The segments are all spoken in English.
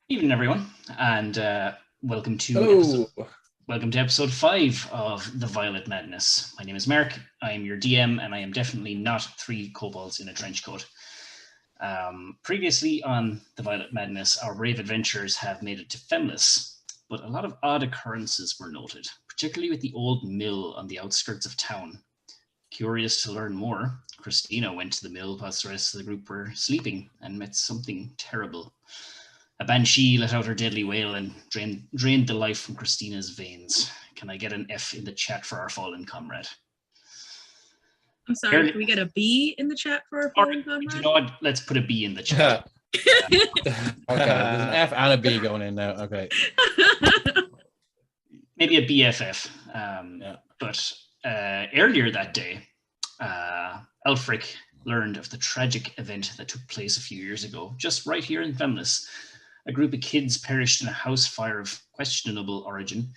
Evening, everyone, and welcome to Hello. episode 5 of The Violet Madness. My name is Mark. I am your DM, and I am definitely not 3 kobolds in a trench coat. Previously on The Violet Madness, our brave adventurers have made it to Femlis, but a lot of odd occurrences were noted, particularly with the old mill on the outskirts of town. Curious to learn more, Christina went to the mill whilst the rest of the group were sleeping and met something terrible. A banshee let out her deadly wail and drained the life from Christina's veins. Can I get an F in the chat for our fallen comrade? I'm sorry, can we get a B in the chat for our fallen comrade? You know what? Let's put a B in the chat. Okay, there's an F and a B going in now. Okay. Maybe a BFF. But earlier that day, Albrecht learned of the tragic event that took place a few years ago, just right here in Femlis. A group of kids perished in a house fire of questionable origin.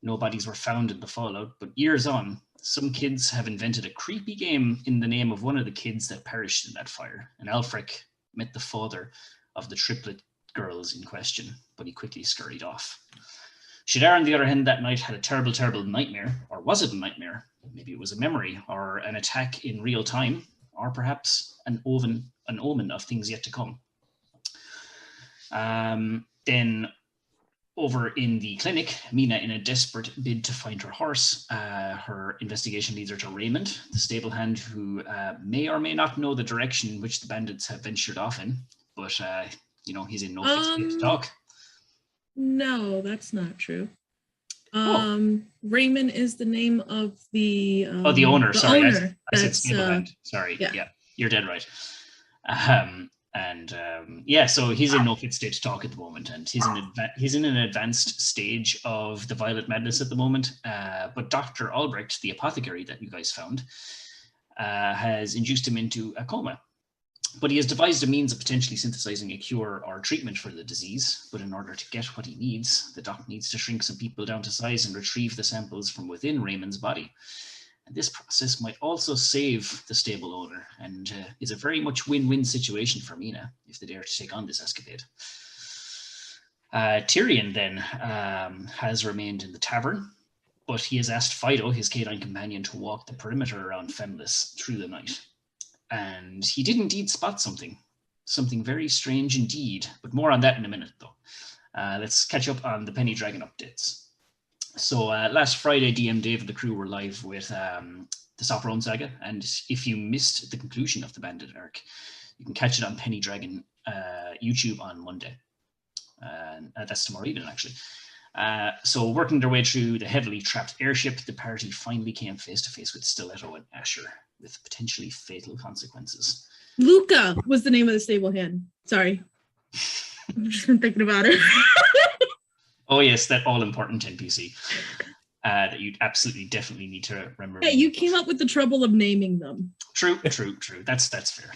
No bodies were found in the fallout, but years on, some kids have invented a creepy game in the name of one of the kids that perished in that fire. And Albrecht met the father of the triplet girls in question, but he quickly scurried off. Shadar, on the other hand, that night had a terrible, terrible nightmare. Or was it a nightmare? Maybe it was a memory, or an attack in real time, or perhaps an omen of things yet to come. Then over in the clinic, Mina, in a desperate bid to find her horse, her investigation leads her to Raymond, the stable hand, who may or may not know the direction in which the bandits have ventured off in, but he's in no fit state to talk. No, that's not true. Raymond is the name of the the owner. Sorry, owner. I said stable hand. Sorry, yeah, you're dead right. So he's in no fit state to talk at the moment, and he's in an advanced stage of the Violet Madness at the moment. But Dr. Albrecht, the apothecary that you guys found, has induced him into a coma. But he has devised a means of potentially synthesizing a cure or treatment for the disease. But in order to get what he needs, the doc needs to shrink some people down to size and retrieve the samples from within Raymond's body. And this process might also save the stable owner, and is a very much win-win situation for Mina if they dare to take on this escapade. Tirion then has remained in the tavern, but he has asked Fido, his canine companion, to walk the perimeter around Femlis through the night. And he did indeed spot something very strange indeed, but more on that in a minute though. Let's catch up on the Penny Dragon updates. So last Friday, DM Dave and the crew were live with the Softbone Saga, and if you missed the conclusion of the Bandit arc, you can catch it on Penny Dragon YouTube on Monday. That's tomorrow evening, actually. So working their way through the heavily trapped airship, the party finally came face to face with Stiletto and Asher, with potentially fatal consequences. Luca was the name of the stable hand. Sorry. I've just been thinking about it. Oh yes, that all-important NPC that you absolutely definitely need to remember. Yeah, you came up with the trouble of naming them. True. That's fair.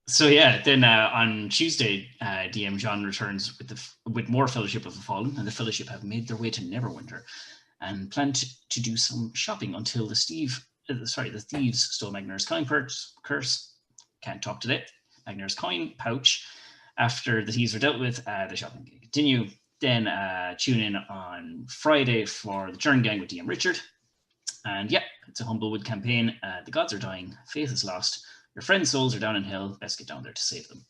So yeah, then on Tuesday, DM John returns with more Fellowship of the Fallen, and the Fellowship have made their way to Neverwinter and plan to do some shopping until the thieves stole Magnar's coin curse. Can't talk today. Magnar's coin pouch. After the thieves are dealt with, the shopping can continue. Then tune in on Friday for the Turn Gang with DM Richard. And yeah, it's a Humblewood campaign. The gods are dying. Faith is lost. Your friends' souls are down in hell. Best get down there to save them.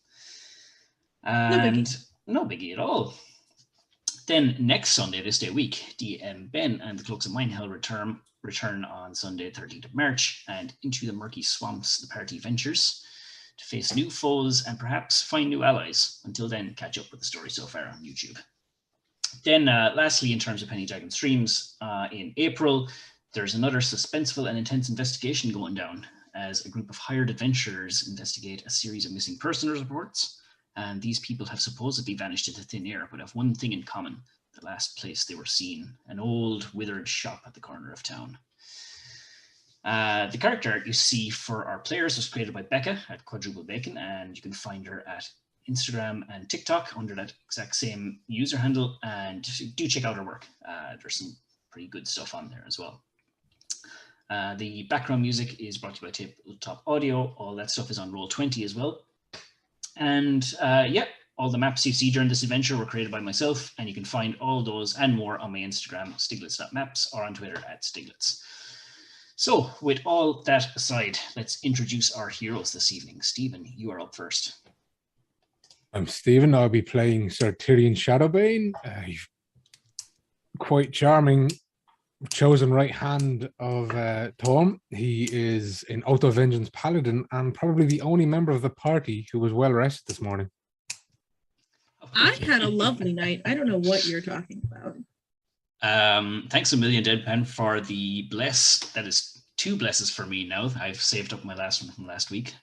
And no biggie at all. Then next Sunday, this day week, DM Ben and the Cloaks of Mindhell return on Sunday, 13th of March, and into the murky swamps the party ventures to face new foes and perhaps find new allies. Until then, catch up with the story so far on YouTube. Then lastly, in terms of Penny Dragon streams, in April, there's another suspenseful and intense investigation going down as a group of hired adventurers investigate a series of missing persons reports. And these people have supposedly vanished into thin air, but have one thing in common: the last place they were seen, an old withered shop at the corner of town. The character art you see for our players was created by Becca at Quadruple Bacon, and you can find her at Instagram and TikTok under that exact same user handle, and do check out her work. There's some pretty good stuff on there as well. The background music is brought to you by Tabletop Audio. All that stuff is on Roll20 as well. And yeah, All the maps you see during this adventure were created by myself, and you can find all those and more on my Instagram, stiglitz.maps, or on Twitter @stiglitz. So, with all that aside, let's introduce our heroes this evening. Stephen, you are up first. I'm Stephen. I'll be playing Sir Tirion Shadowbane. Quite charming, chosen right hand of Torm. He is an Auto Vengeance Paladin and probably the only member of the party who was well rested this morning. I had a lovely night. I don't know what you're talking about. Thanks a million, Deadpan, for the bless. That is 2 blesses for me now. I've saved up my last one from last week.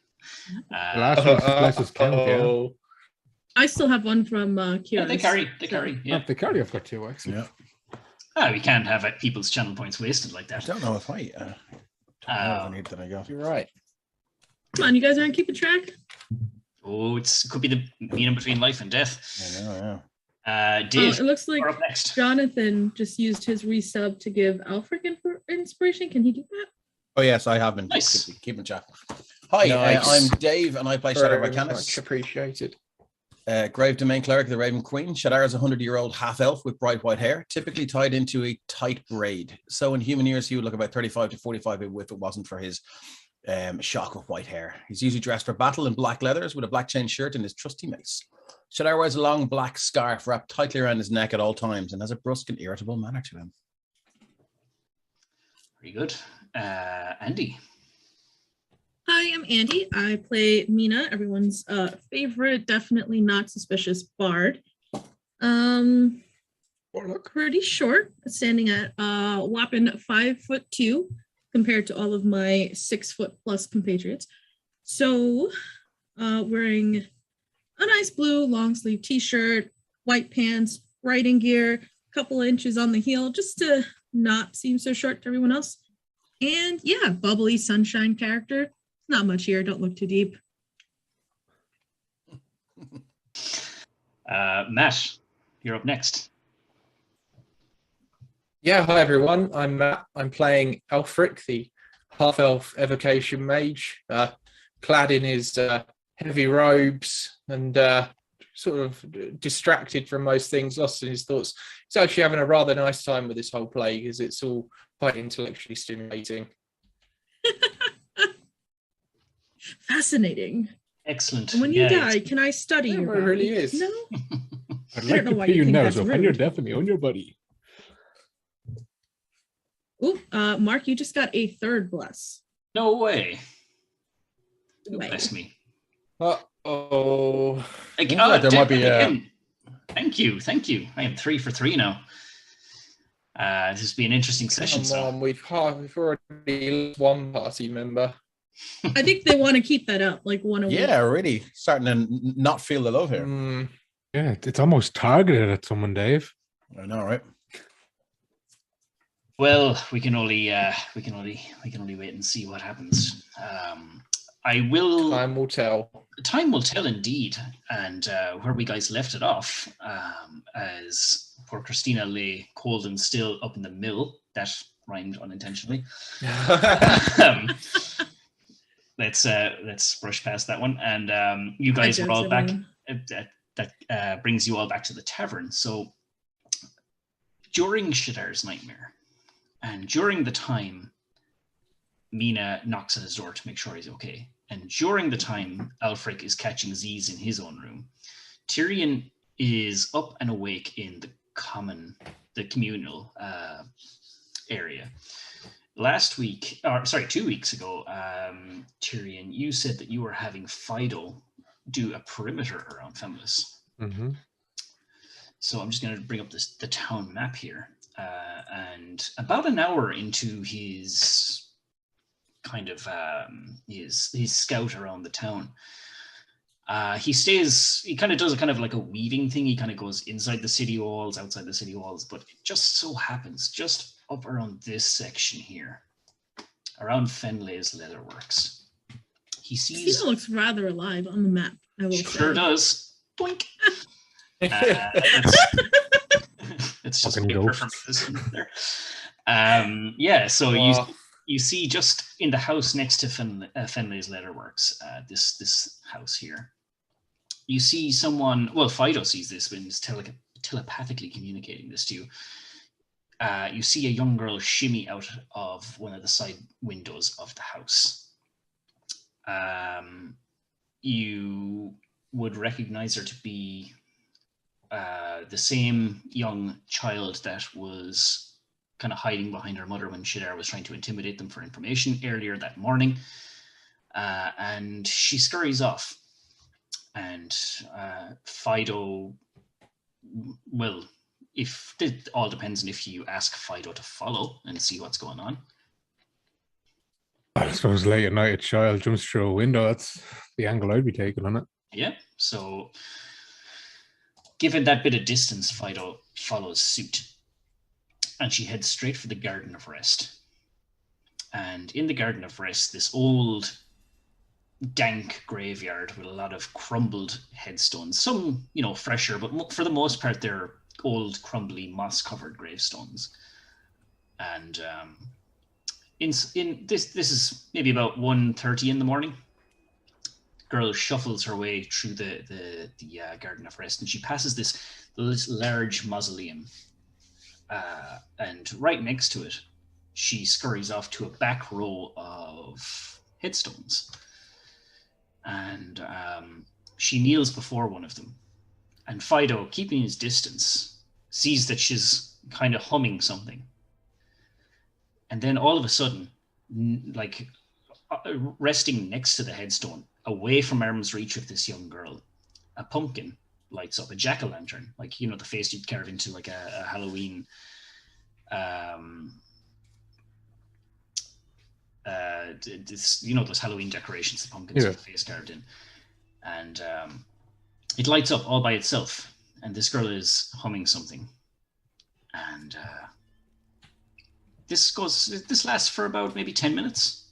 The last one's blesses count, yeah. I still have one from Kira's. Yeah, they carry. Yeah. They carry. I've got 2, actually. Yeah. We can't have people's channel points wasted like that. I don't know if I need that. I go. You're right. Come on, you guys aren't keeping track? Oh, it could be the meaning between life and death. I know, Dave, it looks like you're up next. Jonathan just used his resub to give Albrecht inspiration. Can he do that? Oh yes, I have been. Nice. Keeping chat. Hi, Nice. I'm Dave, and I play Shadow Very Mechanics. much appreciated. Grave Domain Cleric of the Raven Queen. Shadar is a 100-year-old half-elf with bright white hair, typically tied into a tight braid. So in human years, he would look about 35 to 45 if it wasn't for his shock of white hair. He's usually dressed for battle in black leathers with a black chain shirt and his trusty mace. Shadar wears a long black scarf wrapped tightly around his neck at all times and has a brusque and irritable manner to him. Very good. Andy. Hi, I'm Andy. I play Mina, everyone's favorite, definitely not suspicious bard. Pretty short, standing at whopping 5'2" compared to all of my 6'+ compatriots. So, wearing a nice blue long sleeve t-shirt, white pants, riding gear, a couple of inches on the heel, just to not seem so short to everyone else. And yeah, bubbly sunshine character. Not much here. Don't look too deep. Matt, you're up next. Yeah, hi everyone. I'm Matt. I'm playing Albrecht, the half-elf evocation mage, clad in his heavy robes and sort of distracted from most things, lost in his thoughts. He's actually having a rather nice time with this whole play because it's all quite intellectually stimulating. Fascinating. Excellent. And when you die, can I study your body? It really is. No? I'd I like don't know to why pay you you think now, that's so when you're rude. definitely on your buddy. Ooh, Mark, you just got a 3rd bless. No way. Way. Bless me. Uh-oh. There might be Thank you. I am 3 for 3 now. This has been an interesting session. Come on, we've already lost one party member. I think they want to keep that up, like 1 a week. Yeah, really starting to not feel the love here. Yeah, it's almost targeted at someone, Dave. I know, right? Well, we can only wait and see what happens. Time will tell. Time will tell, indeed. And where we guys left it off, as poor Christina lay cold and still up in the mill. That rhymed unintentionally. Let's brush past that one. And you guys are all back. That brings you all back to the tavern. So during Shadar's nightmare, and during the time Mina knocks at his door to make sure he's okay, and during the time Albrecht is catching Z's in his own room, Tirion is up and awake in the communal area. 2 weeks ago, Tirion, you said that you were having Fido do a perimeter around Femlis. Mm-hmm. So I'm just going to bring up the town map here. And about an hour into his kind of his scout around the town, he kind of does a kind of like a weaving thing. He kind of goes inside the city walls, outside the city walls, but it just so happens just up around this section here, around Fenlay's Leatherworks, he sees... Tina looks rather alive on the map, I will Sure say. does. Boink. It's just Fucking paper from there. So Wow. you see just in the house next to Fenlay's Leatherworks, this house here. you see someone. Well, Fido sees this when he's telepathically communicating this to you. You see a young girl shimmy out of one of the side windows of the house. You would recognize her to be the same young child that was kind of hiding behind her mother when Shadar was trying to intimidate them for information earlier that morning. And she scurries off. And Fido, well, if it all depends on if you ask Fido to follow and see what's going on. I suppose late at night a child jumps through a window. That's the angle I'd be taking on it. Yeah, so given that bit of distance, Fido follows suit. And she heads straight for the Garden of Rest. And in the Garden of Rest, this old, dank graveyard with a lot of crumbled headstones. Some, fresher, but for the most part, they're old, crumbly, moss-covered gravestones. And in this is maybe about 1:30 in the morning. Girl shuffles her way through the Garden of Rest, and she passes this large mausoleum. And right next to it, she scurries off to a back row of headstones. And she kneels before one of them. And Fido, keeping his distance, sees that she's kind of humming something. And then all of a sudden, resting next to the headstone, away from arm's reach of this young girl, a pumpkin lights up, a jack-o'-lantern, the face you'd carve into a Halloween those Halloween decorations, the pumpkins with the face carved in. And it lights up all by itself, and this girl is humming something. And this lasts for about maybe 10 minutes.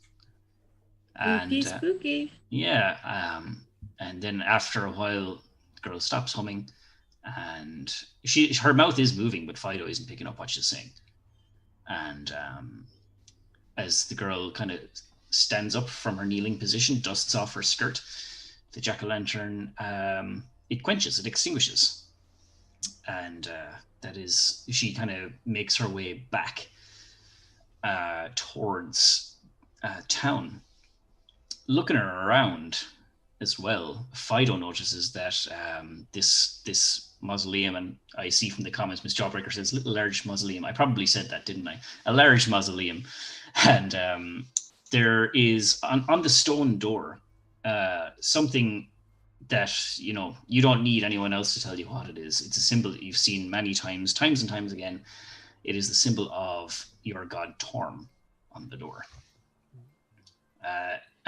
And spooky. Yeah. And then after a while, the girl stops humming, and her mouth is moving, but Fido isn't picking up what she's saying. And as the girl kind of stands up from her kneeling position, dusts off her skirt, the jack-o'-lantern, it quenches, it extinguishes. And she kind of makes her way back towards town. Looking around as well, Fido notices that this mausoleum, and I see from the comments, Miss Jawbreaker says little large mausoleum. I probably said that, didn't I? A large mausoleum. And there is on the stone door something that you don't need anyone else to tell you what it is. It's a symbol that you've seen many times and times again. It is the symbol of your god Torm on the door.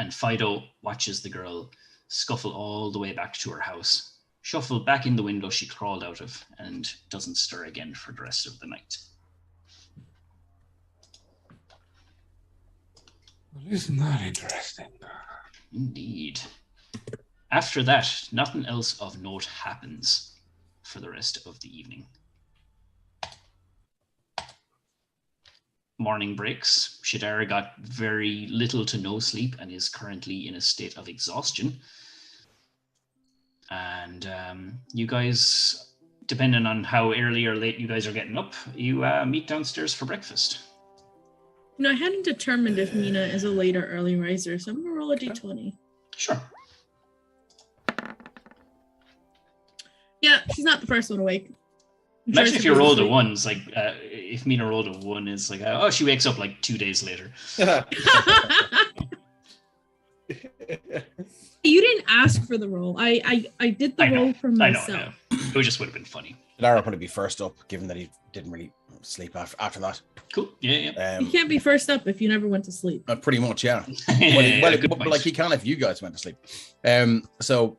And Fido watches the girl scuffle all the way back to her house, shuffle back in the window she crawled out of, and doesn't stir again for the rest of the night. Well, isn't that interesting? Indeed. After that, nothing else of note happens for the rest of the evening. Morning breaks. Shadara got very little to no sleep and is currently in a state of exhaustion. And you guys, depending on how early or late you guys are getting up, you meet downstairs for breakfast. I hadn't determined if Mina is a late or early riser, so I'm going to roll a d20. Sure. Yeah, she's not the first one awake. Imagine if you rolled a 1, it's like, if Mina rolled a 1, it's like, she wakes up 2 days later. You didn't ask for the roll. I did the roll for myself. I know. It just would have been funny. Lara will probably be first up, given that he didn't really sleep after that. Cool. Yeah. You can't be first up if you never went to sleep. Pretty much, yeah. Well, he can if you guys went to sleep. So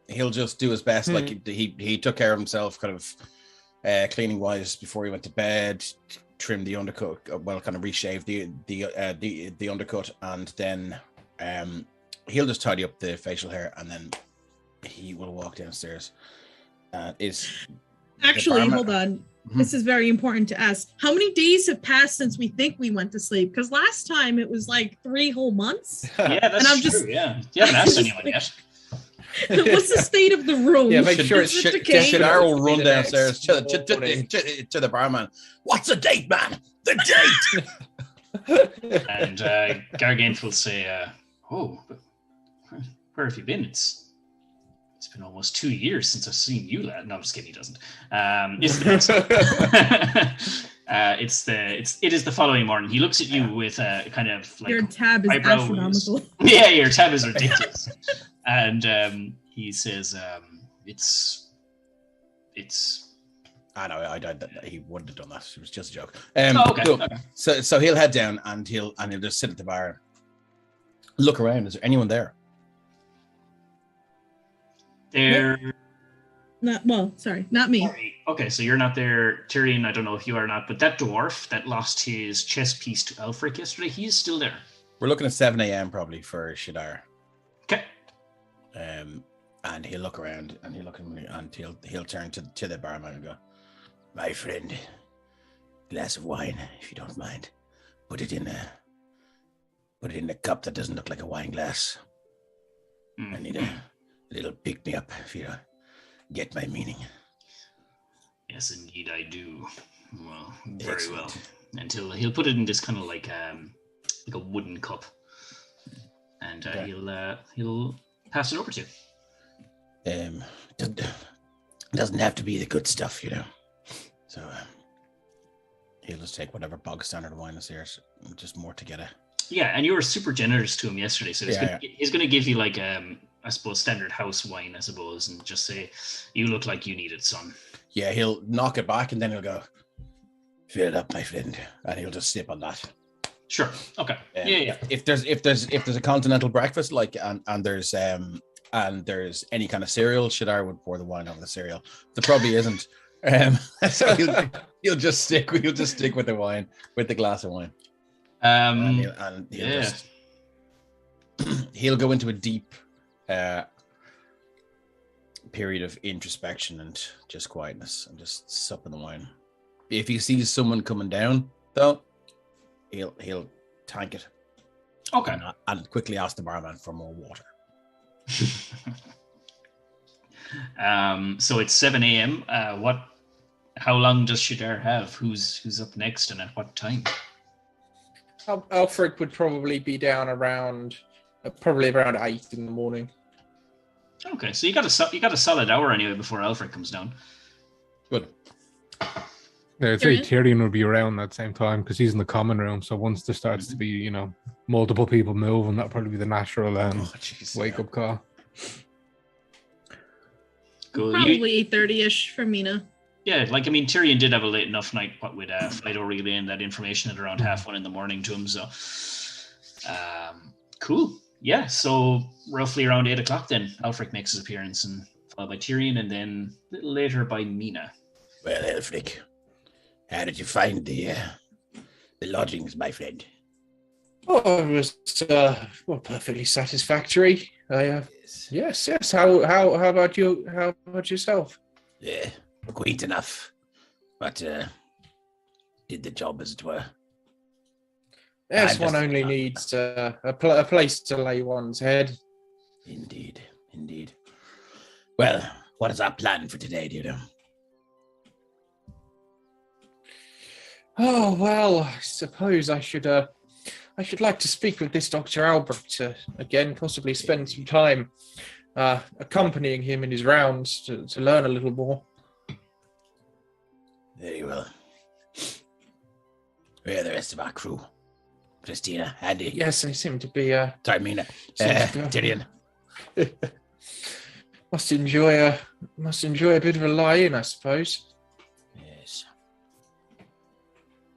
he'll just do his best. He took care of himself, kind of cleaning wise before he went to bed. Trim the undercut, kind of reshave the undercut, and then he'll just tidy up the facial hair, and then he will walk downstairs. Actually, hold on. Mm-hmm. This is very important to ask. How many days have passed since we think we went to sleep? Because last time it was 3 whole months. Yeah, that's true. Yeah, you haven't asked anyone yet. What's the state of the room? Yeah, make sure Is it's it shit. decaying? Shadar will run The downstairs next to the barman. What's the date, man? The date. And Garganth will say, "Oh, where have you been? It's been almost 2 years since I've seen you, lad." No, I'm just kidding. He doesn't. It is the following morning. He looks at you with kind of like Your tab is eyebrows. astronomical. Yeah, your tab is ridiculous. And he says, "It's." I know. He wouldn't have done that. It was just a joke. Okay. Cool. So he'll head down and he'll just sit at the bar, look around. Is there anyone there? There. Not me. Okay, so you're not there, Tirion. I don't know if you are not, but that dwarf that lost his chess piece to Albrecht yesterday, he is still there. We're looking at 7 a.m. probably for Shadar. Okay. And he'll look around and he'll turn to the barman and go, "My friend, glass of wine, if you don't mind. Put it in a cup that doesn't look like a wine glass. I need a little pick me up if you get my meaning." Yes, indeed, I do. Well, very Excellent. well. Until he'll put it in this kind of like a wooden cup, and Okay. he'll pass it over to you. Doesn't have to be the good stuff, So he'll just take whatever bog standard wine is there, just more to get a. Yeah, and you were super generous to him yesterday, so Yeah, he's going to give you like I suppose standard house wine, I suppose, and just say, "You look like you need it, son." Yeah, he'll knock it back and then he'll go, "Fill it up, my friend," and he'll just sip on that. Sure. Okay. Yeah. If there's a continental breakfast and there's any kind of cereal, Shadar would pour the wine over the cereal. There probably isn't. So he'll just stick with the wine, with the glass of wine. He'll go into a deep period of introspection and just quietness and just sup in the wine. If he sees someone coming down, though, he'll tank it. Okay. And quickly ask the barman for more water. So it's 7 a.m. How long does Shadar have? Who's up next and at what time? Alfred would probably be down around 8 in the morning. Okay, so you got a solid hour anyway before Alfred comes down. Good. Yeah, I'd say Tyrion would be around that same time because he's in the common room. So once there starts to be, multiple people moving, that'll probably be the natural wake up call. Good. Probably 8:30ish for Mina. Yeah, Tyrion did have a late enough night, with Fido relaying that information at around 1:30 in the morning to him. So, cool. Yeah, so roughly around 8 o'clock then, Albrecht makes his appearance, and followed by Tyrion, and then a little later by Mina. Well, Albrecht, how did you find the lodgings, my friend? Oh, it was perfectly satisfactory. Yes. How about you? How about yourself? Yeah, quaint enough, but did the job as it were. Yes, one only needs a place to lay one's head. Indeed. Well, what is our plan for today, do you know? Oh well, I suppose I should like to speak with this Dr. Albrecht again, possibly spend some time accompanying him in his rounds to learn a little more. Very well. Where are the rest of our crew? Christina, Andy. Yes, they seem to be. Sorry, Mina. Tirion. Must enjoy a bit of a lie-in, I suppose. Yes.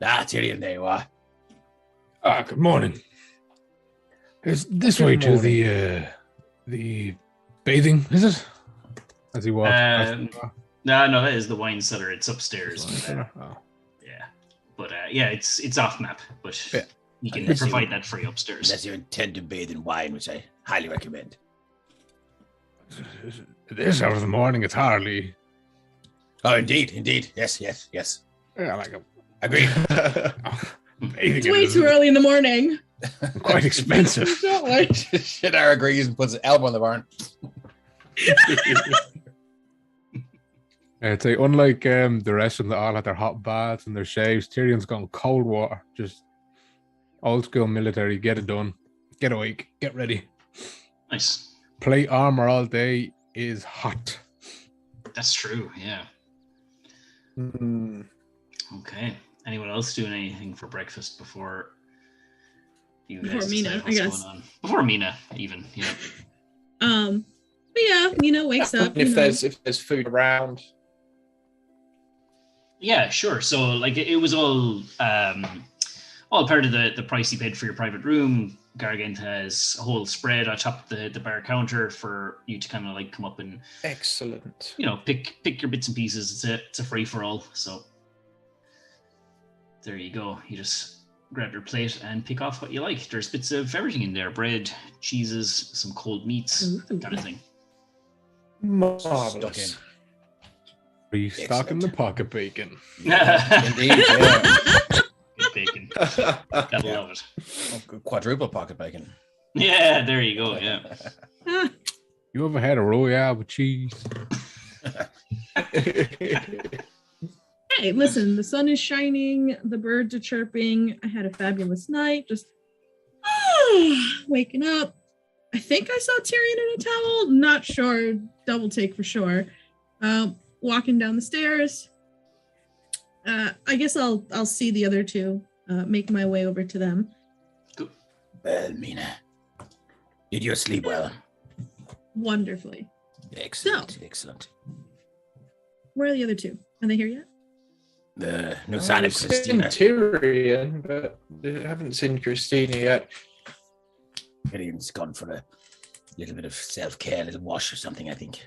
Tirion, there you are. Good morning. Is this way to the bathing, is it? As he walks past. No, that is the wine cellar. It's upstairs. Oh. Yeah, but it's off map, but Yeah. you can Unless provide that free upstairs. Unless you intend to bathe in wine, which I highly recommend. This hour of the morning, it's hardly. Oh, indeed. Yes. Yeah, like Agreed. It's way too early in the morning. quite expensive. Don't like. Shadar agrees and puts an elbow on the barn. I'd say unlike the rest of them that all had their hot baths and their shaves, Tyrion's gone cold water, just old school military. Get it done. Get awake. Get ready. Nice. Plate armor all day is hot. That's true. Yeah. Okay. Anyone else doing anything for breakfast before you guys Before Mina, what's I guess. going on? Before Mina, even. Yeah. But yeah, Mina wakes up. If there's food around. Yeah, sure. So like it was all part of the price you paid for your private room. Gargant has a whole spread atop the bar counter for you to kind of like come up and Excellent. pick your bits and pieces. It's a free for all. So there you go. You just grab your plate and pick off what you like. There's bits of everything in there: bread, cheeses, some cold meats, that kind of thing. Marvelous. Restocking the pocket bacon. Indeed, yeah. Good bacon. Gotta love it. Quadruple pocket bacon. Yeah, there you go. Yeah. You ever had a Royale with cheese? Hey, listen, the sun is shining, the birds are chirping. I had a fabulous night. Just waking up. I think I saw Tyrion in a towel. Not sure. Double take for sure. Walking down the stairs. I guess I'll see the other two. Make my way over to them. Well, Mina, did you sleep well? Wonderfully. Excellent, excellent. Where are the other two? Are they here yet? The no sign of I've seen Christina. Tyrion, but I haven't seen Christina yet. Tyrion's gone for a little bit of self-care, a little wash or something, I think.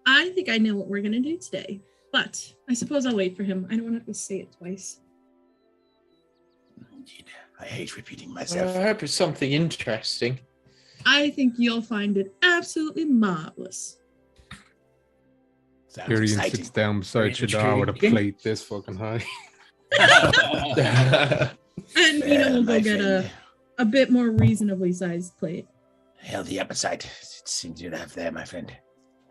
I think I know what we're gonna do today, but I suppose I'll wait for him. I don't want to have to say it twice. Indeed. I hate repeating I myself. hope it's something interesting. I think you'll find it absolutely marvelous. Sounds Tyrion exciting. sits down beside Very Shadar with a intriguing. plate this fucking high. And Mina will go my get friend, a bit more reasonably sized plate. healthy appetite. It seems you to have there, my friend.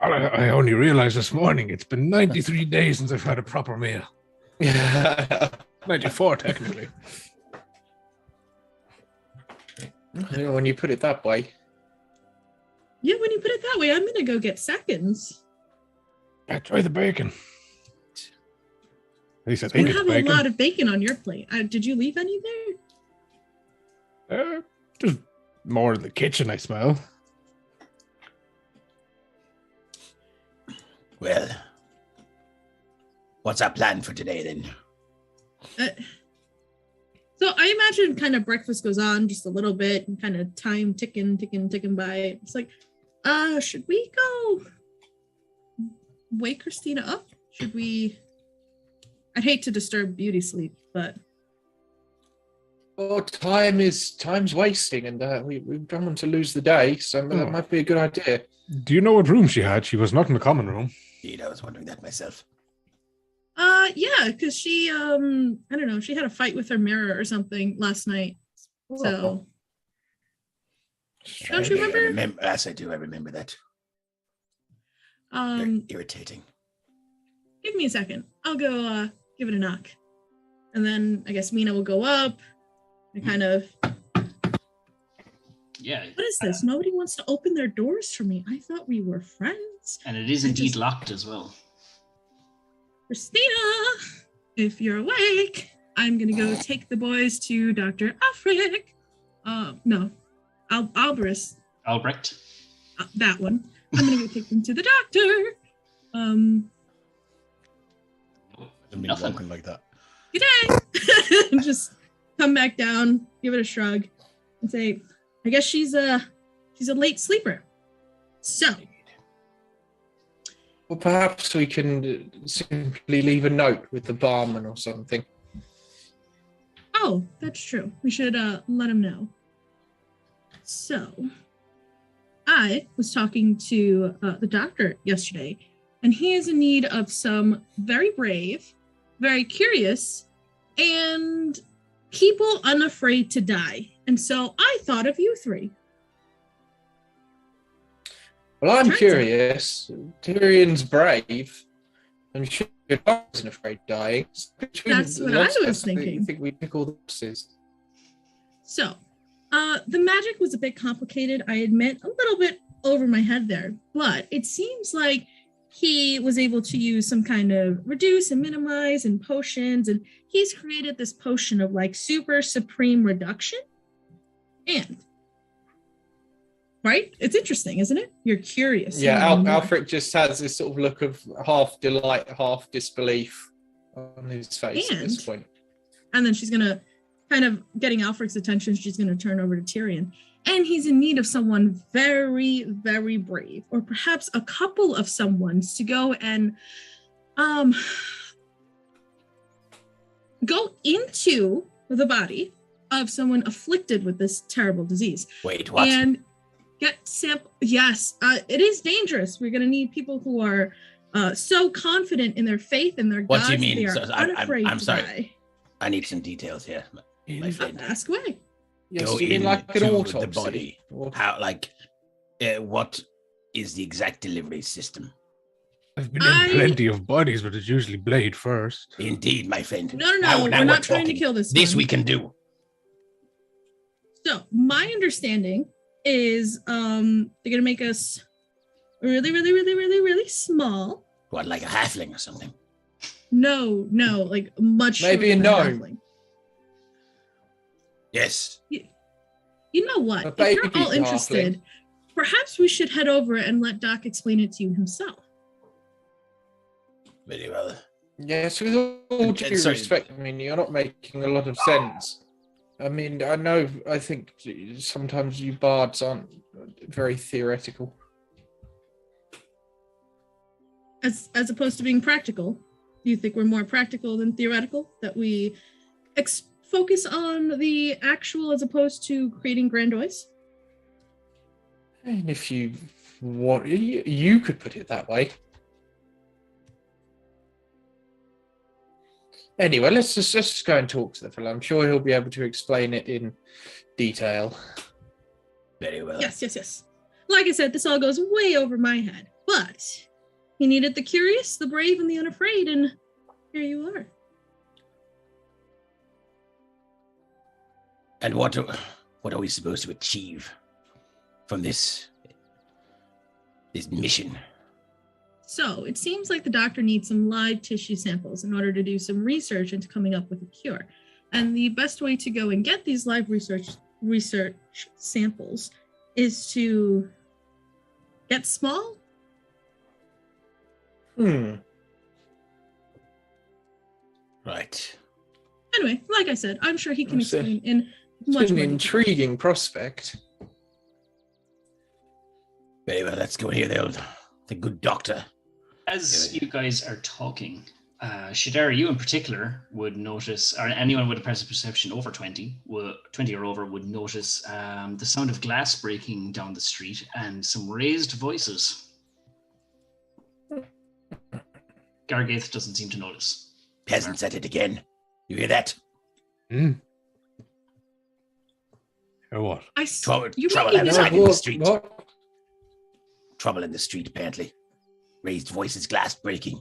I only realized this morning it's been 93 days since I've had a proper meal. 94 technically. When you put it that way. Yeah, when you put it that way, I'm gonna go get seconds. Yeah, try the bacon. At least I think You it's have bacon. a lot of bacon on your plate. Did you leave any there? Just more in the kitchen, I smell. Well, what's our plan for today then? So I imagine kind of breakfast goes on just a little bit and kind of time ticking by. It's like, should we go wake Christina up? Should we? I'd hate to disturb beauty sleep, but Well, time's wasting, and we don't want to lose the day, so that might be a good idea. Do you know what room she had? She was not in the common room. Indeed, I was wondering that myself. yeah, because she I don't know, she had a fight with her mirror or something last night. So don't you remember? Yes, I do. I remember that. Irritating. Give me a second. I'll go give it a knock. And then I guess Mina will go up and kind of, Yeah. what is this? Nobody wants to open their doors for me. I thought we were friends. And it is indeed locked as well. Christina, if you're awake, I'm gonna go take the boys to Dr. Albrecht. No, Albrecht. Albrecht. That one. I'm gonna go take them to the doctor. I've been Nothing. walking like that. Good day. Just come back down, give it a shrug, and say, I guess she's a late sleeper. So Well, perhaps we can simply leave a note with the barman or something. oh, that's true. We should let him know. So I was talking to the doctor yesterday, and he is in need of some very brave, very curious, and people unafraid to die. And so I thought of you three. Well, I'm Turns out- curious. Tyrion's brave, and she wasn't afraid of dying. That's what I was thinking. I think we pick all the boxes. So, the magic was a bit complicated, I admit, a little bit over my head there, but it seems like he was able to use some kind of reduce and minimize and potions, and he's created this potion of like super supreme reduction. And right, it's interesting, isn't it? You're curious. Yeah, Albrecht just has this sort of look of half delight, half disbelief on his face at this point. And then she's gonna, kind of getting Albrecht's attention, she's gonna turn over to Tirion. And he's in need of someone very, very brave, or perhaps a couple of someones to go and go into the body of someone afflicted with this terrible disease. Wait, what? And get sample. Yes, it is dangerous. We're going to need people who are so confident in their faith and their What gods. do you mean? They are So, unafraid I'm to sorry. die. I need some details here, my friend. Ask away. Yes, Go you mean like an into autopsy? the body. How, like, what is the exact delivery system? I've been in plenty of bodies, but it's usually blade first. Indeed, my friend. No, Now we're not trying to kill this. This one. we can do. So my understanding is they're gonna make us really, really, really, really, really small. What, like a halfling or something? No, like much. Maybe a shorter than gnome. halfling. Yes. You know what? A If you're baby all interested, perhaps we should head over and let Doc explain it to you himself. Very well. Yes, with all due sorry. respect, I mean, you're not making a lot of sense. I mean, I think sometimes you bards aren't very theoretical. As opposed to being practical, do you think we're more practical than theoretical? That we focus on the actual as opposed to creating grandiose? And if you want, you could put it that way. Anyway, let's just go and talk to the fellow. I'm sure he'll be able to explain it in detail. Very well. Yes. Like I said, this all goes way over my head. But he needed the curious, the brave, and the unafraid, and here you are. And what are we supposed to achieve from this mission? So it seems like the doctor needs some live tissue samples in order to do some research into coming up with a cure. And the best way to go and get these live research samples is to get small. Right. Anyway, like I said, I'm sure he can explain in much It's an more intriguing prospect. Very well. Let's go and hear the good doctor. As you guys are talking, Shadara, you in particular would notice, or anyone with a passive perception over 20 or over would notice the sound of glass breaking down the street and some raised voices. Gargaith doesn't seem to notice. Peasants at it again. You hear that? Or what? Trouble making outside it in the street. What? Trouble in the street, apparently. Raised voices, glass breaking.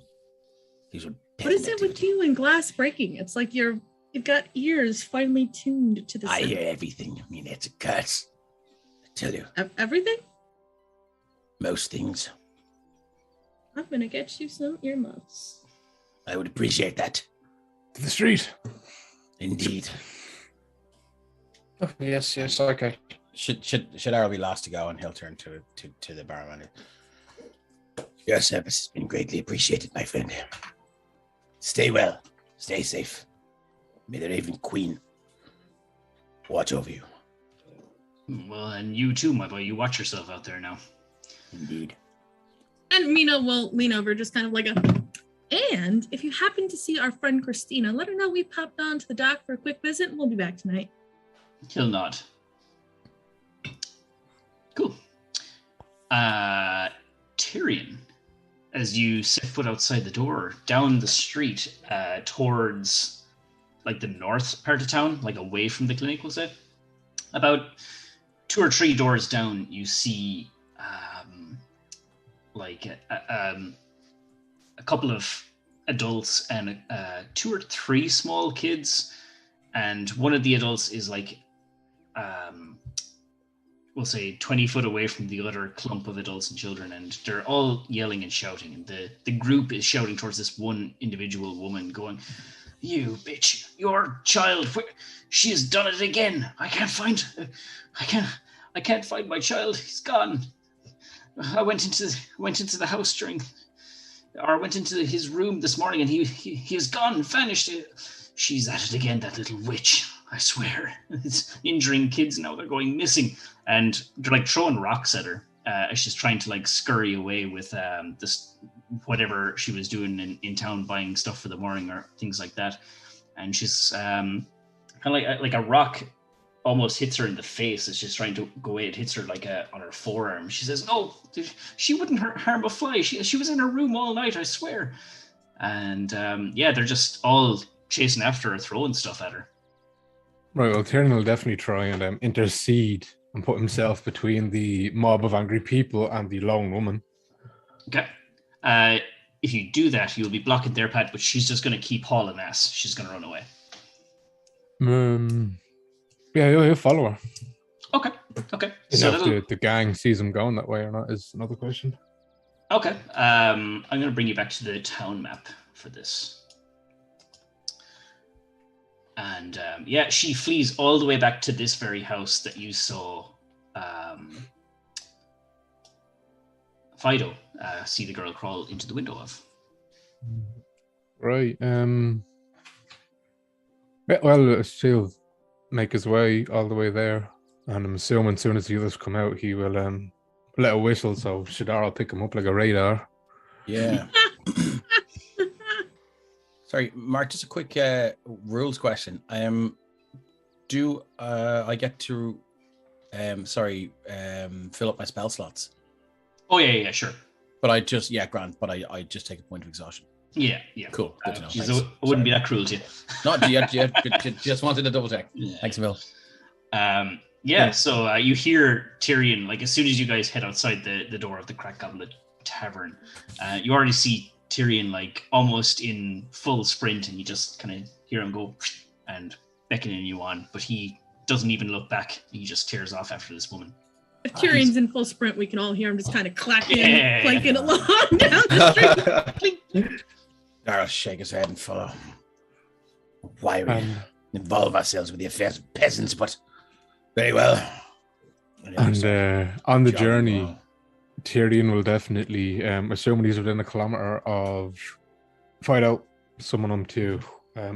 These are What is it with you and glass breaking? It's like you've got ears finely tuned to the I sound. hear everything. I mean, it's a curse. I tell you, Everything? most things. I'm gonna get you some earmuffs. I would appreciate that. To the street. Indeed. Oh, yes, okay. Should Arrow be last to go, and he'll turn to the barman. Your service has been greatly appreciated, my friend. Stay well. Stay safe. May the Raven Queen watch over you. Well, and you too, my boy. You watch yourself out there now. Indeed. And Mina will lean over, just kind of like and if you happen to see our friend Christina, let her know we popped on to the dock for a quick visit and we'll be back tonight. He'll nod. Cool. Tirion, as you set foot outside the door, down the street towards like the north part of town, like away from the clinic, we'll say, about 2 or 3 doors down, you see like a couple of adults and 2 or 3 small kids, and one of the adults is like we'll say 20 foot away from the other clump of adults and children, and they're all yelling and shouting, and the group is shouting towards this one individual woman going, "You bitch, your child, she has done it again. I can't find my child. He's gone. I went into the house went into his room this morning, and he is gone, vanished. She's at it again, that little witch. I swear, it's injuring kids now. They're going missing," and they're like throwing rocks at her as she's trying to like scurry away with this whatever she was doing in town, buying stuff for the morning or things like that. And she's kind of like a rock almost hits her in the face as she's trying to go away. It hits her like on her forearm. She says, "No, she wouldn't harm a fly. She was in her room all night, I swear." And they're just all chasing after her, throwing stuff at her. Right, well, Tirion will definitely try and intercede and put himself between the mob of angry people and the lone woman. Okay. If you do that, you'll be blocking their path, but she's just going to keep hauling ass. She's going to run away. Yeah, he'll follow her. Okay. So if the gang sees him going that way or not is another question. Okay. I'm going to bring you back to the town map for this. And she flees all the way back to this very house that you saw Fido see the girl crawl into the window of. Right. Well, she'll make his way all the way there, and I'm assuming as soon as the others come out, he will let a whistle, so Shadar will pick him up like a radar. Yeah. Sorry, Mark, just a quick rules question. Do I get to fill up my spell slots? Oh yeah, sure. But I just I just take a point of exhaustion. Yeah. Cool. Good to know. It wouldn't be that cruel to you. Not yet. Just wanted to double check. Yeah. Thanks, Bill. So you hear Tirion, like as soon as you guys head outside the door of the Crack Goblet Tavern, you already see Tirion like almost in full sprint, and you just kind of hear him go and beckoning you on, but he doesn't even look back. He just tears off after this woman. If Tyrion's in full sprint, we can all hear him just kind of clacking, clanking along down the street. Darrell shake his head and follow. Why we involve ourselves with the affairs of peasants, but very well. And on the journey, Tirion will definitely, assuming he's within a kilometer of Fido, summon him to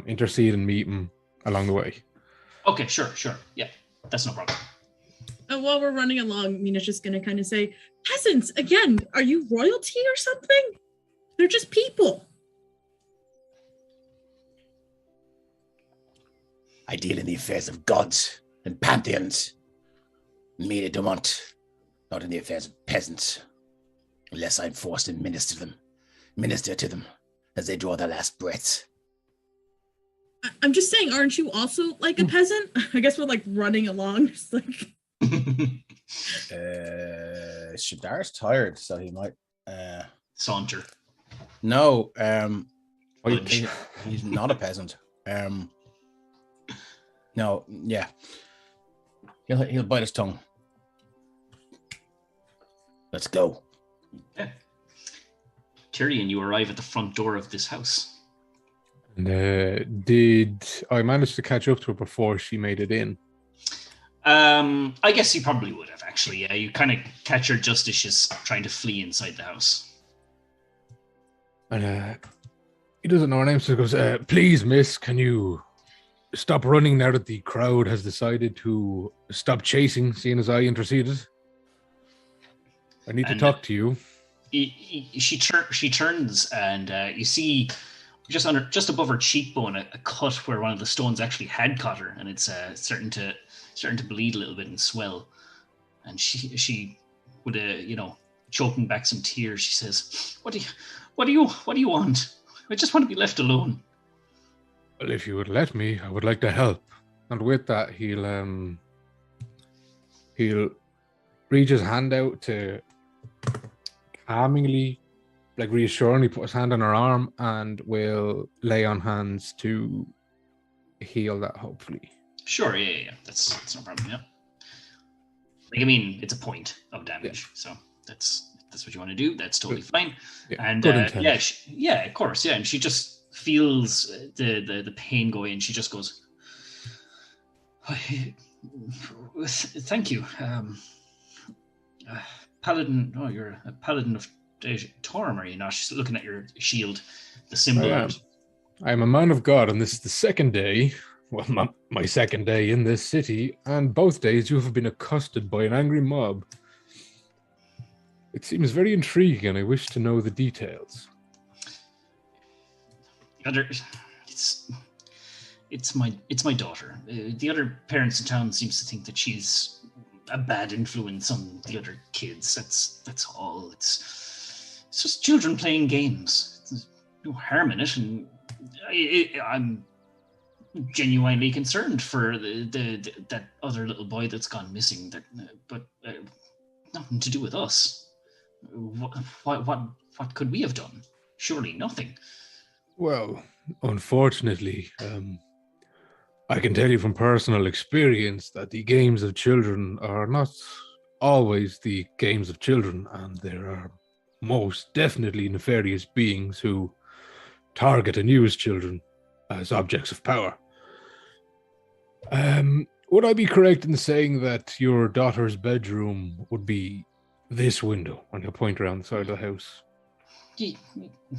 intercede and meet him along the way. Okay, sure. Yeah, that's no problem. And while we're running along, Mina's just going to kind of say, "Peasants, again, are you royalty or something? They're just people." I deal in the affairs of gods and pantheons. Mina Dumont, not in the affairs of peasants, unless I'm forced to minister to them as they draw their last breaths. I'm just saying, aren't you also like a peasant? I guess we're like running along, just like. Shadar's tired, so he might saunter. No, he's not a peasant. No, yeah, he'll bite his tongue. Let's go. Yeah. Tirion, you arrive at the front door of this house. And, did I manage to catch up to her before she made it in? I guess you probably would have, actually. Yeah, you kind of catch her just as she's trying to flee inside the house. And he doesn't know her name, so he goes, "Please, miss, can you stop running now that the crowd has decided to stop chasing, seeing as I interceded? I need to talk to you." She turns, and you see just above her cheekbone a cut where one of the stones actually had caught her, and it's starting to bleed a little bit and swell. And she with choking back some tears, she says, "What do you want? I just want to be left alone." "Well, if you would let me, I would like to help." And with that, he'll reach his hand out to calmingly, like reassuringly put his hand on her arm and will lay on hands to heal that, hopefully. Sure, yeah. That's no problem, yeah. Like, I mean, it's a point of damage, so that's what you want to do. That's totally fine. Yeah, And yeah, of course, yeah. And she just feels the pain go in. She just goes, "Thank you, Paladin. Oh, you're a Paladin of Torm, are you not?" She's looking at your shield, the symbol. I am a man of God, and this is the second day. Well, my second day in this city, and both days you have been accosted by an angry mob. It seems very intriguing, and I wish to know the details. It's my daughter. The other parents in town seems to think that she's a bad influence on the other kids. That's all. It's just children playing games. There's no harm in it, and I'm genuinely concerned for that other little boy that's gone missing. But nothing to do with us. What could we have done? Surely nothing. Well, unfortunately, I can tell you from personal experience that the games of children are not always the games of children, and there are most definitely nefarious beings who target and use children as objects of power. Would I be correct in saying that your daughter's bedroom would be this window when you point around the side of the house?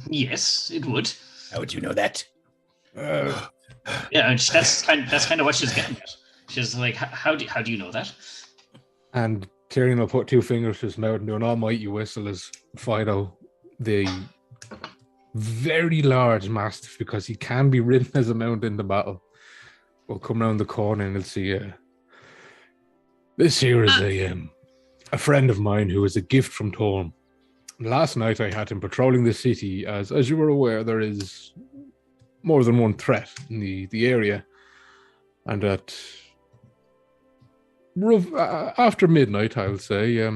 Yes, it would. How would you know that? Yeah, that's kind of what she's getting at. She's like, how do you know that? And Tirion will put two fingers to his mouth and do an almighty whistle as Fido, the very large mastiff, because he can be ridden as a mount in the battle, will come round the corner and he'll see this here is a friend of mine who is a gift from Torm. Last night I had him patrolling the city, as you were aware, there is more than one threat in the area, and after midnight, I'll say,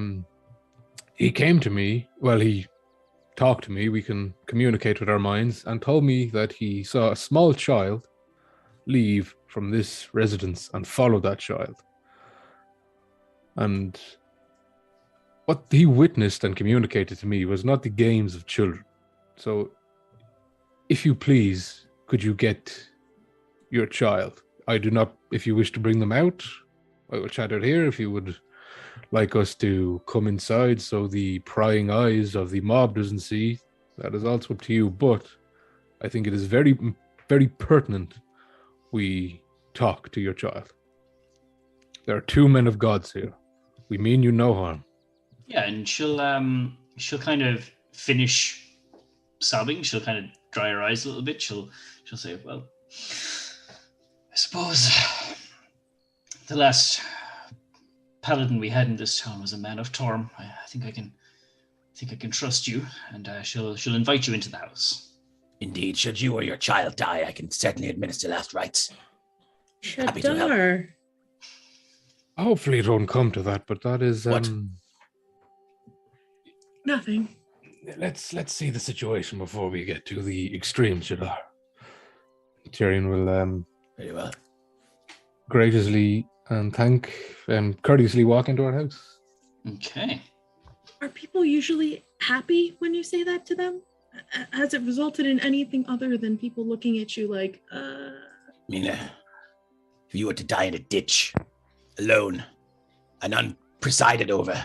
he came to me. Well, he talked to me. We can communicate with our minds, and told me that he saw a small child leave from this residence and follow that child. And what he witnessed and communicated to me was not the games of children. So, if you please, could you get your child? I do not, if you wish to bring them out, I will chat out here. If you would like us to come inside so the prying eyes of the mob doesn't see, that is also up to you. But I think it is very, very pertinent we talk to your child. There are two men of gods here. We mean you no harm. Yeah, and she'll kind of finish sobbing. She'll kind of dry her eyes a little bit. She'll say, "Well, I suppose the last paladin we had in this town was a man of Torm. I think I can trust you." And she'll invite you into the house. Indeed, should you or your child die, I can certainly administer last rites. Happy to help. Shadar. Hopefully it won't come to that, but that is What? Nothing. Let's see the situation before we get to the extreme, Shadar. Tirion will Very well. graciously and courteously walk into our house. Okay. Are people usually happy when you say that to them? Has it resulted in anything other than people looking at you like, Mina, if you were to die in a ditch, alone, and unpresided over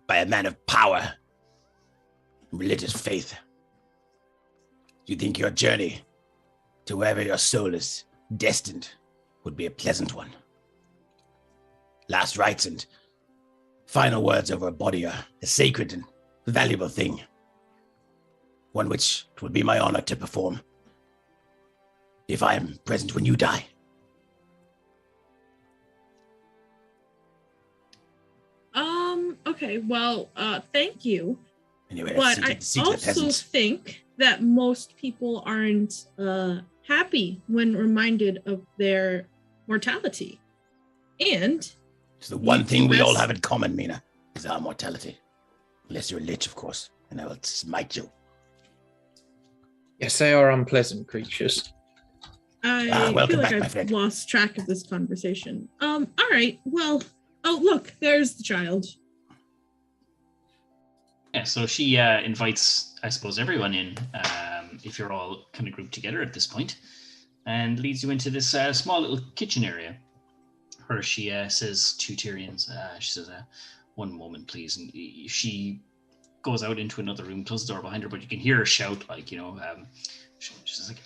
by a man of power, religious faith, you think your journey to wherever your soul is destined would be a pleasant one? Last rites and final words over a body are a sacred and valuable thing, one which it would be my honor to perform if I am present when you die. Okay, well, thank you. Anyway, But I also peasants. think that most people aren't happy when reminded of their mortality. And It's the one thing we all have in common, Mina, is our mortality. Unless you're a lich, of course. and I will smite you. Yes, they are unpleasant creatures. I welcome feel like back, my I've friend. lost track of this conversation. All right. Well, oh, look, there's the child. Yeah, so she invites, I suppose, everyone in, if you're all kind of grouped together at this point, and leads you into this small little kitchen area, where she says to Tyrion, she says, "One moment, please." And she goes out into another room, closes the door behind her, but you can hear her shout, like, she's like,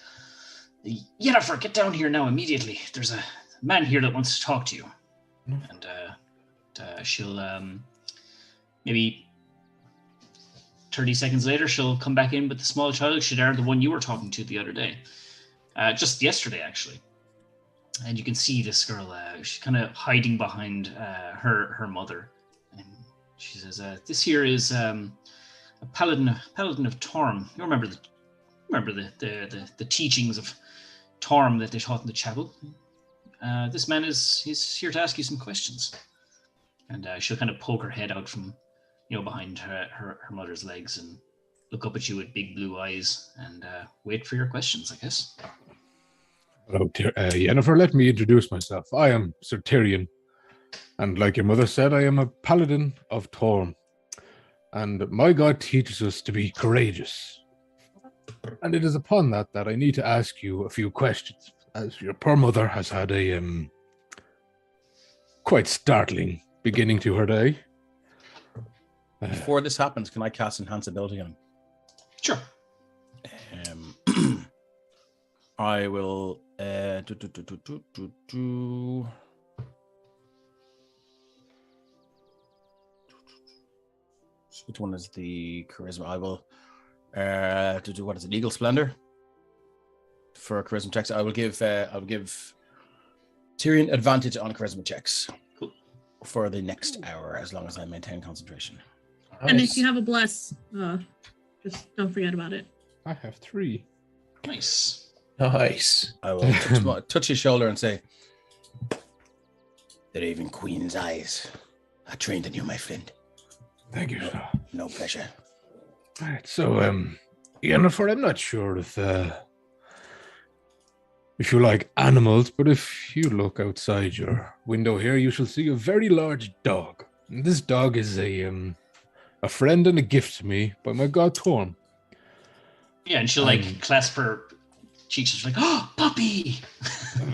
"Yennefer, get down here now, immediately. There's a man here that wants to talk to you." And she'll maybe 30 seconds later, she'll come back in with the small child, Shadar, the one you were talking to the other day. Just yesterday, actually. And you can see this girl, she's kind of hiding behind her mother. And she says, "This here is a paladin of Torm. You remember the teachings of Torm that they taught in the chapel? This man he's here to ask you some questions." And she'll kind of poke her head out from behind her mother's legs and look up at you with big blue eyes and wait for your questions, I guess. Hello, Yennefer, let me introduce myself. I am Sir Tirion, and like your mother said, I am a paladin of Torm. And my god teaches us to be courageous. And it is upon that I need to ask you a few questions, as your poor mother has had a quite startling beginning to her day. Before this happens, can I cast Enhance Ability on him? Sure. I will. Which one is the charisma? I will. What is it? Eagle Splendor for charisma checks. I will give Tyrion advantage on charisma checks for the next hour, as long as I maintain concentration. Nice. And if you have a bless, just don't forget about it. I have 3. Nice. Nice. I will touch his shoulder and say, "The Raven Queen's eyes. I trained in you, my friend. Thank you, sir. No pressure." All right, so, Yennefer, I'm not sure if you like animals, but if you look outside your window here, you shall see a very large dog. And this dog is a friend and a gift to me by my god Torm. Yeah, and she'll clasp her cheeks and she's like, "Oh, puppy!"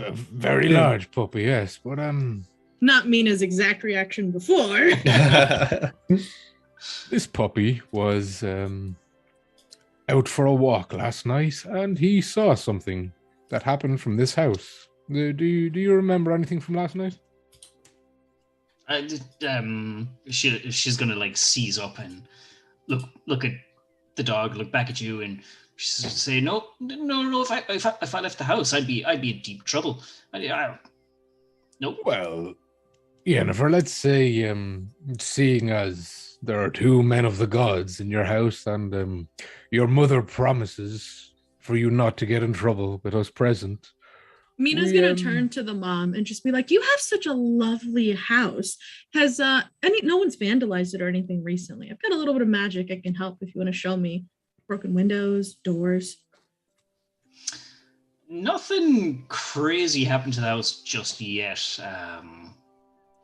A very large puppy, yes, but Not Mina's exact reaction before. this puppy was out for a walk last night, and he saw something that happened from this house. Do you remember anything from last night? She's gonna seize up and look at the dog, look back at you, and she's say, "No. If I left the house, I'd be in deep trouble. Nope." Well, Yennefer, let's say, seeing as there are 2 men of the gods in your house, and your mother promises for you not to get in trouble with us present. Mina's gonna turn to the mom and just be like, "You have such a lovely house. Has no one's vandalized it or anything recently? I've got a little bit of magic I can help if you want to show me. Broken windows, doors." Nothing crazy happened to the house just yet.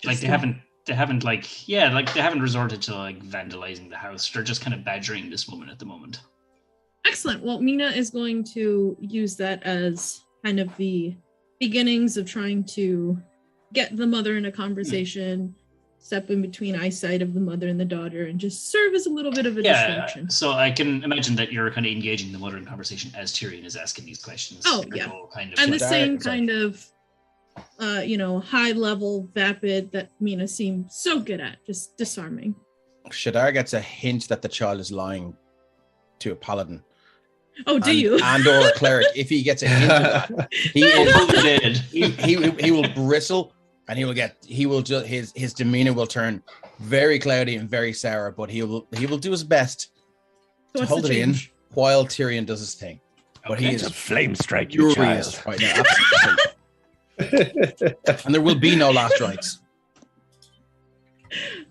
They haven't resorted to vandalizing the house. They're just kind of badgering this woman at the moment. Excellent. Well, Mina is going to use that as kind of the beginnings of trying to get the mother in a conversation, step in between eyesight of the mother and the daughter, and just serve as a little bit of a distraction. So I can imagine that you're kind of engaging the mother in conversation as Tyrion is asking these questions. Oh, yeah. And the same kind of, high level vapid that Mina seemed so good at, just disarming. Shadar gets a hint that the child is lying to a paladin. Oh, do you? And or a cleric. If he gets a hint of that, he will bristle, and his demeanor will turn very cloudy and very sour. But he will do his best to hold it in while Tyrion does his thing. But he is a flame strike, you child. Right now, absolutely. And there will be no last rites.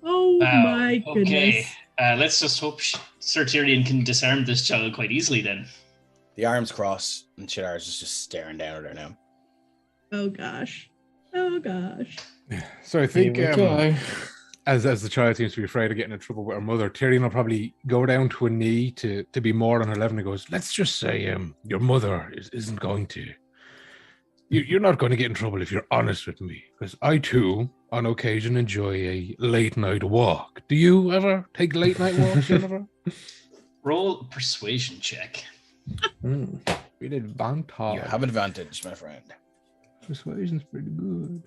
Oh my goodness. Okay, let's just hope Sir Tyrion can disarm this child quite easily then. The arms cross, and Shadar's is just staring down at her now. Oh gosh. Oh gosh. So I think Here we go. as the child seems to be afraid of getting in trouble with her mother, Tyrion will probably go down to a knee to be more on her level and goes, let's just say your mother isn't going to. You're not going to get in trouble if you're honest with me, because I too, on occasion, enjoy a late night walk. Do you ever take late night walks, Jennifer? Roll a persuasion check. We did advantage. You have advantage, my friend. Persuasion's pretty good.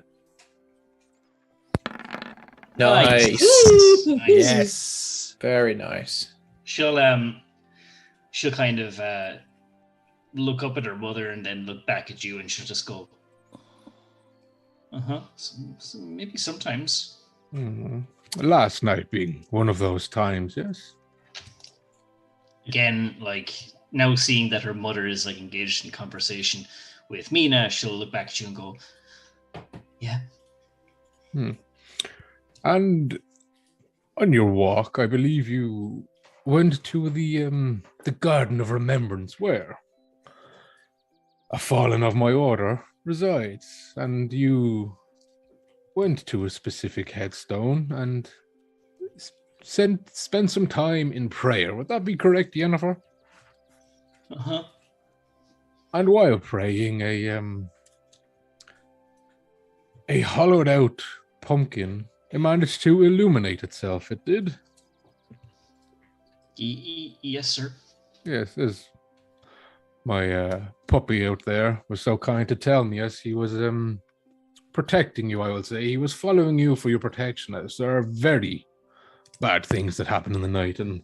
Nice. Ooh. Yes. Very nice. She'll kind of look up at her mother and then look back at you, and she'll just go, so maybe sometimes. Last night being one of those times, yes. Again, like now seeing that her mother is like engaged in conversation with Mina, she'll look back at you and go, yeah. And on your walk, I believe you went to the Garden of Remembrance, where a fallen of my order resides, and you went to a specific headstone and spent some time in prayer. Would that be correct, Yennefer? And while praying, a hollowed out pumpkin, it managed to illuminate itself. It did. Yes, sir. Yes, as my puppy out there was so kind to tell me, as he was protecting you, I will say. He was following you for your protection, as there are very bad things that happen in the night. And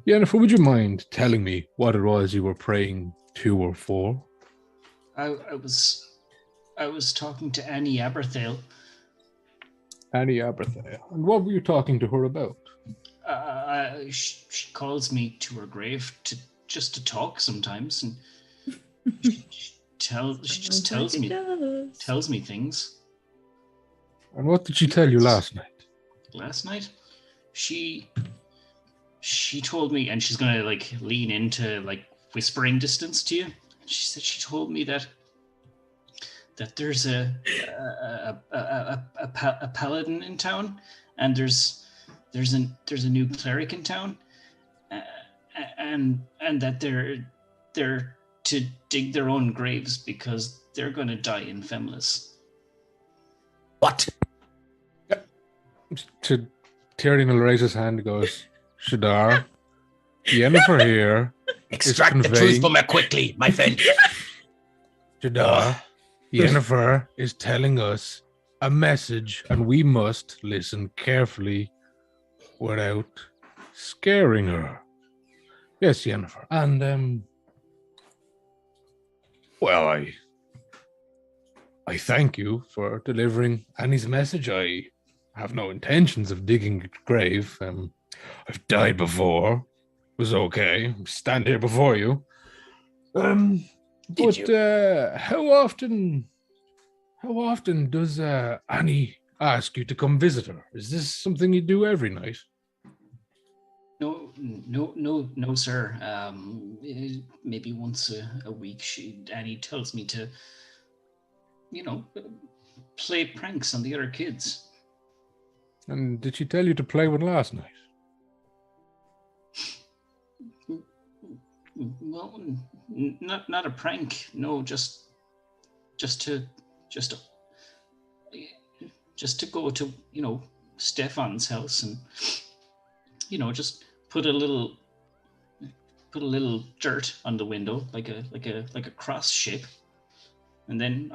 Yennefer, would you mind telling me what it was you were praying to or for? I was talking to Annie Aberthale. Annie Aberthale. And what were you talking to her about? She calls me to her grave just to talk sometimes, and she just tells me things. And what did she tell you last night? Last night, she told me, and she's gonna like lean into like whispering distance to you. She said she told me that there's a paladin in town, and there's a new cleric in town, and that they're to dig their own graves because they're gonna die in Femlis. What? To Tyrion will raise his hand and goes, Shadar, Yennefer here. Extract the truth from her quickly, my friend. Shadar, Yennefer is telling us a message, and we must listen carefully without scaring her. Yes, Yennefer. And, well, I thank you for delivering Annie's message. I have no intentions of digging a grave. I've died before. It was okay. I stand here before you. How often does Annie ask you to come visit her? Is this something you do every night? No, sir. Maybe once a week, Annie tells me to, play pranks on the other kids. And did she tell you to play one last night? Well, not a prank. No, just to go to Stefan's house and just put a little dirt on the window like a cross shape, and then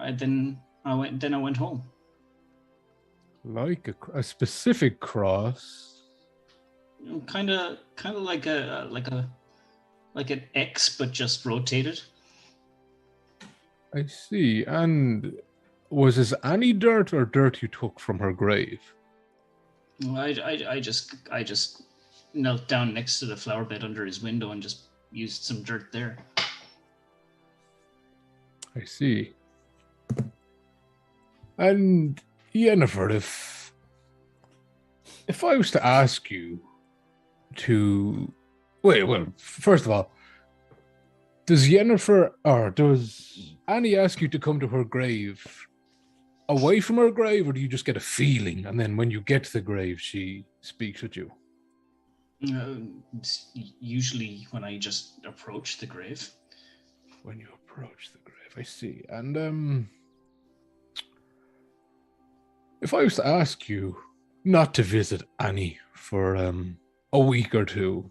I went home. Like a specific cross. Kind of like an X, but just rotated. I see. And was this any dirt or dirt you took from her grave? I just knelt down next to the flower bed under his window and just used some dirt there. I see. And Yennefer, if I was to ask you to, Wait, well, first of all, does Yennefer or does Annie ask you to come to her grave away from her grave, or do you just get a feeling and then when you get to the grave, she speaks with you? Usually when I just approach the grave. When you approach the grave, I see. And if I was to ask you not to visit Annie for a week or two,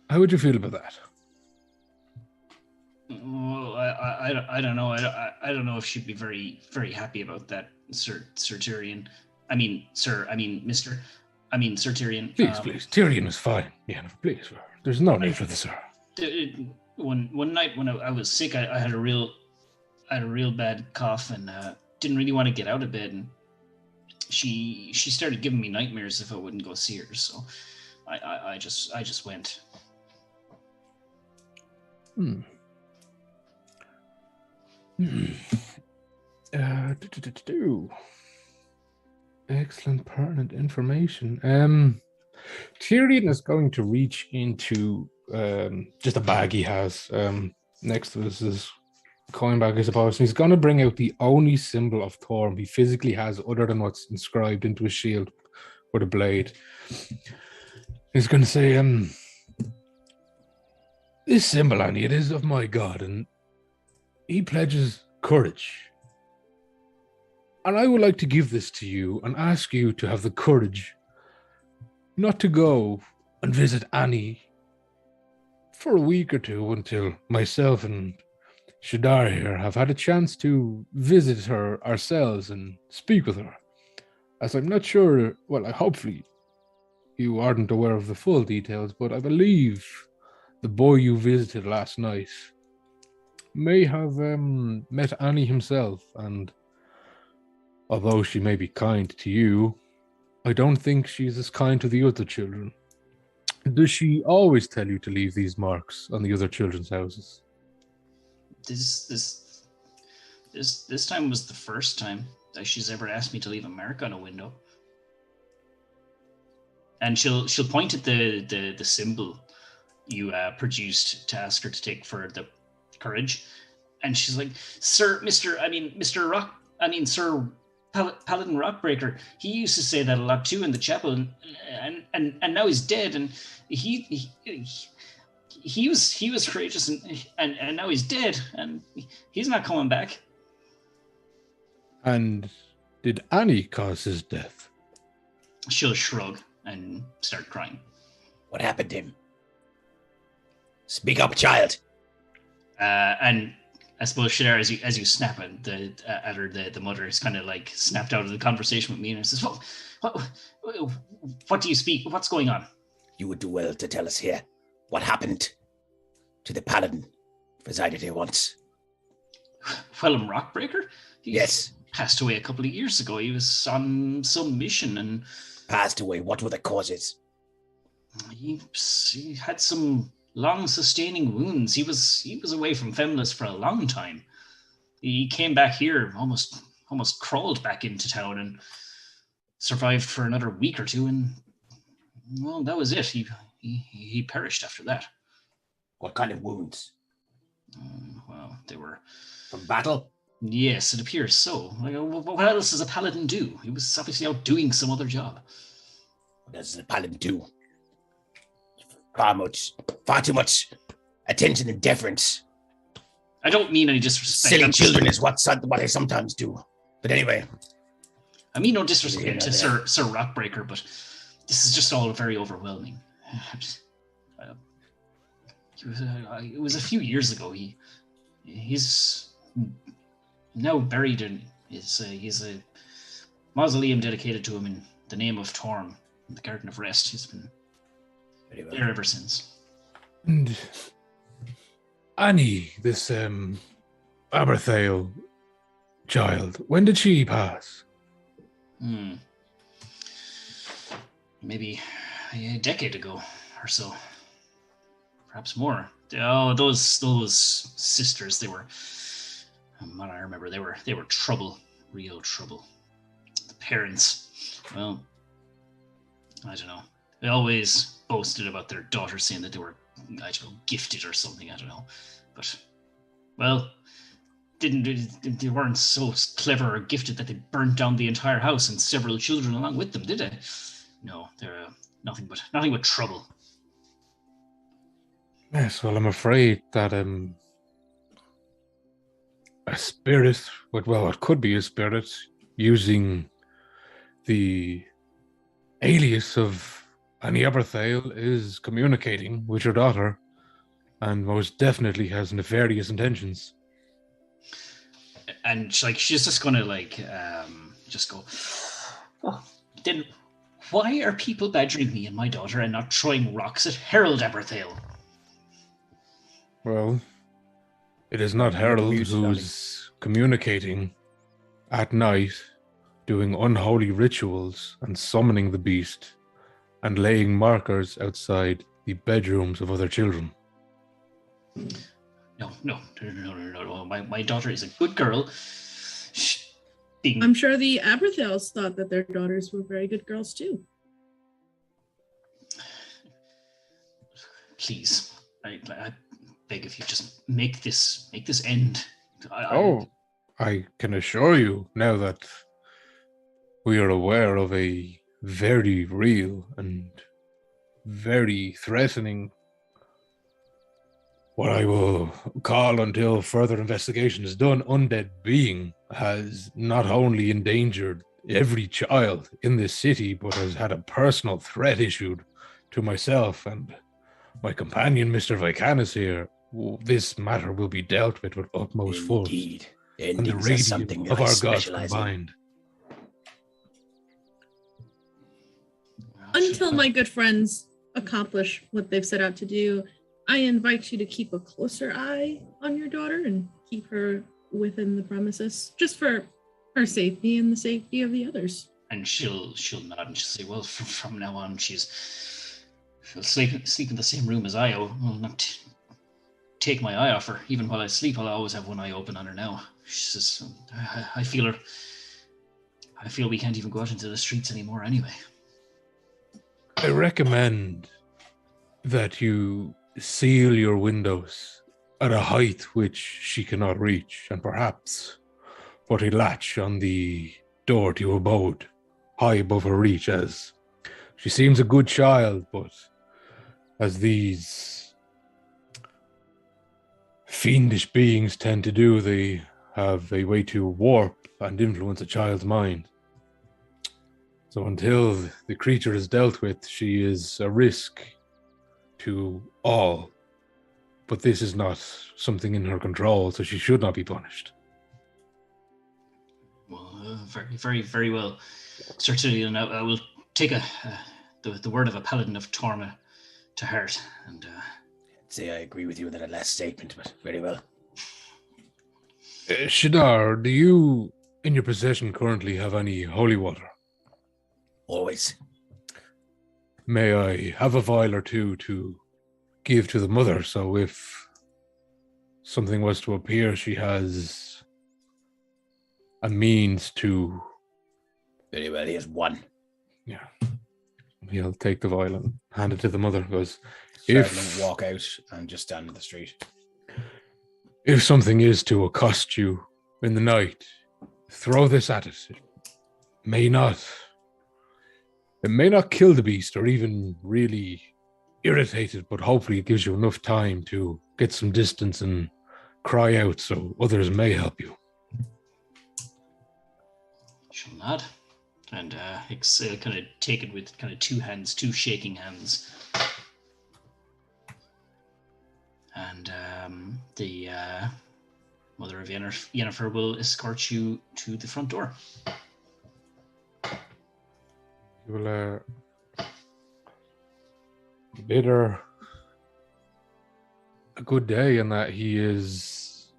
how would you feel about that? Well, I don't know. I don't know if she'd be very, very happy about that, Sir Tyrion. Sir Tyrion. Please. Tyrion is fine. Yeah, please. There's no need for this, sir. One night when I was sick, I had a real bad cough and didn't really want to get out of bed, and she started giving me nightmares if I wouldn't go see her. So I just went. Excellent, pertinent information. Tyrion is going to reach into just a bag he has next to his coin bag, I suppose. And he's going to bring out the only symbol of Thorm he physically has, other than what's inscribed into his shield with a blade. He's going to say, "This symbol, Annie, it is of my god, and he pledges courage. And I would like to give this to you and ask you to have the courage not to go and visit Annie for a week or two until myself and Shadar here have had a chance to visit her ourselves and speak with her. As I'm not sure, well, hopefully you aren't aware of the full details, but I believe the boy you visited last night may have met Annie himself, and although she may be kind to you, I don't think she's as kind to the other children. Does she always tell you to leave these marks on the other children's houses?" This time was the first time that she's ever asked me to leave a mark on a window. And she'll point at the symbol you produced to ask her to take for the courage, and she's like, Sir Paladin Rockbreaker, he used to say that a lot too in the chapel, and now he's dead, and he was courageous, and now he's dead, and he's not coming back. And did Annie cause his death? She'll shrug and start crying. What happened to him? Speak up, child. And I suppose Shadar, as you snap at her, the mother is kind of like snapped out of the conversation with me and says, "What do you speak? What's going on?" You would do well to tell us here what happened to the paladin resided here once. Willem Rockbreaker? Yes. Passed away a couple of years ago. He was on some mission and... Passed away? What were the causes? He had some long sustaining wounds. He was away from Femlis for a long time. He came back here, almost crawled back into town and survived for another week or two, and well, that was it. He perished after that. What kind of wounds? Well, they were from battle. Yes, it appears so. Like, what else does a paladin do? He was obviously out doing some other job. What does a paladin do? Far too much attention and deference. I don't mean any disrespect. Silly children is what I sometimes do. But anyway. I mean no disrespect to Sir Rockbreaker, but this is just all very overwhelming. It was a few years ago. He's now buried in he's a mausoleum dedicated to him in the name of Torm, in the Garden of Rest. He's been there ever since. And Annie, this Aberthail child, when did she pass? Maybe a decade ago or so. Perhaps more. Oh, those sisters, they were, what I remember, they were trouble, real trouble. The parents, well, I don't know. They always boasted about their daughter, saying that they were, I don't know, gifted or something. I don't know, but well, they weren't so clever or gifted that they burnt down the entire house and several children along with them, did they? No, they're nothing but trouble. Yes, well, I'm afraid that a spirit, well, it could be a spirit, using the alias of Annie Aberthail is communicating with your daughter, and most definitely has nefarious intentions. And she's just gonna just go, oh, then why are people badgering me and my daughter and not throwing rocks at Harold Aberthail? Well, it is not Harold who's communicating at night, doing unholy rituals and summoning the beast and laying markers outside the bedrooms of other children. No. My daughter is a good girl. I'm sure the Aberthails thought that their daughters were very good girls too. Please, I beg of you, just make this end. I can assure you now that we are aware of a very real and very threatening, what I will call, until further investigation is done, undead being has not only endangered every child in this city, but has had a personal threat issued to myself and my companion, Mr. Vicanus here. This matter will be dealt with utmost force. Indeed. And the radiance of our gods combined. Until my good friends accomplish what they've set out to do, I invite you to keep a closer eye on your daughter and keep her within the premises, just for her safety and the safety of the others. And she'll nod and she'll say, well, from now on, she'll sleep in the same room as I will not take my eye off her. Even while I sleep, I'll always have one eye open on her now. She says, I feel her. I feel we can't even go out into the streets anymore anyway. I recommend that you seal your windows at a height which she cannot reach, and perhaps put a latch on the door to your abode high above her reach, as she seems a good child, but as these fiendish beings tend to do, they have a way to warp and influence a child's mind. So until the creature is dealt with, she is a risk to all. But this is not something in her control, so she should not be punished. Well, very, very, very well. Certainly, and I will take the word of a paladin of Torma to heart. And I'd say I agree with you in that last statement, but very well. Shadar, do you, in your possession, currently have any holy water? Always. May I have a vial or two to give to the mother, so if something was to appear, she has a means to... Very well, here's one. Yeah. He'll take the vial and hand it to the mother, because if walk out and just stand in the street. If something is to accost you in the night, throw this at it. It may not kill the beast or even really irritate it, but hopefully it gives you enough time to get some distance and cry out so others may help you. She'll nod and kind of take it with kind of two shaking hands. And the mother of Yennefer will escort you to the front door. You will bid her a good day, and that he is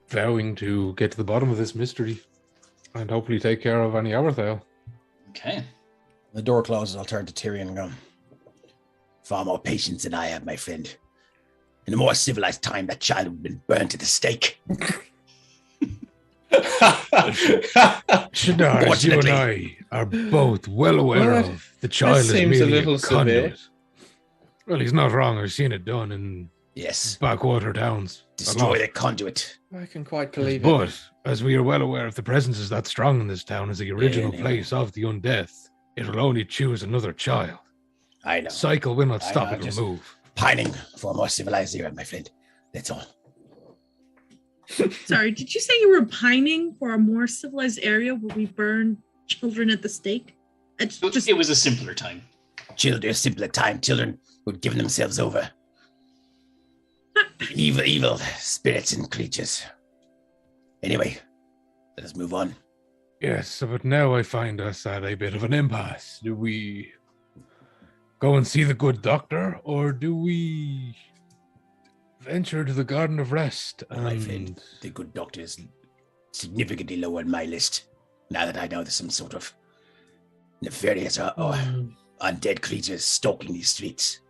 vowing to get to the bottom of this mystery and hopefully take care of any Aberthail. Okay. The door closes, I'll turn to Tirion and go, far more patience than I have, my friend. In a more civilized time, that child would have been burnt at the stake. Shadar, as you and I are both well aware Well, of. The child is seems a merely little conduit. severe. Well, he's not wrong. I've seen it done in Yes. backwater towns. a Destroy lot. the conduit. I can quite believe it. But as we are well aware, if the presence is that strong in this town as the original Yeah. place of the undeath, it will only choose another child. I know. The cycle will not I stop, know, it will just- move. Pining for a more civilized era, my friend. That's all. Sorry, did you say you were pining for a more civilized area where we burn children at the stake? It's just It was a simpler time. Children, a simpler time. Children who'd given themselves over. Evil spirits and creatures. Anyway, let us move on. Yes, but now I find us at a bit of an impasse. Do we go and see the good doctor, or do we venture to the Garden of Rest? My friend, the good doctor is significantly lower on my list. Now that I know there's some sort of nefarious or undead creatures stalking these streets.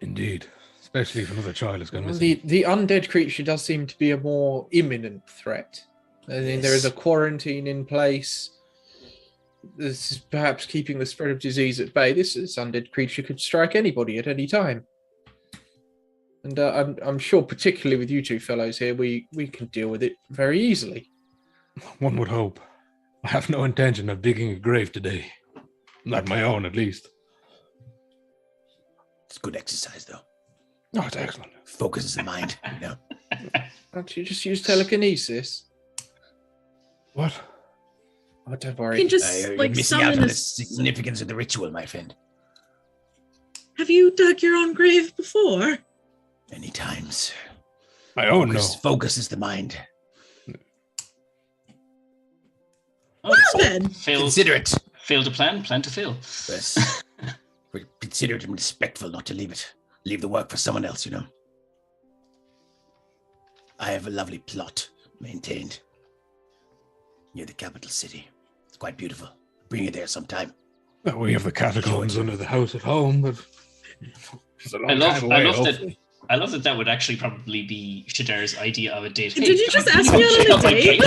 Indeed, especially if another child has gone missing. The undead creature does seem to be a more imminent threat. I mean, there is a quarantine in place. This is perhaps keeping the spread of disease at bay. This undead creature could strike anybody at any time. And I'm sure, particularly with you two fellows here, we can deal with it very easily. One would hope. I have no intention of digging a grave today. Not my own, at least. It's good exercise, though. Oh, it's excellent. Focuses the mind, you know. Can't you just use telekinesis? What? Oh, don't you worry. can just You're like missing out summon on a. the significance of the ritual, my friend. Have you dug your own grave before? Many times. My own, no. Focuses the mind. Oh, then. Consider it. Fail to plan to fail. Yes. We're considerate and respectful not to leave the work for someone else, you know. I have a lovely plot maintained near the capital city. It's quite beautiful. Bring you there sometime. Well, we have the catacombs under the house at home, but it's a long time away, hopefully. I love that would actually probably be Shadar's idea of a date. Did you just ask me on a date?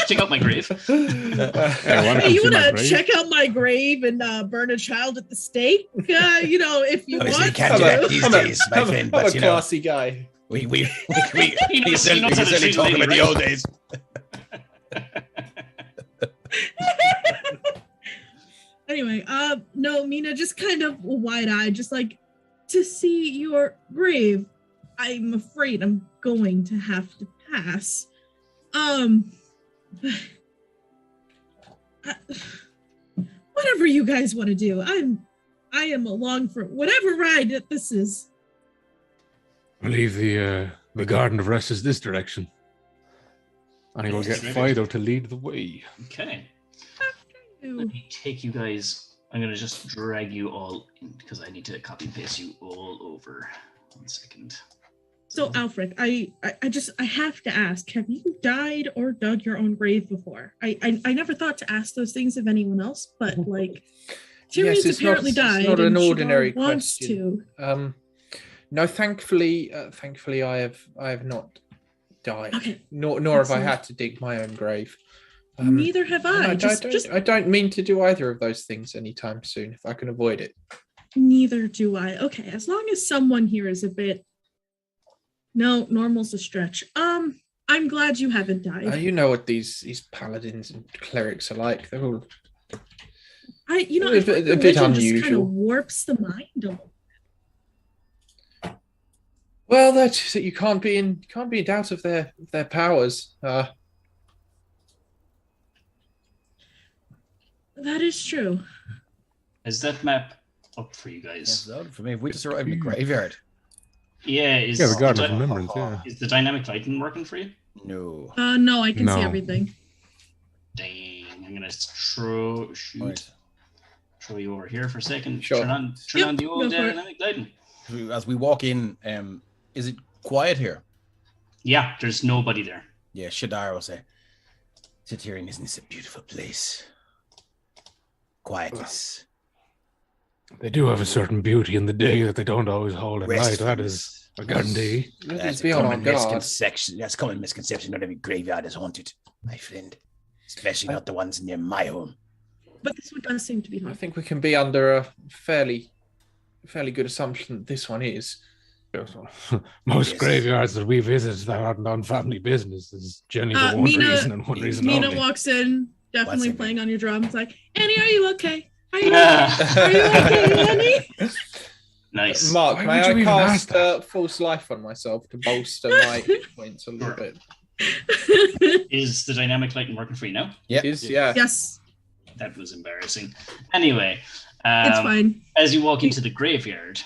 Check out my grave. Hey, you want to check out my grave and burn a child at the stake? If you Obviously, want you can't do that these days, my friend. I'm But a classy guy. we He knows certainly how to treat a talk lady, about the right? old days. Anyway, no, Mina, just kind of wide-eyed, just like, to see your grave, I'm afraid I'm going to have to pass. Whatever you guys want to do, I am along for whatever ride that this is. I believe the Garden of Rest is this direction. I will get Yes, Fido to lead the way. Okay. Let me take you guys. I'm going to just drag you all in because I need to copy and paste you all over. 1 second. So, Albrecht, I have to ask, have you died or dug your own grave before? I never thought to ask those things of anyone else, but like, Tyrion's it's apparently died. It's not an and Shadar ordinary wants question. to. No, thankfully, I have not died. Okay. Nor have I Excellent. had to dig my own grave. Neither have I. And I don't mean to do either of those things anytime soon if I can avoid it. Neither do I. Okay, as long as someone here is a bit. No, normal's a stretch. I'm glad you haven't died. You know what these paladins and clerics are like. They're all I a find bit religion just kind unusual. of warps the mind a little. well. That you can't be in doubt of their powers. That is true. Is that map up for you guys? Yes, for me, we just arrived in the graveyard. Yeah. Is Yeah, the Garden of dy- Remembrance, yeah. Is the dynamic lighting working for you? No. No, I can see No. everything. Dang. I'm going to throw you over here for a second. Sure. Turn on the Yep, old go for it. dynamic lighting. As we walk in, is it quiet here? Yeah, there's nobody there. Yeah, Shadar will say, Tirion, isn't this a beautiful place? Quietness. They do have a certain beauty in the day that they don't always hold at night. That is Restfulness. a guarantee. Let us That's be a on our common guard. misconception. That's a common misconception. Not every graveyard is haunted, my friend. Especially not the ones near my home. but this one does seem to be I haunted. think we can be under a fairly good assumption that this one is. Most Yes. graveyards that we visit that aren't on family business is generally for one Mina- reason and one reason Mina only. walks in, definitely What's it playing on your drum. It's like, Annie, are you okay? Are you Ah. okay? Are you okay, Annie? Nice. Mark, Why may would you I even cast ask that? False Life on myself to bolster my hit points a little Sure. bit? Is the dynamic lighting working for you now? Yep. Yeah. Yes, That was embarrassing. Anyway, it's fine. as you walk into the graveyard,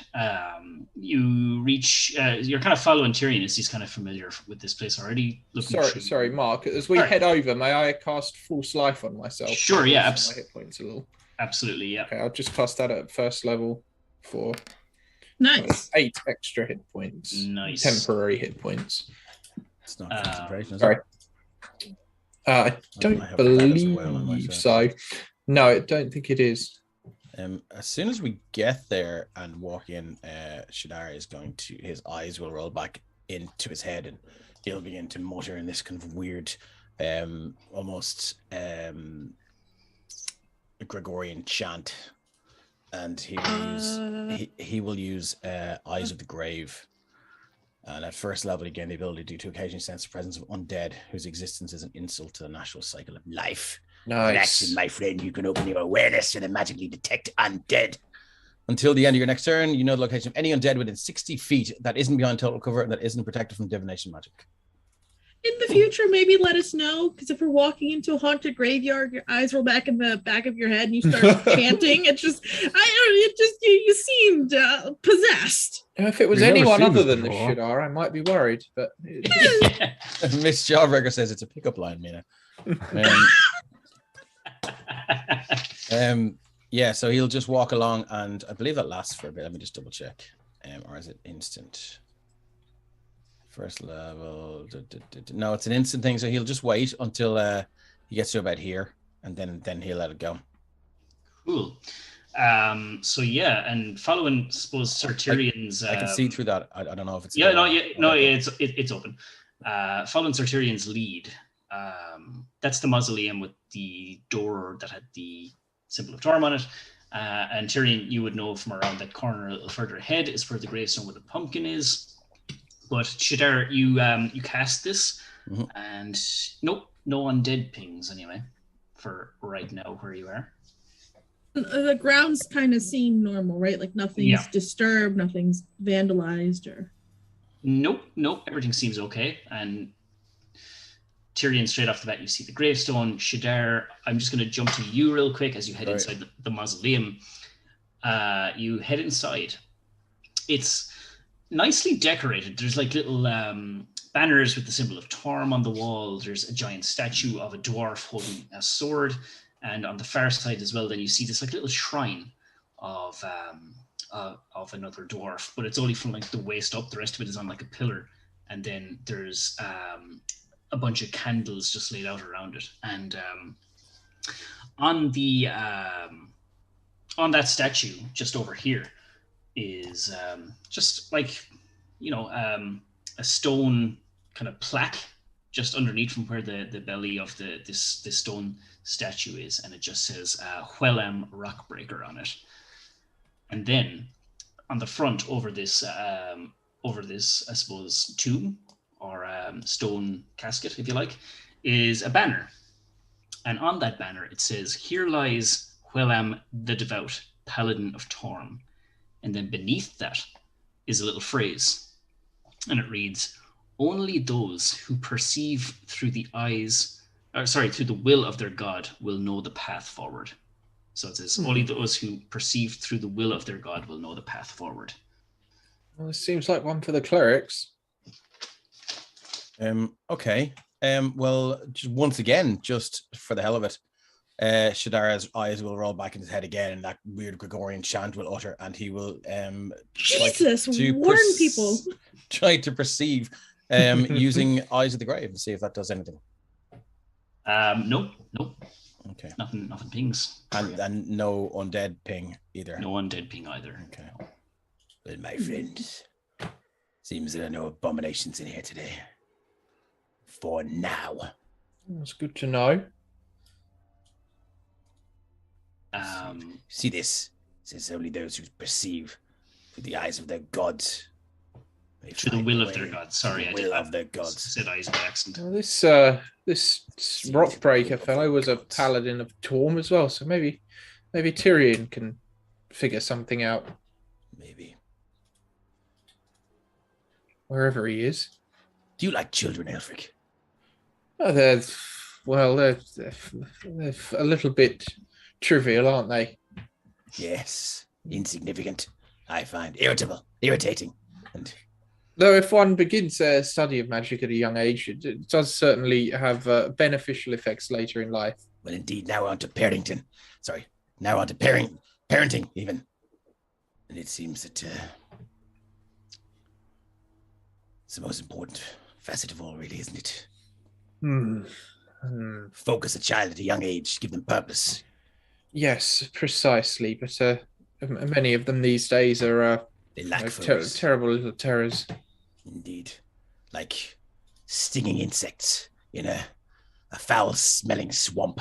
you reach. You're kind of following Tirion as he's kind of familiar with this place already. Sorry, Mark. As we Sorry. head over, may I cast False Life on myself? Sure, yeah, To bolster my hit points a little. Absolutely, yeah. Okay, I'll just cast that at first level for Nice. 8 extra hit points. Nice. Temporary hit points. It's not concentration, is Sorry. it? I I don't have that as well on believe myself. so. No, I don't think it is. As soon as we get there and walk in, Shadar is his eyes will roll back into his head and he'll begin to mutter in this kind of weird, almost Gregorian chant. And he will use Eyes of the Grave. And at first level, again, the ability to occasionally sense the presence of undead whose existence is an insult to the natural cycle of life. Nice. My friend, you can open your awareness to magically detect undead. Until the end of your next turn, you know the location of any undead within 60 feet that isn't behind total cover and that isn't protected from divination magic. In the future, maybe let us know, because if we're walking into a haunted graveyard, your eyes roll back in the back of your head and you start chanting. It's just, you seemed possessed. If it was We've never anyone seen other this than the before. Shadar, I might be worried. But Miss Jawbreaker says it's a pickup line, Mina. Yeah, so he'll just walk along, and I believe that lasts for a bit. Let me just double check. Or is it instant? First level. No, it's an instant thing. So he'll just wait until he gets to about here, and then he'll let it go. Cool. So yeah, and following, suppose, Sir Tyrion's. I can see through that. I don't know if it's. It's open. Following Sir Tyrion's lead, that's the mausoleum with the door that had the symbol of Torm on it. And Tyrion, you would know from around that corner a little further ahead is where the gravestone with the pumpkin is. But Shadar, you cast this, and nope, no undead pings anyway, for right now where you are. The grounds kind of seem normal, right? Like nothing's disturbed, nothing's vandalized, or. Nope, everything seems okay. And Tyrion, straight off the bat, you see the gravestone. Shadar, I'm just going to jump to you real quick as you head inside the mausoleum. You head inside. It's nicely decorated. There's like little banners with the symbol of Torm on the wall. There's a giant statue of a dwarf holding a sword. And on the far side as well, then you see this like little shrine of another dwarf, but it's only from like the waist up. The rest of it is on like a pillar. And then there's a bunch of candles just laid out around it. And on that statue just over here is just like, a stone kind of plaque just underneath from where the belly of this stone statue is, and it just says Huelam Rockbreaker on it. And then on the front over this I suppose tomb or stone casket, if you like, is a banner. And on that banner it says, "Here lies Huelam the Devout, Paladin of Torm." And then beneath that is a little phrase, and it reads, "Only those who perceive through the will of their God will know the path forward." So it says, only those who perceive through the will of their God will know the path forward. Well, it seems like one for the clerics. Okay. Well, just once again, just for the hell of it, Shadar's eyes will roll back in his head again, and that weird Gregorian chant will utter, and he will Jesus, warn people. Try to perceive using Eyes of the Grave and see if that does anything. Nope. Okay. Nothing pings. And no undead ping either. No undead ping either. Okay. Well, my friends, seems there are no abominations in here today. For now. That's good to know. See this? Says only those who perceive with the eyes of their gods. To the will of their gods. Sorry, I will of their gods. Said eyes by accident. Well, this Rockbreaker fellow was a paladin of Torm as well, so maybe Tyrion can figure something out. Maybe. Wherever he is. Do you like children, Albrecht? Oh, they're a little bit trivial, aren't they? Yes, insignificant. I find irritating, and though if one begins a study of magic at a young age, it does certainly have beneficial effects later in life. Well, indeed. Now on to parenting, even, and it seems that it's the most important facet of all, really, isn't it? Focus a child at a young age, give them purpose. Yes, precisely. But many of them these days are they lack terrible little terrors. Indeed, like stinging insects in a foul-smelling swamp.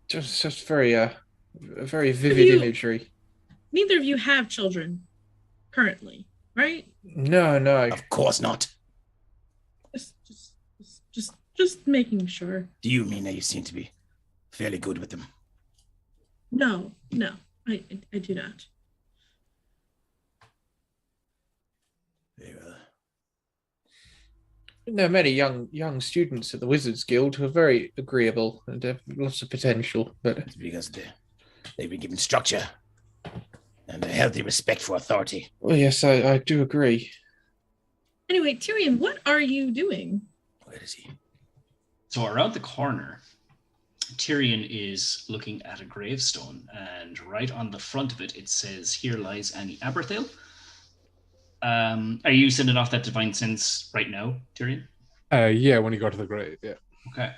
Just very vivid imagery. Neither of you have children currently, right? No. Of course not. Just making sure. Do you mean that you seem to be fairly good with them? No, I do not. Very well. There are many young students at the Wizards Guild who are very agreeable and have lots of potential, but it's because they've been given structure and a healthy respect for authority. Well, yes, I do agree. Anyway, Tyrion, what are you doing? Where is he? So around the corner, Tirion is looking at a gravestone, and right on the front of it, it says, "Here lies Annie Aberthail." Are you sending off that divine sense right now, Tirion? Yeah, when you go to the grave, yeah. Okay.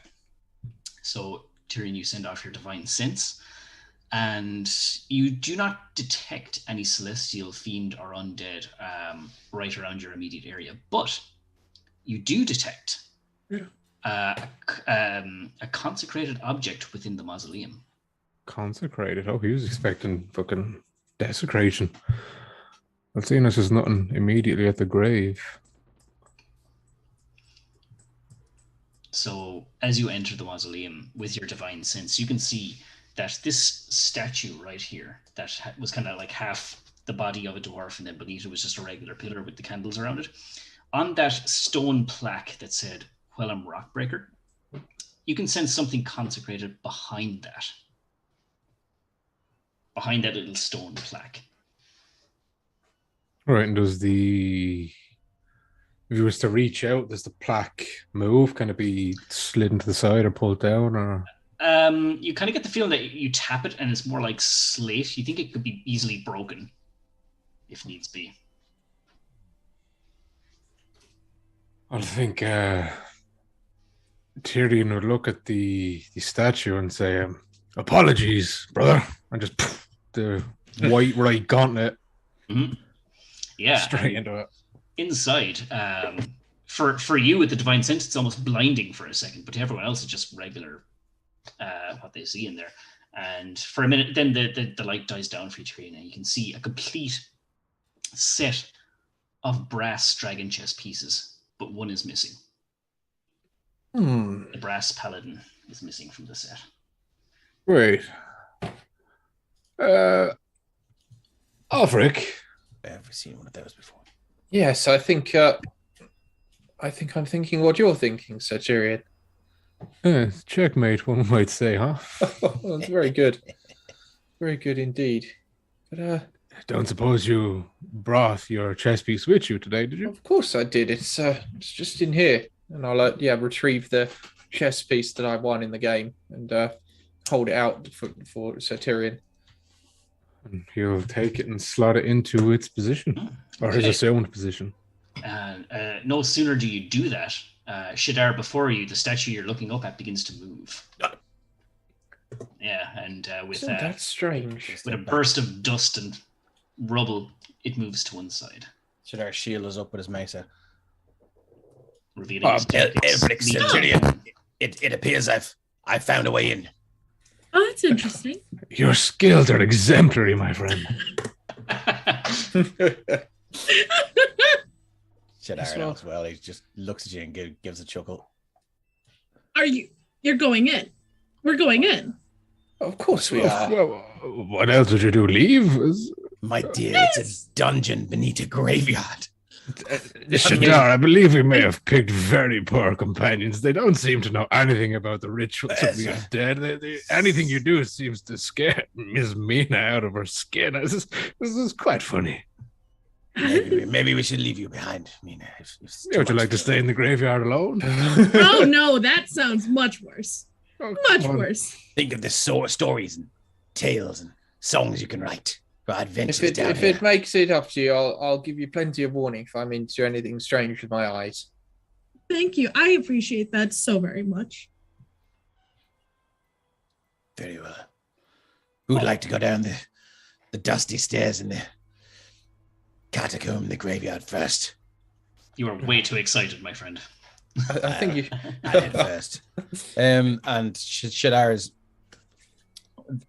So, Tirion, you send off your divine sense, and you do not detect any celestial, fiend, or undead right around your immediate area, but you do detect a consecrated object within the mausoleum. Consecrated? Oh, he was expecting fucking desecration. I've seen this as nothing immediately at the grave. So, as you enter the mausoleum with your divine sense, you can see that this statue right here, that was kind of like half the body of a dwarf, and then beneath it was just a regular pillar with the candles around it. On that stone plaque that said, "Wellham Rockbreaker," you can sense something consecrated behind that little stone plaque. Right, and if you was to reach out, does the plaque move? Can it be slid into the side or pulled down? Or you kind of get the feeling that you tap it and it's more like slate. You think it could be easily broken if needs be. I think Tyrion would look at the statue and say, "Apologies, brother," and just the white right gauntlet. Mm-hmm. Yeah, straight into it. Inside, for you with the divine sense, it's almost blinding for a second, but to everyone else, it's just regular what they see in there. And for a minute, then the light dies down for you, Tyrion, and you can see a complete set of brass dragon chest pieces, but one is missing. The brass paladin is missing from the set. Wait. Albrecht. I've never seen one of those before. Yes, I think I'm thinking what you're thinking, Sir Tyrion. Checkmate, one might say, huh? That's very good. Very good indeed. But I don't suppose you brought your chess piece with you today, did you? Of course I did. It's just in here. And I'll retrieve the chess piece that I won in the game and hold it out for Sir Tyrion. And he'll take it and slot it into its position, or his assumed position. No sooner do you do that, Shadar, before you, the statue you're looking up at begins to move. Yeah, and that's strange. With a burst of dust and rubble, it moves to one side. Shadar shield is up with his mesa. Revealing it appears I've found a way in. Oh, that's interesting. Your skills are exemplary, my friend. Shadar as well. He just looks at you and gives a chuckle. You're going in. We're going in. Of course we are. Well, what else would you do? Leave? My dear, it's a dungeon beneath a graveyard. Shadar, I believe we may have picked very poor companions. They don't seem to know anything about the rituals of the undead. Anything you do seems to scare Miss Mina out of her skin. This is quite funny. Maybe we should leave you behind, Mina. Would you like to stay in the graveyard alone? Oh, no, that sounds much worse. Much worse. Think of the stories and tales and songs you can write. If it makes it up to you, I'll give you plenty of warning if I'm into anything strange with my eyes. Thank you. I appreciate that so very much. Very well. Who'd like to go down the dusty stairs in the catacomb, the graveyard first? You are way too excited, my friend. I think you. I did first. And Shadar is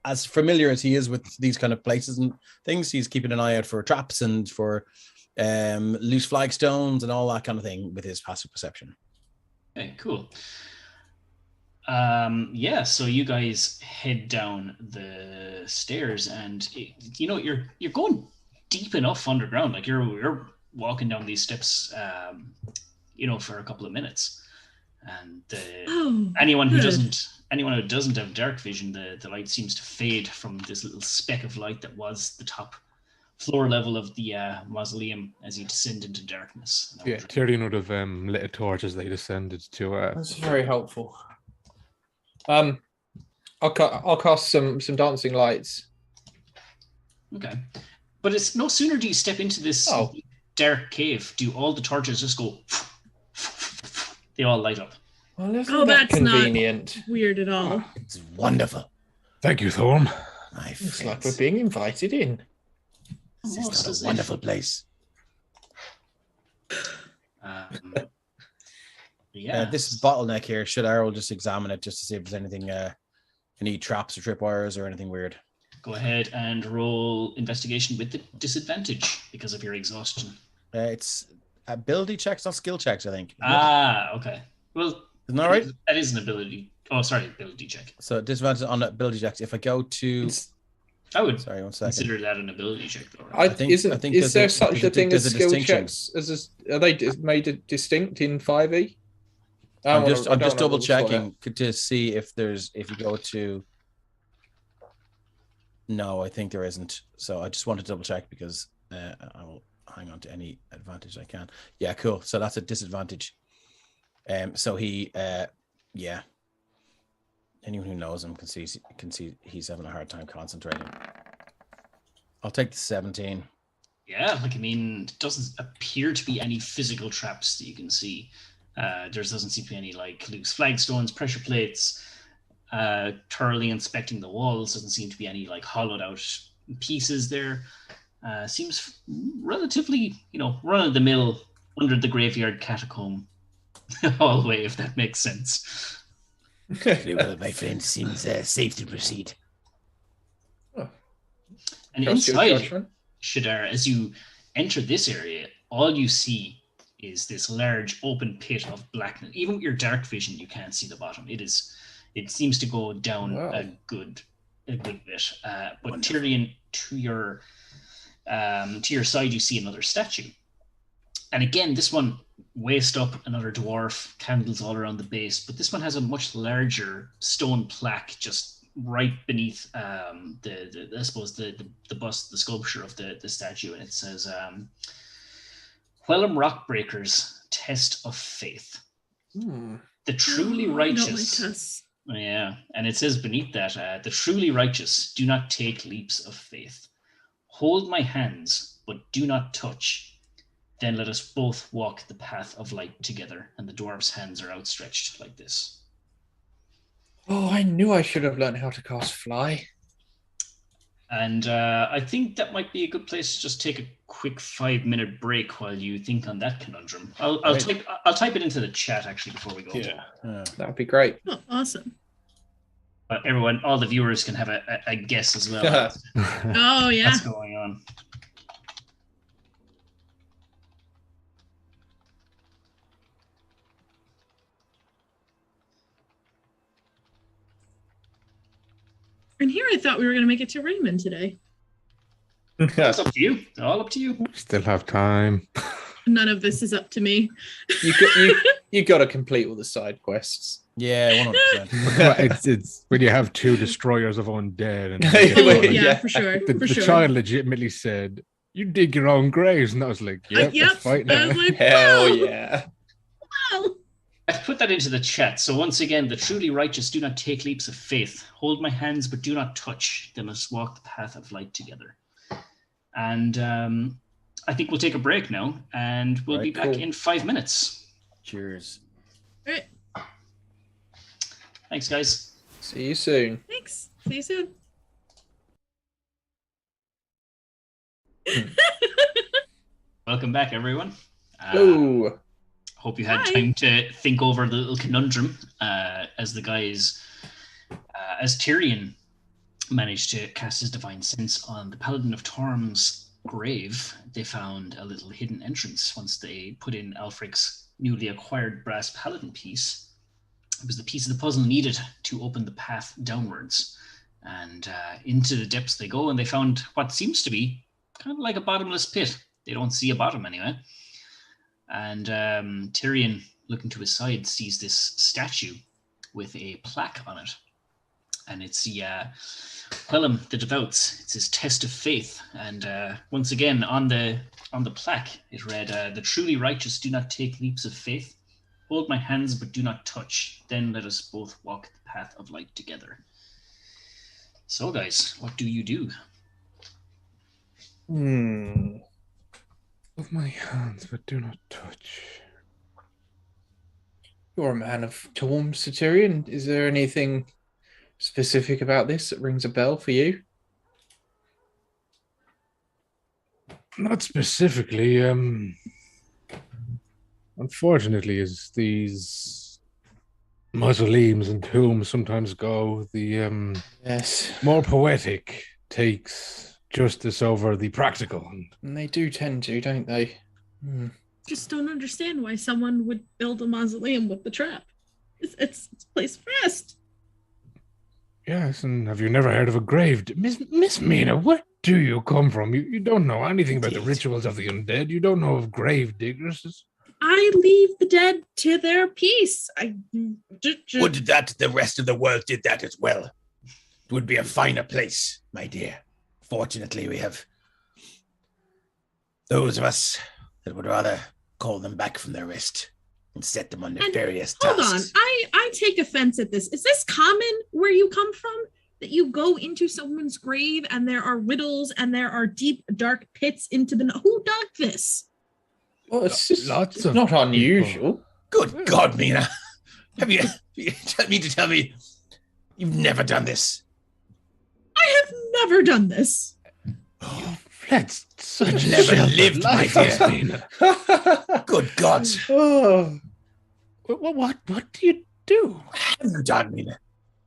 as familiar as he is with these kind of places and things. He's keeping an eye out for traps and for loose flagstones and all that kind of thing with his passive perception. Okay, cool. So you guys head down the stairs, and you're going deep enough underground. Like you're walking down these steps, for a couple of minutes. And anyone who doesn't have dark vision, the light seems to fade from this little speck of light that was the top floor level of the mausoleum as you descend into darkness. Yeah, Tyrion would have lit a torch as they descended to. That's very helpful. I'll cast some dancing lights. Okay, but it's no sooner do you step into this dark cave, do all the torches just go? They all light up. Well, that's convenient. Not weird at all. It's wonderful. Thank you, Thorm. It's like we're being invited in. This is a wonderful place. This bottleneck here, Shadar will just examine it just to see if there's anything, any traps or tripwires or anything weird. Go ahead and roll investigation with the disadvantage because of your exhaustion. It's ability checks, not skill checks, I think. Okay. Well, isn't that right? That is an ability. Oh, sorry, ability check. So disadvantage on ability checks. If I go to, I would 1 second. Consider that an ability check, though. Right? Is there such a thing as skill checks? Are they made distinct in 5e? I'm just double checking to see if you go to. No, I think there isn't. So I just want to double check because I will hang on to any advantage I can. Yeah, cool. So that's a disadvantage. So he, anyone who knows him can see he's having a hard time concentrating. I'll take the 17. Yeah, it doesn't appear to be any physical traps that you can see. There doesn't seem to be any loose flagstones, pressure plates. Thoroughly inspecting the walls, doesn't seem to be any hollowed out pieces there. Seems relatively, run of the mill under the graveyard catacomb hallway, if that makes sense. Very well, my friend. Seems safe to proceed. Oh. And inside, Shadar, as you enter this area, all you see is this large open pit of blackness. Even with your dark vision, you can't see the bottom. It seems to go down a good bit. But Tyrion, to your side, you see another statue. And again, this one waist up, another dwarf, candles all around the base. But this one has a much larger stone plaque just right beneath the bust, the sculpture of the statue, and it says, "Wellham Rockbreakers, Test of Faith." The truly righteous. Yeah, and it says beneath that, "The truly righteous do not take leaps of faith. Hold my hands, but do not touch. Then let us both walk the path of light together." And the dwarf's hands are outstretched like this. Oh, I knew I should have learned how to cast fly. And I think that might be a good place to just take a quick 5-minute break while you think on that conundrum. I'll type it into the chat actually before we go. Yeah, that would be great. Oh, awesome. Everyone, all the viewers can have a guess as well. Oh, yeah. What's going on? And here I thought we were going to make it to Raymond today. It's up to you. All up to you. We still have time. None of this is up to me. You got to complete all the side quests. Yeah, 100%. Well, it's when you have 2 destroyers of undead. And Oh, Yeah. yeah, for sure. the For sure. child legitimately said, "You dig your own graves," and I was like, "Yep, Yep. let's fight I now." was like, Hell wow, yeah. wow. I put that into the chat. So once again, the truly righteous do not take leaps of faith. Hold my hands, but do not touch. Then let's walk the path of light together. And I think we'll take a break now, and we'll be back in 5 minutes. Cheers. All right. Thanks, guys. See you soon. Thanks. See you soon. Welcome back, everyone. Oh, Hope you had Hi. time to think over the little conundrum as the guys, as Tirion managed to cast his divine sense on the Paladin of Torm's grave. They found a little hidden entrance once they put in Alfric's newly acquired brass paladin piece. It was the piece of the puzzle needed to open the path downwards. And into the depths they go, and they found what seems to be kind of like a bottomless pit. They don't see a bottom anyway. And Tirion, looking to his side, sees this statue with a plaque on it. And it's the Quellam the Devouts. It's his test of faith. And once again, on the plaque, it read, "The truly righteous do not take leaps of faith. Hold my hands, but do not touch. Then let us both walk the path of light together." So, guys, what do you do? Hold my hands, but do not touch. you're a man of Torm, Tirion. Is there anything specific about this that rings a bell for you? Not specifically. Unfortunately, as these mausoleums and tombs sometimes go, the Yes. more poetic takes justice over the practical. And they do tend to, don't they? Just don't understand why someone would build a mausoleum with the trap. It's a place of rest. Yes, and have you never heard of a grave? Miss Mina, where do you come from? You don't know anything about the rituals of the undead. You don't know of grave diggers. I leave the dead to their peace. Would that the rest of the world did that as well. It would be a finer place, my dear. Fortunately, we have those of us that would rather call them back from their rest and set them on nefarious Hold tasks. on. I take offense at this. Is this common where you come from? That you go into someone's grave and there are riddles and there are deep, dark pits into the... Who dug this? Well, it's just Lots it's of not people. unusual. Good God, Mina. Have you tell me you've never done this? I have never done this. That's such a Never sheltered lived, my life, dear. Mina. Good God. Oh, What do you do? What have you done, Mina?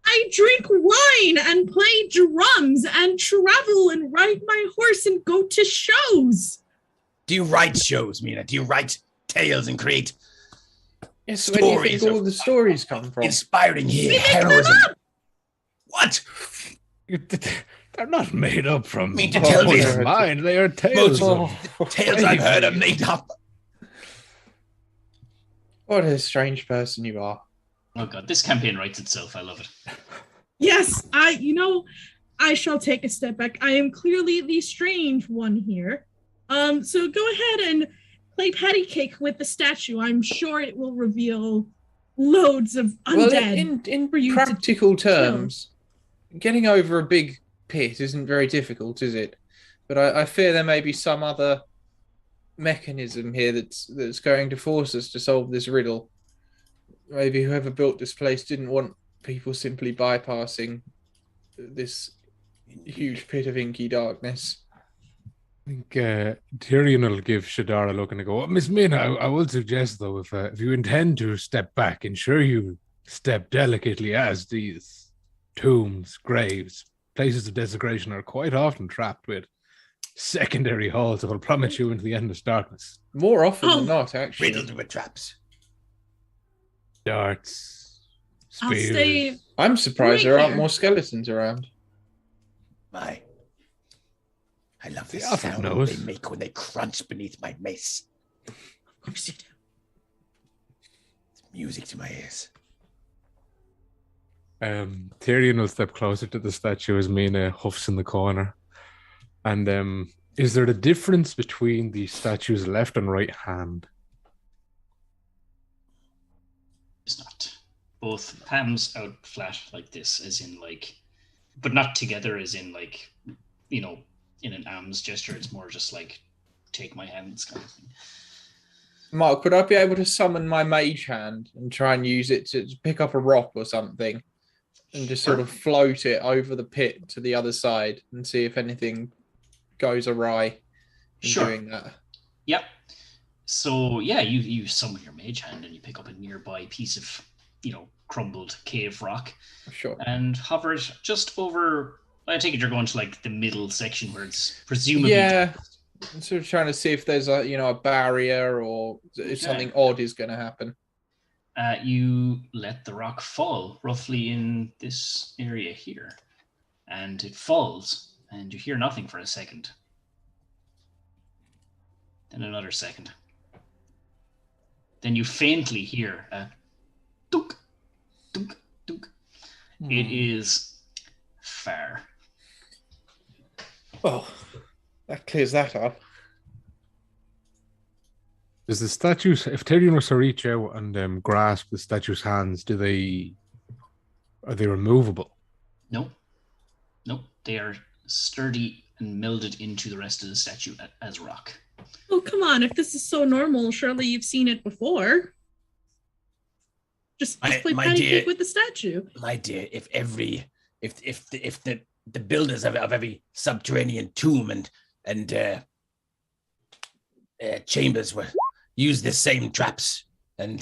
I drink wine and play drums and travel and ride my horse and go to shows. Do you write shows, Mina? Do you write tales and create yes. Where do you Stories think all of- the stories come from? inspiring We make them heroism? up. What? They're not made up from mean to tell me- someone's mind. They are tales. Most- of- Tales I've heard are made up. What a strange person you are. Oh god, this campaign writes itself. I love it. Yes, I shall take a step back. I am clearly the strange one here. So go ahead and play patty cake with the statue. I'm sure it will reveal loads of undead. Well, in for you to practical terms, getting over a big pit isn't very difficult, is it? But I fear there may be some other mechanism here that's going to force us to solve this riddle. Maybe whoever built this place didn't want people simply bypassing this huge pit of inky darkness. I think Tyrion will give Shadar a look and go, Miss Mina, I will suggest, though, if you intend to step back, ensure you step delicately as these tombs, graves, places of desecration are quite often trapped with secondary halls that will plummet you into the endless darkness. More often than not, actually. Riddled with traps. Darts, I'll spears. stay. I'm surprised there aren't here. more skeletons around. I love the The Alfred sound knows. they make when they crunch beneath my mace. Of course you do. It's music to my ears. Tyrion will step closer to the statue as Mina huffs in the corner. And is there a difference between the statue's left and right hand? It's not. Both palms out flat like this, as in like, but not together, as in like, you know, in an arms gesture. It's more just like, take my hands kind of thing. Mark, would I be able to summon my mage hand and try and use it to pick up a rock or something and just sort of float it over the pit to the other side and see if anything goes awry in Sure. doing that? Yep. So yeah, you summon your mage hand and you pick up a nearby piece of, you know, crumbled cave rock Sure. and hover it just over. I take it you're going to like the middle section where it's presumably. Yeah. I'm sort of trying to see if there's a barrier or if something odd is going to happen. You let the rock fall roughly in this area here, and it falls, and you hear nothing for a second. Then another second. Then you faintly hear a dunk, dunk, dunk. It is far. Well, that clears that up. Does the statue, if Tyrion was to reach out and grasp the statue's hands, are they removable? No, they are sturdy and melded into the rest of the statue as rock. Oh, come on. If this is so normal, surely you've seen it before. Just play my patty dear- cake with the statue. My dear, if the builders of every subterranean tomb and chambers were use the same traps and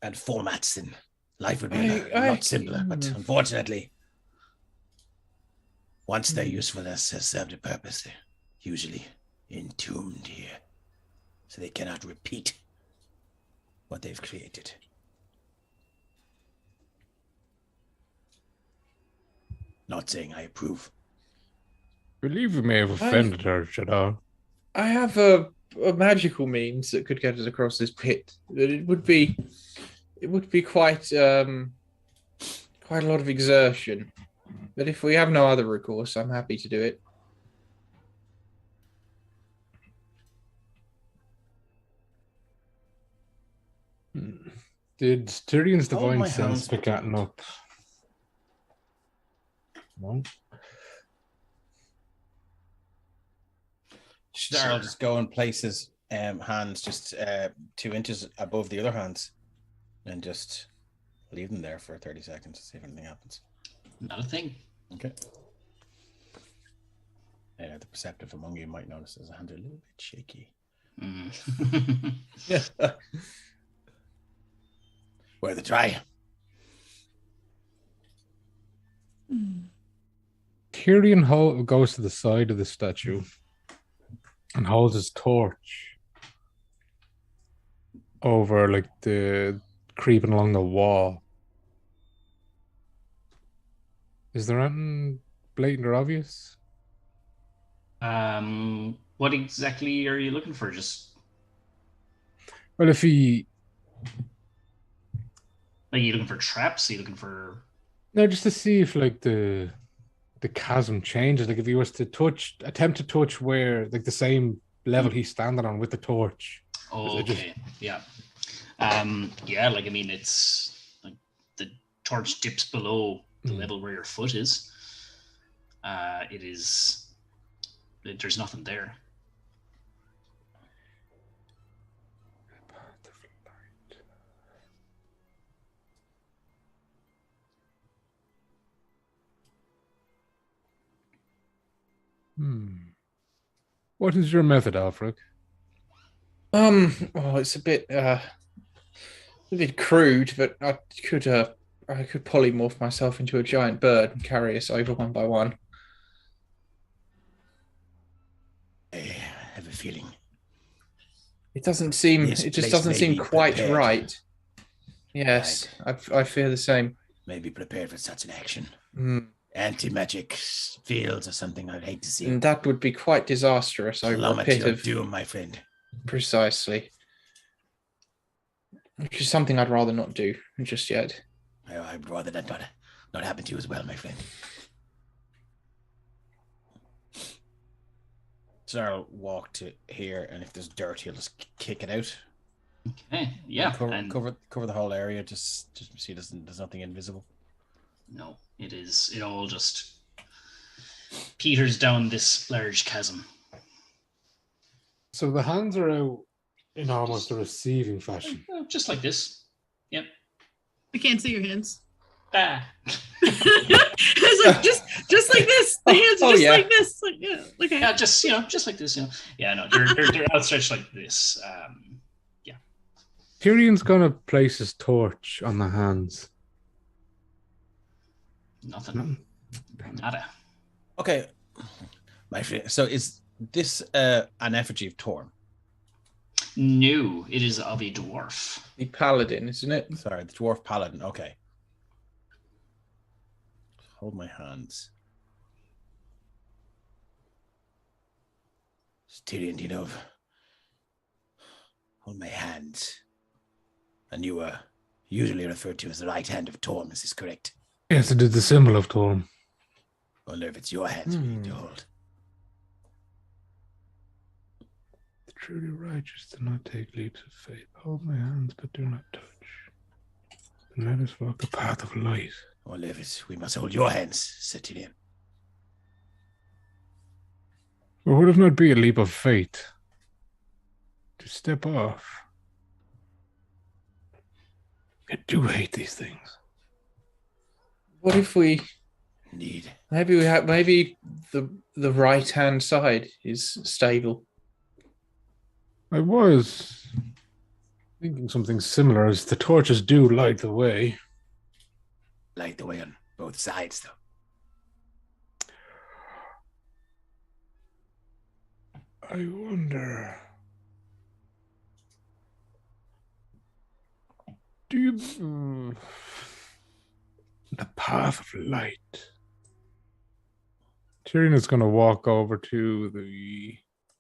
formats, then life would be a lot simpler. But unfortunately, once their usefulness has served a purpose, they're usually entombed here, so they cannot repeat what they've created. Not saying I approve. I believe we may have offended her, Shadar. I have a magical means that could get us across this pit. It would be quite a lot of exertion. But if we have no other recourse, I'm happy to do it. Did Tyrion's divine my sense hands. pick that up? No. Shadar will just go and place his hands just 2 inches above the other hands and just leave them there for 30 seconds to see if anything happens. Not a thing. Okay. The perceptive among you might notice his hands are a little bit shaky. Worth a try. Tyrion goes to the side of the statue and holds his torch over like the creeping along the wall. Is there anything blatant or obvious? What exactly are you looking for? Just Well, if he like, are you looking for traps? Are you looking for? no, just to see if like the chasm changes. Like if he was to attempt to touch where like the same level he's standing on with the torch. Oh, Is it okay, yeah. Yeah, like I mean, it's like the torch dips below the level where your foot is. It is. There's nothing there. What is your method, Albrecht? Well, it's a bit crude, but I I could polymorph myself into a giant bird and carry us over one by one. I have a feeling. It doesn't seem. This It just place doesn't may seem be quite prepared. right. Yes, I fear the same. Maybe prepared for such an action. Mm. Anti-magic fields or something I'd hate to see. And that would be quite disastrous over a Plummet pit your of doom, my friend. precisely. Which is something I'd rather not do just yet. I'd rather that not happen to you as well, my friend. So I'll walk to here, and if there's dirt, he'll just kick it out. Okay, yeah. Cover the whole area. Just see there's nothing invisible. No, it all just peters down this large chasm. So the hands are out in almost a receiving fashion. Just like this. Yep. I can't see your hands. Ah. It's like just like this. The hands are just like this. Like, yeah, okay. Yeah, just like this. Yeah, no, they're outstretched like this. Yeah. Tyrion's gonna place his torch on the hands. Nothing. Nada. Okay, my friend. So is this an effigy of Torm? No, it is of a dwarf. The paladin, isn't it? Sorry, the dwarf paladin. Okay. Hold my hands. Tyrion, you know, hold my hands. And you are usually referred to as the right hand of Torm, is this correct? Yes, it is the symbol of Torm. I wonder if it's your hands we need to hold. The truly righteous do not take leaps of faith. Hold my hands, but do not touch. And let us walk the path of light. I wonder if we must hold your hands, said Tyrion. Or would it not be a leap of faith to step off? I do hate these things. What if we? Indeed. Maybe the right hand side is stable. I was thinking something similar, as the torches do light the way. Light the way on both sides, though. I wonder. Do you. The path of light. Tyrion is going to walk over to the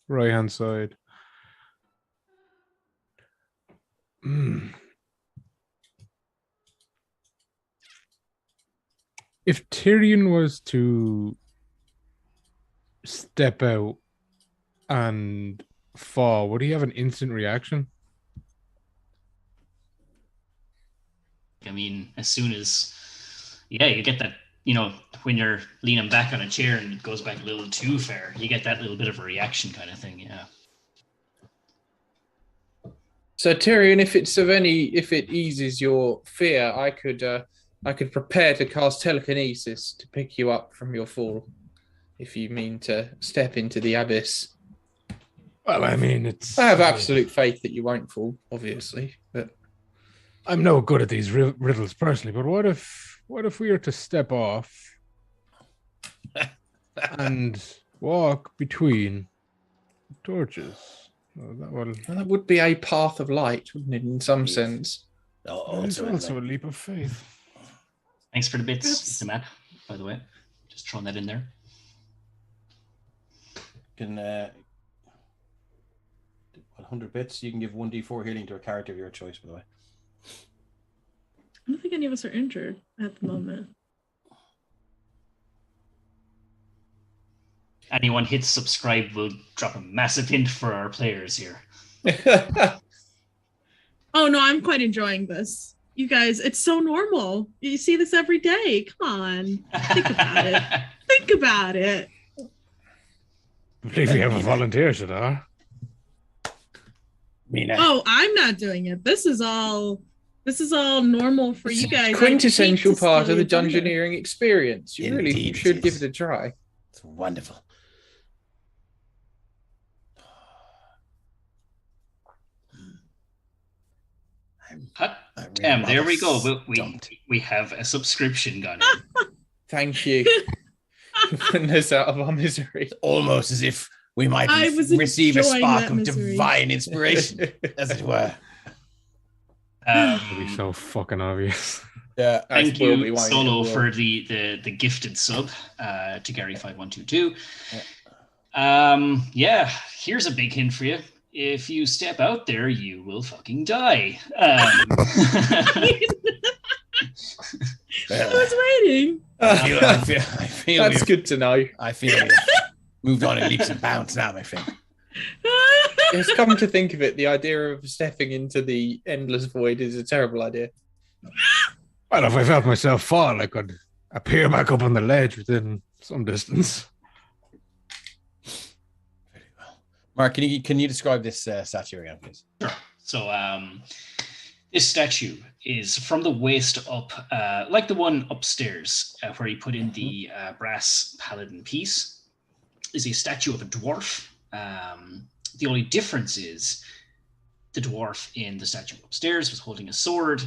right hand side. If Tyrion was to step out and fall, would he have an instant reaction? I mean, as soon as, you get that, when you're leaning back on a chair and it goes back a little too far, you get that little bit of a reaction kind of thing, yeah. So Tyrion, if it eases your fear, I could prepare to cast telekinesis to pick you up from your fall, if you mean to step into the abyss. Well, I mean, I have absolute faith that you won't fall, obviously, but I'm no good at these riddles personally. But what if we were to step off and walk between torches? That would be a path of light, wouldn't it? In some sense. It's also a leap of faith. Thanks for the bits, Matt, by the way. Just throwing that in there. You can 100 bits. You can give 1d4 healing to a character of your choice, by the way. I don't think any of us are injured at the moment. Anyone hits subscribe will drop a massive hint for our players here. Oh no, I'm quite enjoying this. You guys, it's so normal. You see this every day. Come on. Think about it. Think about it. I believe we have a volunteer, Shadar. Mina. Oh, I'm not doing it. This is all normal for you guys. Quintessential part of the dungeoneering experience. You Indeed, really should give it a try. It's wonderful. Hot I'm damn, really there we go. rather We stumped. we have a subscription gone in. Thank you. Putting us out of our misery. Almost as if we might I was receive a enjoying spark that of misery. divine inspiration, as it were. It'll be so fucking obvious. Yeah. Thank Will you, be, won't it? Solo, It will. for the gifted sub to Gary5122. Yeah, here's a big hint for you. If you step out there, you will fucking die. I was waiting. I feel That's we've- good to know. I feel we've moved on in leaps and bounds now, my friend. It's come to think of it, the idea of stepping into the endless void is a terrible idea. Well, if I felt myself fall, I could appear back up on the ledge within some distance. Very well. Mark, can you describe this statue again, please? Sure. So this statue is from the waist up, like the one upstairs where he put in the brass paladin piece, is a statue of a dwarf. The only difference is the dwarf in the statue upstairs was holding a sword,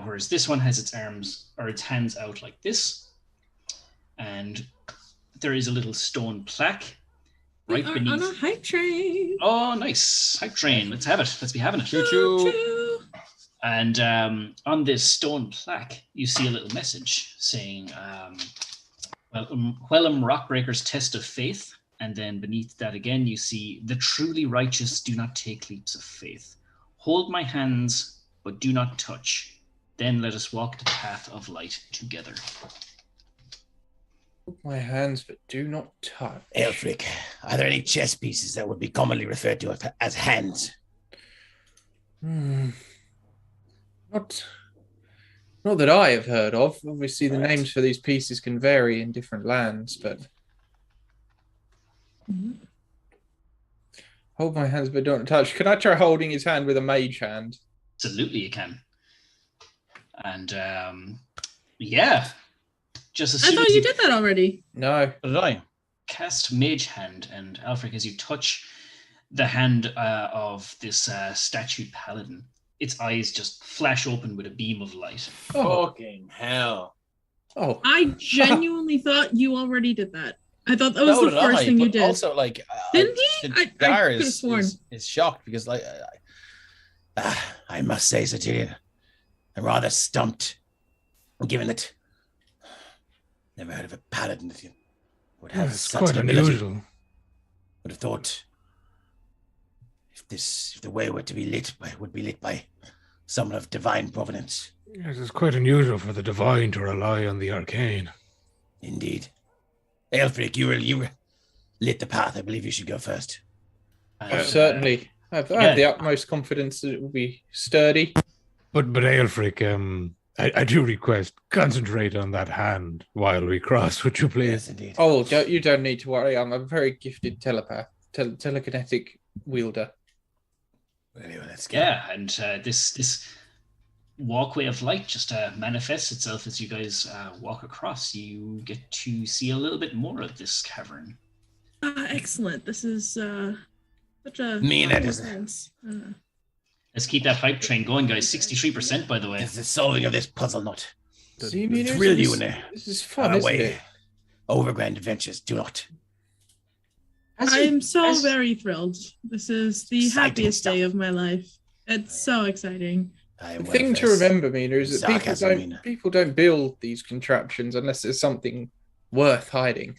whereas this one has its arms or its hands out like this. And there is a little stone plaque right We are beneath. on a hype train. Oh, nice. Hype train. Let's have it. Let's be having it. Choo-choo. Choo. And on this stone plaque, you see a little message saying, Wellham Rockbreaker's Test of Faith. And then beneath that again, you see, the truly righteous do not take leaps of faith. Hold my hands, but do not touch. Then let us walk the path of light together. Hold my hands, but do not touch. Elfric, are there any chess pieces that would be commonly referred to as hands? Not that I have heard of. Obviously, the names for these pieces can vary in different lands, but hold my hands, but don't touch. Can I try holding his hand with a mage hand? Absolutely, you can. And yeah, just as I soon thought as you did that already. No. What did I? cast Mage Hand, and Alfred, as you touch the hand of this statued paladin, its eyes just flash open with a beam of light. Oh. Fucking hell. Oh. I genuinely thought you already did that. I thought that was So the did first I, thing you but did. Also, like, Didn't he? I Gar could've sworn. is shocked because, like, I must say, Sir Tirion, I'm rather stumped, given that never heard of a paladin that would have It's such quite an ability. unusual. Would have thought if the way were to be lit by, would be lit by someone of divine provenance. Yes, it's quite unusual for the divine to rely on the arcane. Indeed. Elfric, you lit the path. I believe you should go first. And, Certainly. I have the utmost confidence that it will be sturdy. But Aelfric, I do request concentrate on that hand while we cross, would you please? Yes, indeed. Oh, you don't need to worry. I'm a very gifted telepath, telekinetic wielder. Anyway, let's go. yeah, and this walkway of light just manifests itself as you guys walk across. You get to see a little bit more of this cavern. Excellent. This is such a Mina does it. sense. Let's keep that hype train going, guys. 63%, by the way. It's the solving of this puzzle knot. See, Will Mina, thrill you this- in there. This is fun, Our isn't way. it? Overground adventures do not. I'm so very thrilled. This is the Exciting happiest day stuff. of my life. It's so exciting. I am The well thing to versed. remember, Mina, is that Sarcasm, Mina. people don't build these contraptions unless there's something worth hiding.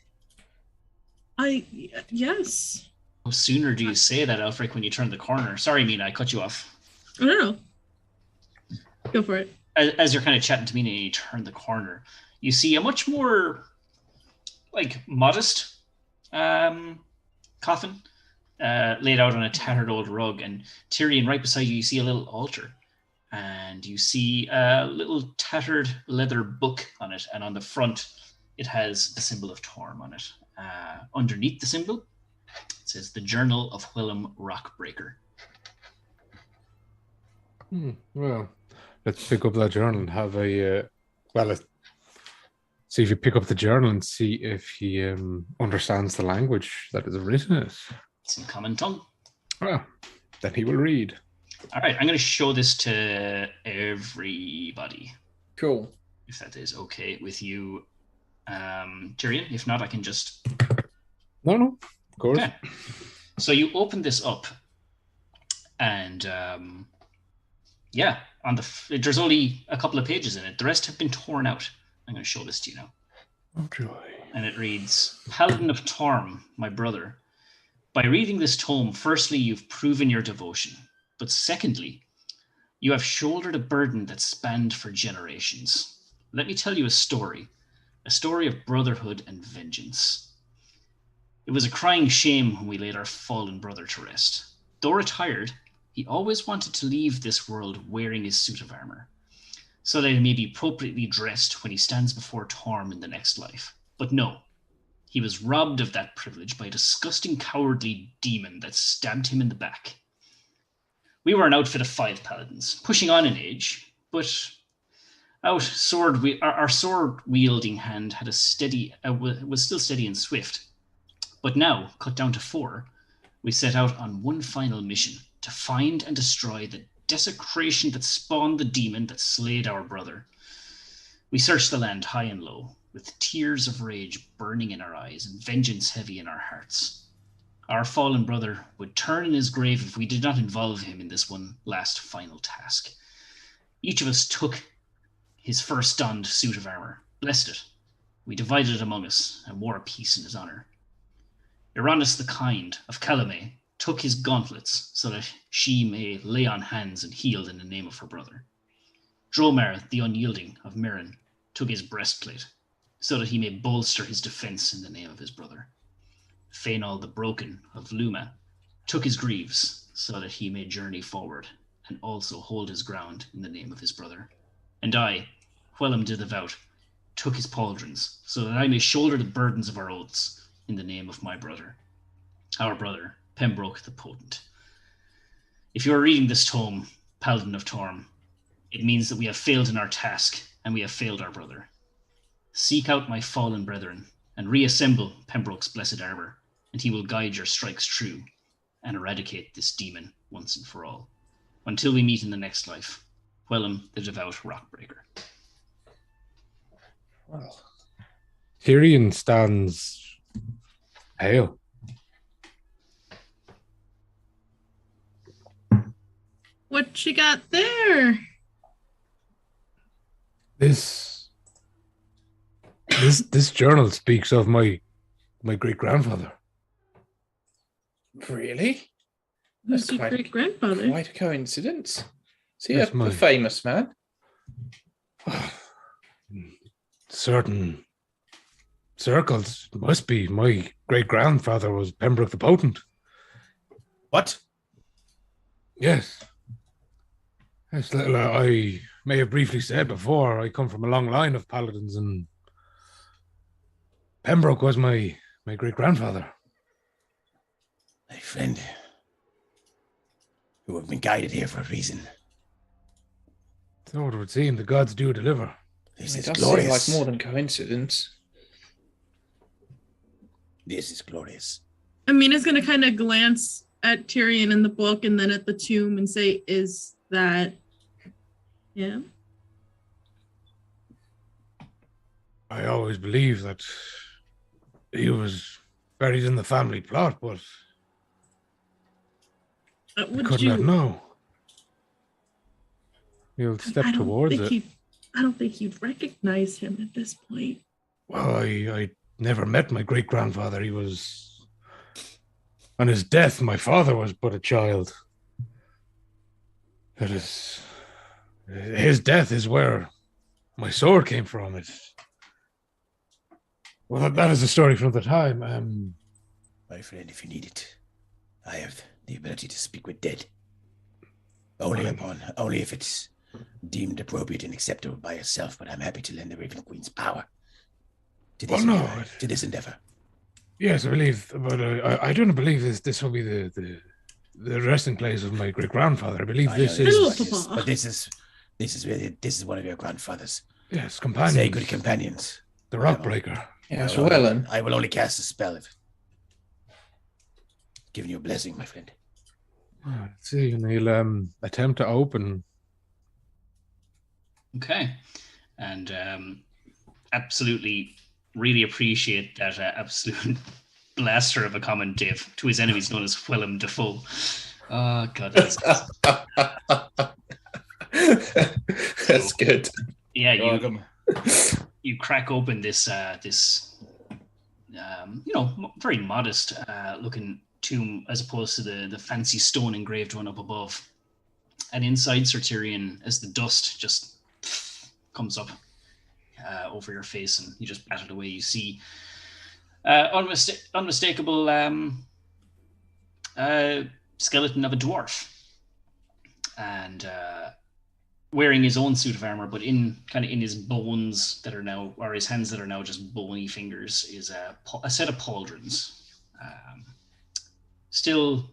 Yes. No sooner do you say that, Alfred, when you turn the corner. Sorry, Mina, I cut you off. I don't know. Go for it. As you're kind of chatting to Mina and you turn the corner, you see a much more, like, modest coffin laid out on a tattered old rug. And Tirion, right beside you, you see a little altar. And you see a little tattered leather book on it. And on the front, it has the symbol of Torm on it. Underneath the symbol, it says, The Journal of Wellham Rockbreaker. Well, let's pick up that journal and have a let's see if you pick up the journal and see if he understands the language that is written in it. It's in common tongue. Well, then he will read. All right, I'm going to show this to everybody. Cool. If that is okay with you, Tyrion. If not, I can just... No, of course. Okay. So you open this up, and yeah, there's only a couple of pages in it. The rest have been torn out. I'm going to show this to you now. Oh, joy. And it reads, Paladin of Torm, my brother. By reading this tome, firstly, you've proven your devotion. But secondly, you have shouldered a burden that spanned for generations. Let me tell you a story of brotherhood and vengeance. It was a crying shame when we laid our fallen brother to rest. Though retired, he always wanted to leave this world wearing his suit of armor, so that he may be appropriately dressed when he stands before Torm in the next life. But no, he was robbed of that privilege by a disgusting, cowardly demon that stabbed him in the back. We were an outfit of 5 paladins, pushing on in age, but our sword-wielding hand had was still steady and swift. But now, cut down to 4, we set out on one final mission, to find and destroy the desecration that spawned the demon that slayed our brother. We searched the land high and low, with tears of rage burning in our eyes and vengeance heavy in our hearts. Our fallen brother would turn in his grave if we did not involve him in this one last final task. Each of us took his first donned suit of armor, blessed it. We divided it among us and wore a piece in his honor. Uranus the Kind of Calumet took his gauntlets so that she may lay on hands and heal in the name of her brother. Dromar the Unyielding of Mirren took his breastplate so that he may bolster his defense in the name of his brother. Fainal the Broken of Luma took his greaves so that he may journey forward and also hold his ground in the name of his brother. And I, Whelm the Devout, took his pauldrons so that I may shoulder the burdens of our oaths in the name of my brother, our brother, Pembroke the Potent. If you are reading this tome, Paladin of Torm, it means that we have failed in our task and we have failed our brother. Seek out my fallen brethren and reassemble Pembroke's blessed armor, and he will guide your strikes true and eradicate this demon once and for all. Until we meet in the next life, Whelm the Devout Rockbreaker. Well, Tyrion stands pale. What you got there? This journal speaks of my great grandfather. really? Who's your great grandfather? Quite a coincidence. Is he That's a famous man? Certain circles must be. My great grandfather was Pembroke the Potent. What? Yes. As little I may have briefly said before, I come from a long line of paladins, and Pembroke was my great grandfather. My friend, you have been guided here for a reason. So it would seem the gods do deliver. This It is does glorious. seem like more than coincidence. This is glorious. Amina's gonna kind of glance at Tyrion in the book and then at the tomb and say, "Is that him?" I always believed that he was buried in the family plot, but I could not know. He'll step towards it. I don't think you'd recognize him at this point. Well, I never met my great grandfather. He was on his death. My father was but a child. That is, his death is where my sword came from. Well, that is a story from the time. My friend, if you need it, I have the ability to speak with dead. Only if it's deemed appropriate and acceptable by yourself, but I'm happy to lend the Raven Queen's power to this endeavor. Yes, I believe, but I don't believe this will be the resting place of my great grandfather. I believe this is. But this is one of your grandfathers. Yes, companions. Say good companions. The Rockbreaker. Yes, well, I will only cast a spell if giving you a blessing, my friend. Let's see, and he'll attempt to open. Okay. And absolutely really appreciate that absolute blaster of a comment, Dave, to his enemies known as Willem Dafoe. Oh, God. That's good. Yeah, you crack open this very modest looking tomb as opposed to the fancy stone engraved one up above. And inside Sir Tirion, as the dust just comes up over your face and you just bat it away, you see unmistakable skeleton of a dwarf, and wearing his own suit of armor, but in his bones that are now, or his hands that are now just bony fingers, is a set of pauldrons. Still,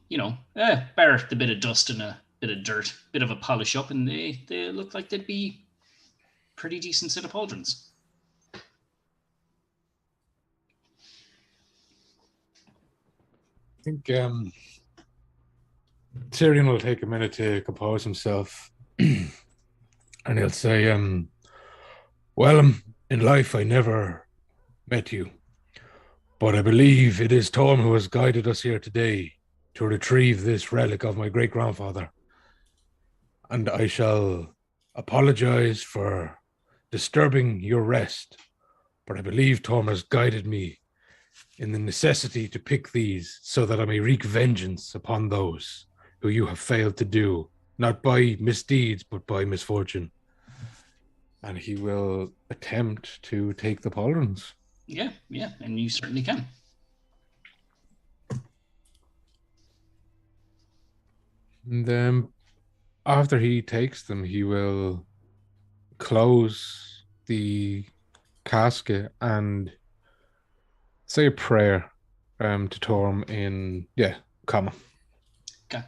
bar the bit of dust and a bit of dirt, bit of a polish up, and they look like they'd be pretty decent set of pauldrons. I think Tyrion will take a minute to compose himself. And he'll say, well, in life I never met you, but I believe it is Torm who has guided us here today to retrieve this relic of my great-grandfather. And I shall apologize for disturbing your rest, but I believe Torm has guided me in the necessity to pick these so that I may wreak vengeance upon those who you have failed to do, not by misdeeds, but by misfortune. And he will attempt to take the pauldrons. Yeah, and you certainly can. And then after he takes them, he will close the casket and say a prayer to Torm in, common. Okay.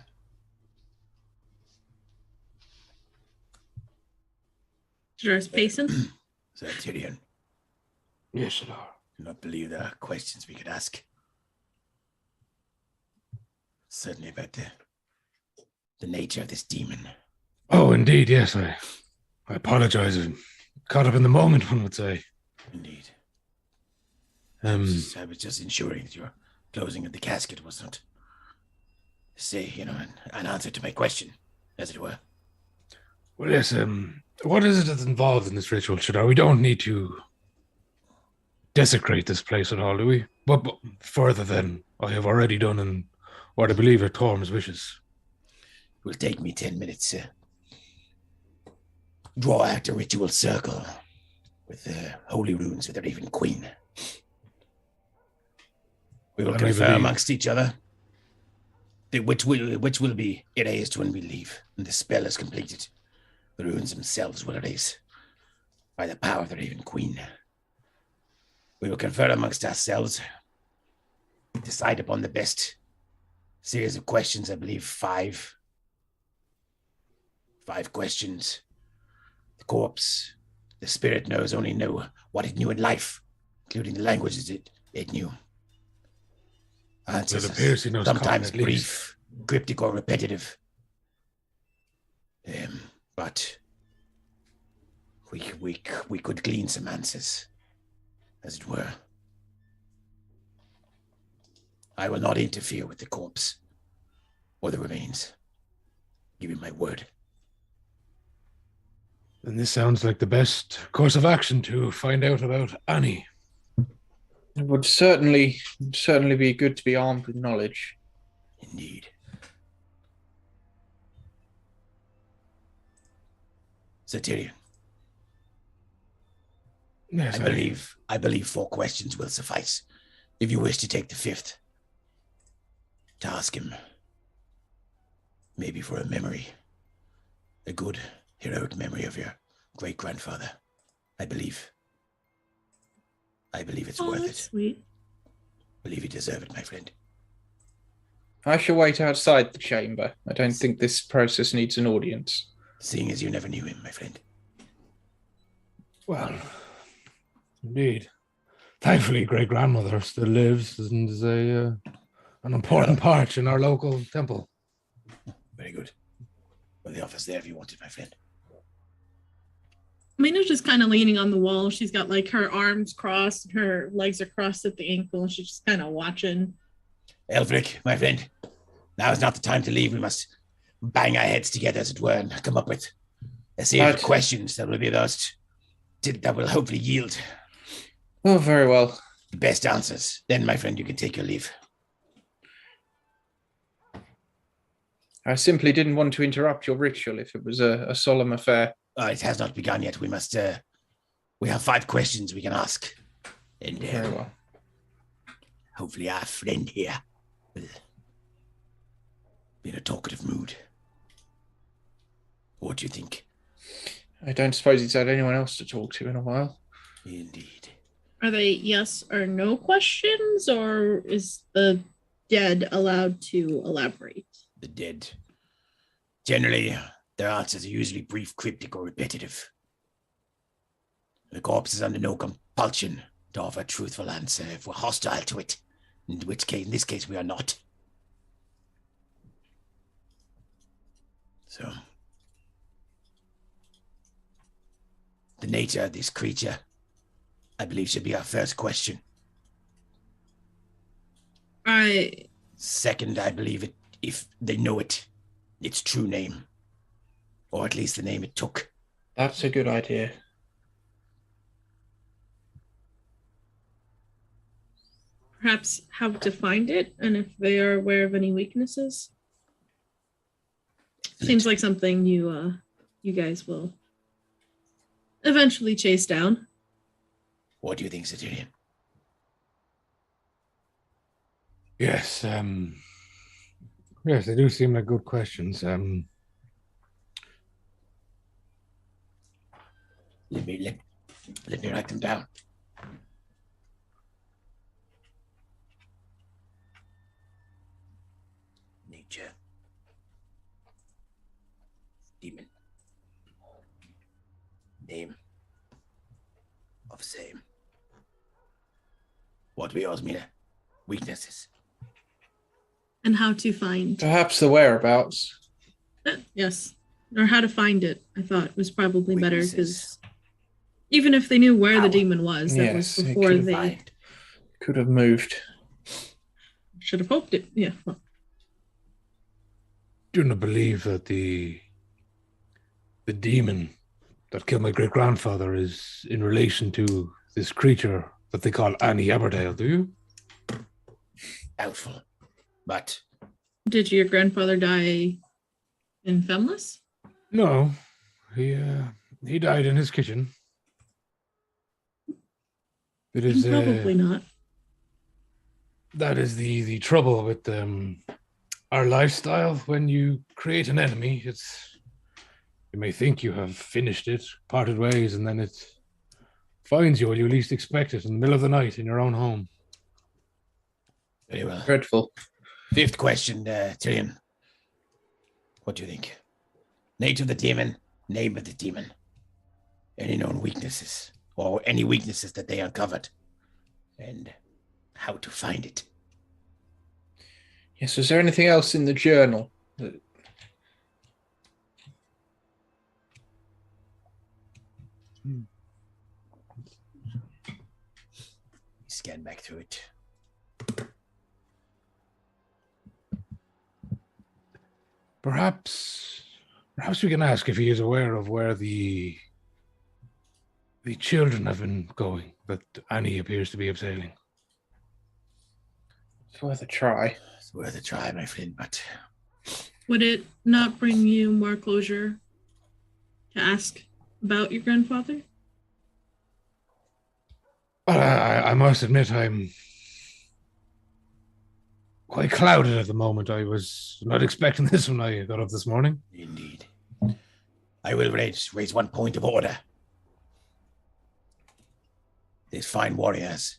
Shador's pacing. So, Tyrion. Yes, Shador. I do not believe there are questions we could ask. Certainly about the nature of this demon. Oh, indeed, yes. I apologize. I'm caught up in the moment, one would say. Indeed. I was just ensuring that your closing of the casket was not, an answer to my question, as it were. Well, yes, what is it that's involved in this ritual, Shador? We don't need to desecrate this place at all, do we? But further than I have already done and what I believe are Torm's wishes. It will take me 10 minutes to draw out a ritual circle with holy runes with the Raven Queen. We will confer amongst each other which will be erased when we leave, and the spell is completed. The runes themselves will erase by the power of the Raven Queen. We will confer amongst ourselves, decide upon the best series of questions. I believe five questions. The corpse, the spirit only know what it knew in life, including the languages it knew. Answers sometimes brief, cryptic, or repetitive. But we could glean some answers, as it were. I will not interfere with the corpse or the remains. Give you my word. Then this sounds like the best course of action to find out about Annie. It would certainly be good to be armed with knowledge. Indeed. Sir Tirion. Yes, I believe 4 questions will suffice. If you wish to take the 5th, to ask him, maybe for a memory, a good heroic memory of your great-grandfather. I believe it's worth it. Sweet. I believe you deserve it, my friend. I shall wait outside the chamber. I don't think this process needs an audience. Seeing as you never knew him, my friend. Well, indeed. Thankfully, great-grandmother still lives and is an important part in our local temple. Very good. Well, the office there if you want it, my friend. Mina's just kind of leaning on the wall. She's got like her arms crossed, her legs are crossed at the ankle, and she's just kind of watching. Albrecht, my friend, now is not the time to leave. We must bang our heads together, as it were, and come up with a series of questions that will be that will hopefully yield. Oh, very well. The best answers. Then, my friend, you can take your leave. I simply didn't want to interrupt your ritual if it was a solemn affair. It has not begun yet. We must. We have 5 questions we can ask, and Very well. hopefully our friend here will be in a talkative mood. What do you think? I don't suppose he's had anyone else to talk to in a while. Indeed. Are they yes or no questions, or is the dead allowed to elaborate? The dead. Generally, their answers are usually brief, cryptic, or repetitive. The corpse is under no compulsion to offer a truthful answer if we're hostile to it, in this case, we are not. So, the nature of this creature, I believe, should be our first question. Second, I believe it, if they know its true name, or at least the name it took. That's a good idea. Perhaps how to find it, and if they are aware of any weaknesses. Seems like something you guys will eventually chase down. What do you think, Tirion? Yes, yes, they do seem like good questions. Let me write them down. Nature. Demon. Name. Of same. What we yours, Mina? Weaknesses. And how to find. Perhaps the whereabouts. Yes. Or how to find it, I thought was probably better, Weaknesses. because even if they knew where How? the demon was, that was Yes, it before could they Find. Could have moved. should have hoped it. Yeah. Well, Do not believe that the demon that killed my great grandfather is in relation to this creature that they call Annie Aberdale, do you? Doubtful. But did your grandfather die in Femless? No, he died in his kitchen. It is Probably not. That is the trouble with our lifestyle. When you create an enemy, you may think you have finished it, parted ways, and then it finds you when you least expect it in the middle of the night in your own home. very well. Dreadful. 5th question, Tirion. What do you think? Nature of the demon, name of the demon. Any known weaknesses, or any weaknesses that they uncovered, and how to find it. Yes, was there anything else in the journal? Scan back through it. Perhaps we can ask if he is aware of where the children have been going that Annie appears to be abseiling. It's worth a try. It's worth a try, my friend, but Would it not bring you more closure to ask about your grandfather? But I must admit I'm quite clouded at the moment. I was not expecting this when I got up this morning. indeed. I will raise 1 point of order. This fine warrior has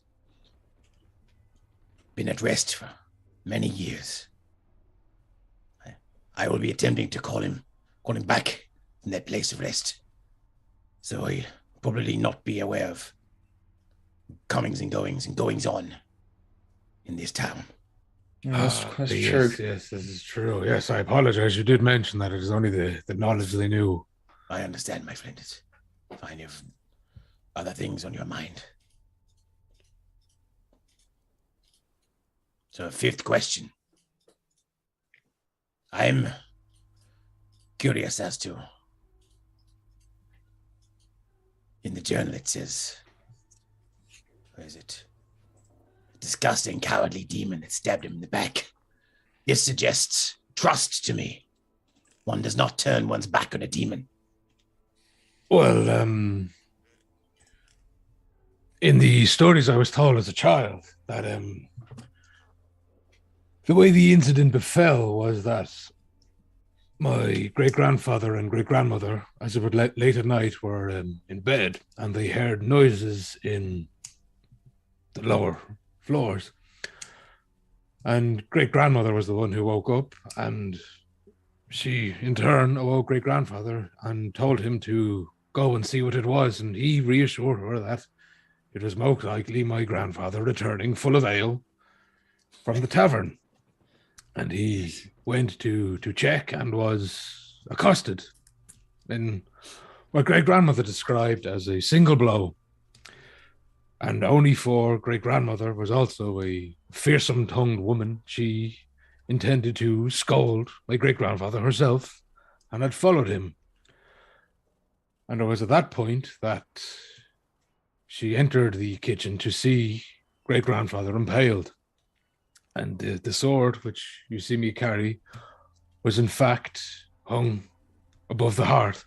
been at rest for many years. I will be attempting to call him back from that place of rest. So he'll probably not be aware of comings and goings on in this town. That's yes, true. yes, this is true. Yes, I apologize. You did mention that it is only the knowledge they knew. I understand, my friend. It's fine if other things on your mind. So, fifth question. I'm curious as to, in the journal it says, where is it? A disgusting, cowardly demon that stabbed him in the back. This suggests trust to me. One does not turn one's back on a demon. Well, in the stories I was told as a child, that the way the incident befell was that my great-grandfather and great-grandmother, as it was late at night, were in bed, and they heard noises in the lower floors. And great-grandmother was the one who woke up, and she, in turn, awoke great-grandfather and told him to go and see what it was, and he reassured her that it was most likely my grandfather returning full of ale from the tavern. And he went to check and was accosted in what great-grandmother described as a single blow. And only for great-grandmother was also a fearsome-tongued woman. She intended to scold my great-grandfather herself and had followed him. And it was at that point that she entered the kitchen to see great-grandfather impaled. And the sword, which you see me carry, was in fact hung above the hearth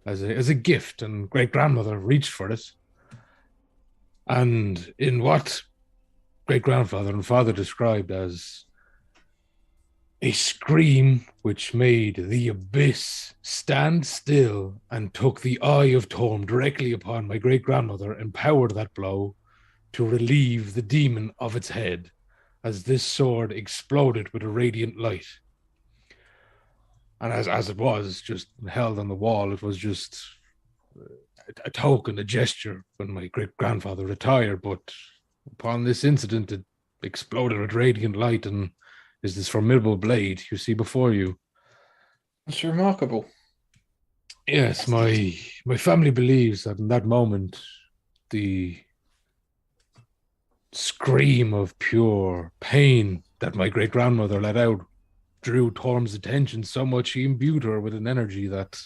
as a gift, and great-grandmother reached for it. And in what great-grandfather and father described as a scream which made the abyss stand still and took the eye of Torm directly upon my great-grandmother, empowered that blow to relieve the demon of its head, as this sword exploded with a radiant light. And as it was just held on the wall, it was just a token, a gesture when my great-grandfather retired. But upon this incident, it exploded with radiant light and is this formidable blade you see before you. That's remarkable. Yes, my family believes that in that moment, the scream of pure pain that my great-grandmother let out drew Torm's attention so much he imbued her with an energy that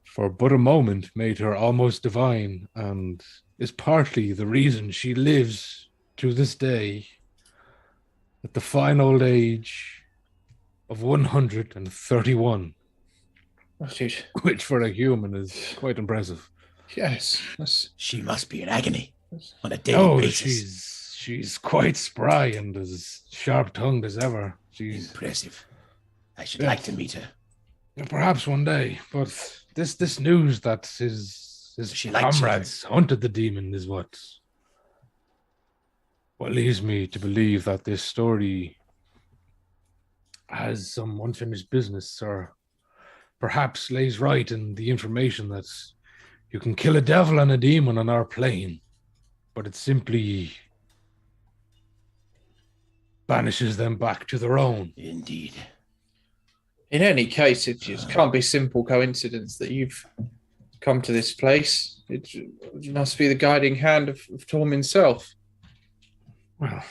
for but a moment made her almost divine, and is partly the reason she lives to this day at the fine old age of 131. Oh, dude. Which for a human is quite impressive. Yes. She must be in agony on a daily basis. She's quite spry and as sharp-tongued as ever. She's impressive. I should like to meet her. Perhaps one day, but this news that his comrades hunted the demon is what leads me to believe that this story has some unfinished business, or perhaps lays right in the information that you can kill a devil and a demon on our plane, but it simply banishes them back to their own. Indeed. In any case, it just can't be simple coincidence that you've come to this place. It must be the guiding hand of Torm himself. Well,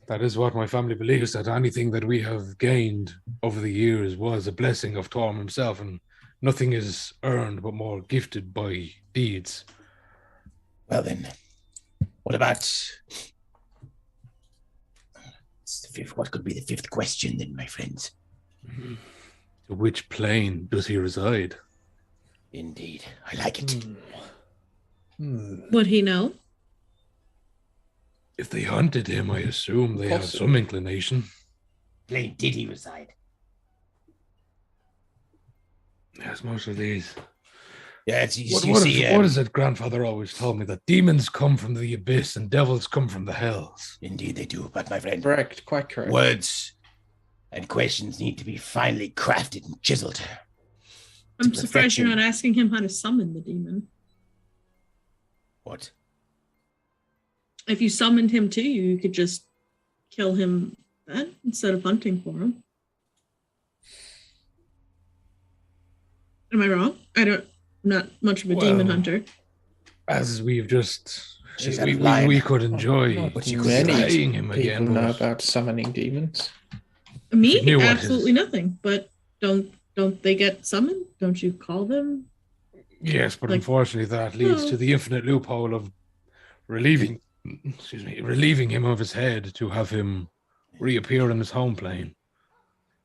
that is what my family believes, that anything that we have gained over the years was a blessing of Torm himself, and nothing is earned but more gifted by deeds. Well then, what about what could be the fifth question then, my friends? To which plane does he reside? Indeed, I like it. Would he know? If they hunted him, I assume they have some inclination. Plane did he reside? Yes, most of these. Yeah, it's what is it grandfather always told me? That demons come from the abyss and devils come from the hells. Indeed they do, but my friend. Correct, quite correct. Words and questions need to be finely crafted and chiseled. I'm surprised you're not asking him how to summon the demon. What? If you summoned him to you, you could just kill him then instead of hunting for him. Am I wrong? I'm not much of a demon hunter. As we've just, She's we could enjoy but you could playing him again. People know about summoning demons. Me, absolutely nothing. But don't they get summoned? Don't you call them? Yes, but unfortunately, that leads to the infinite loophole of relieving him of his head to have him reappear in his home plane.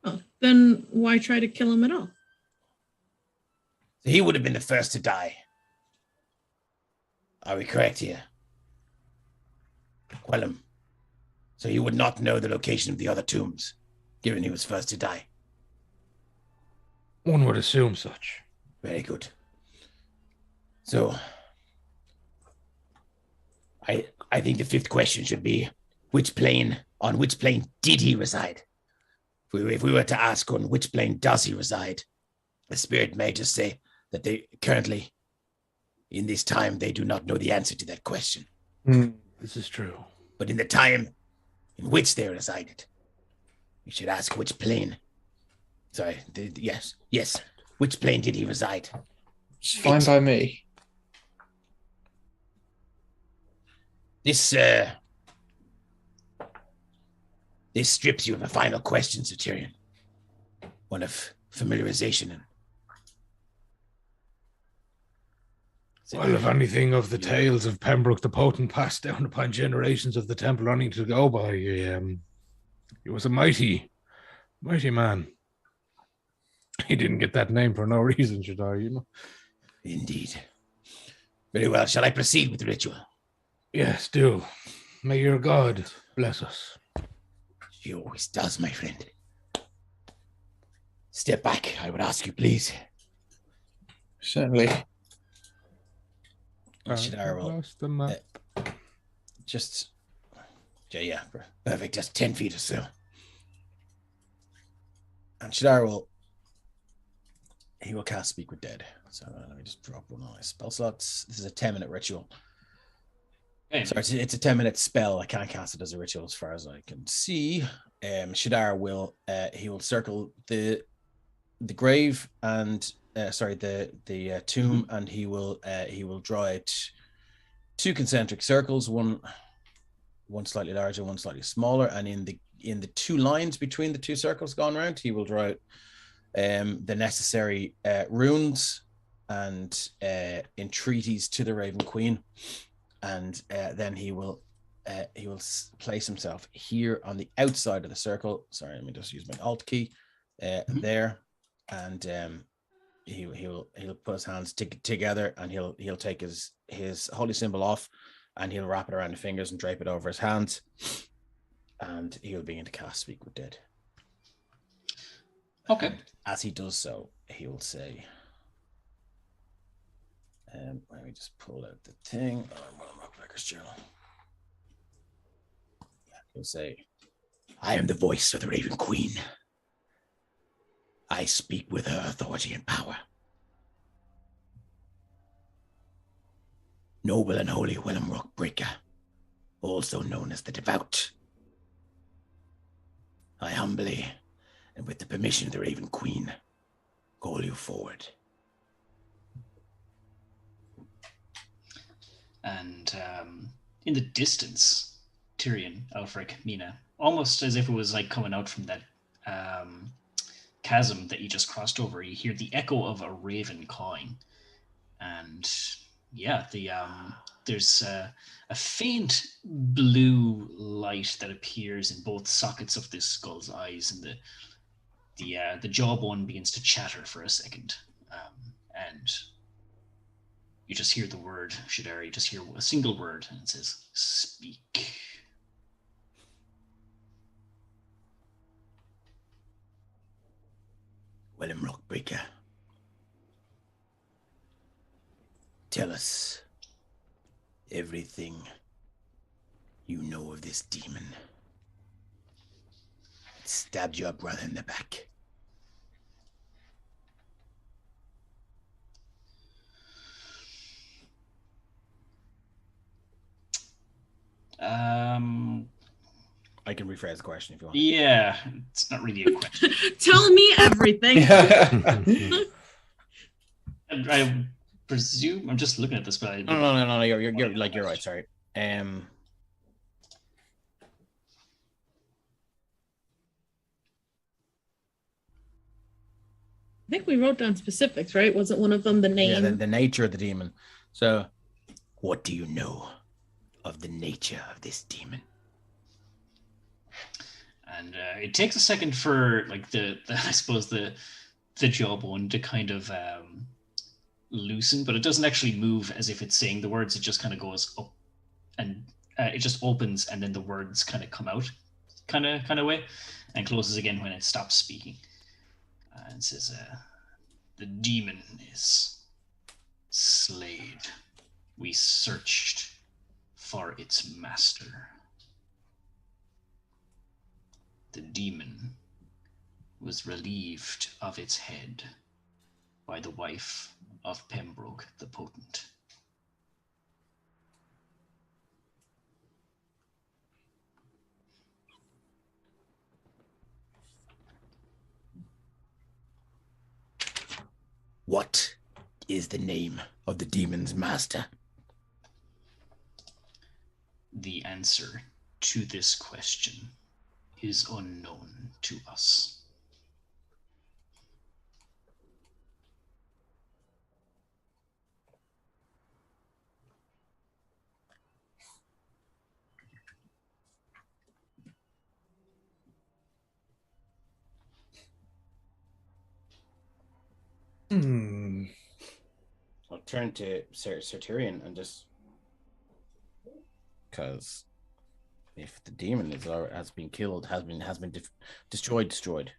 Oh, then why try to kill him at all? He would have been the first to die. Are we correct here? Quellum. So he would not know the location of the other tombs, given he was first to die. One would assume such. Very good. So, I think the fifth question should be, on which plane did he reside? If we were to ask on which plane does he reside, the spirit may just say that they currently, in this time, they do not know the answer to that question. This is true. But in the time in which they resided, we should ask which plane. Sorry, yes. Which plane did he reside? It's fine by me. This strips you of a final question, Sir Tirion. One of familiarization and... Well, if anything of the tales of Pembroke the Potent passed down upon generations of the Temple running to go by, he was a mighty man. He didn't get that name for no reason, should I, Indeed. Very well. Shall I proceed with the ritual? Yes, do. May your God bless us. She always does, my friend. Step back, I would ask you, please. Certainly. Shadara will the map. Perfect, just 10 feet or so. And Shadara will cast Speak with Dead. So let me just drop one of my spell slots. This is a 10-minute ritual. Sorry, it's a 10-minute spell. I can't cast it as a ritual as far as I can see. Shadara will circle the grave and the tomb, and he will draw out 2 concentric circles, one slightly larger, one slightly smaller, and in the 2 lines between the 2 circles gone round, he will draw out the necessary runes and entreaties to the Raven Queen, and then he will place himself here on the outside of the circle. Sorry, let me just use my Alt key there, and he'll put his hands together, and he'll take his holy symbol off, and he'll wrap it around the fingers and drape it over his hands, and he'll begin to cast Speak with Dead. Okay. And as he does so, he will say, let me just pull out the thing. He'll say, I am the voice of the Raven Queen. I speak with her authority and power. Noble and holy Willem Rockbreaker, also known as the Devout. I humbly, and with the permission of the Raven Queen, call you forward. And in the distance, Tirion, Albrecht, Mina, almost as if it was like coming out from that chasm that you just crossed over, you hear the echo of a raven cawing. And yeah, there's a faint blue light that appears in both sockets of this skull's eyes, and the jawbone begins to chatter for a second, and you just hear the word, Shadara, you just hear a single word, and it says, speak. Willem Rockbreaker, tell us everything you know of this demon that stabbed your brother in the back. I can rephrase the question if you want. Yeah, it's not really a question. Tell me everything. I presume I'm just looking at this, but No. You're right. Sorry. I think we wrote down specifics, right? Wasn't one of them the name? Yeah, the nature of the demon. So, what do you know of the nature of this demon? And it takes a second for like the I suppose the jawbone to kind of loosen, but it doesn't actually move as if it's saying the words. It just kind of goes up, and it just opens, and then the words kind of come out, kind of way, and closes again when it stops speaking. And says, "The demon is slayed. We searched for its master. The demon was relieved of its head by the wife of Pembroke the Potent." What is the name of the demon's master? The answer to this question is unknown to us. I'll turn to Sir Tirion and just because if the demon has been killed, has been destroyed.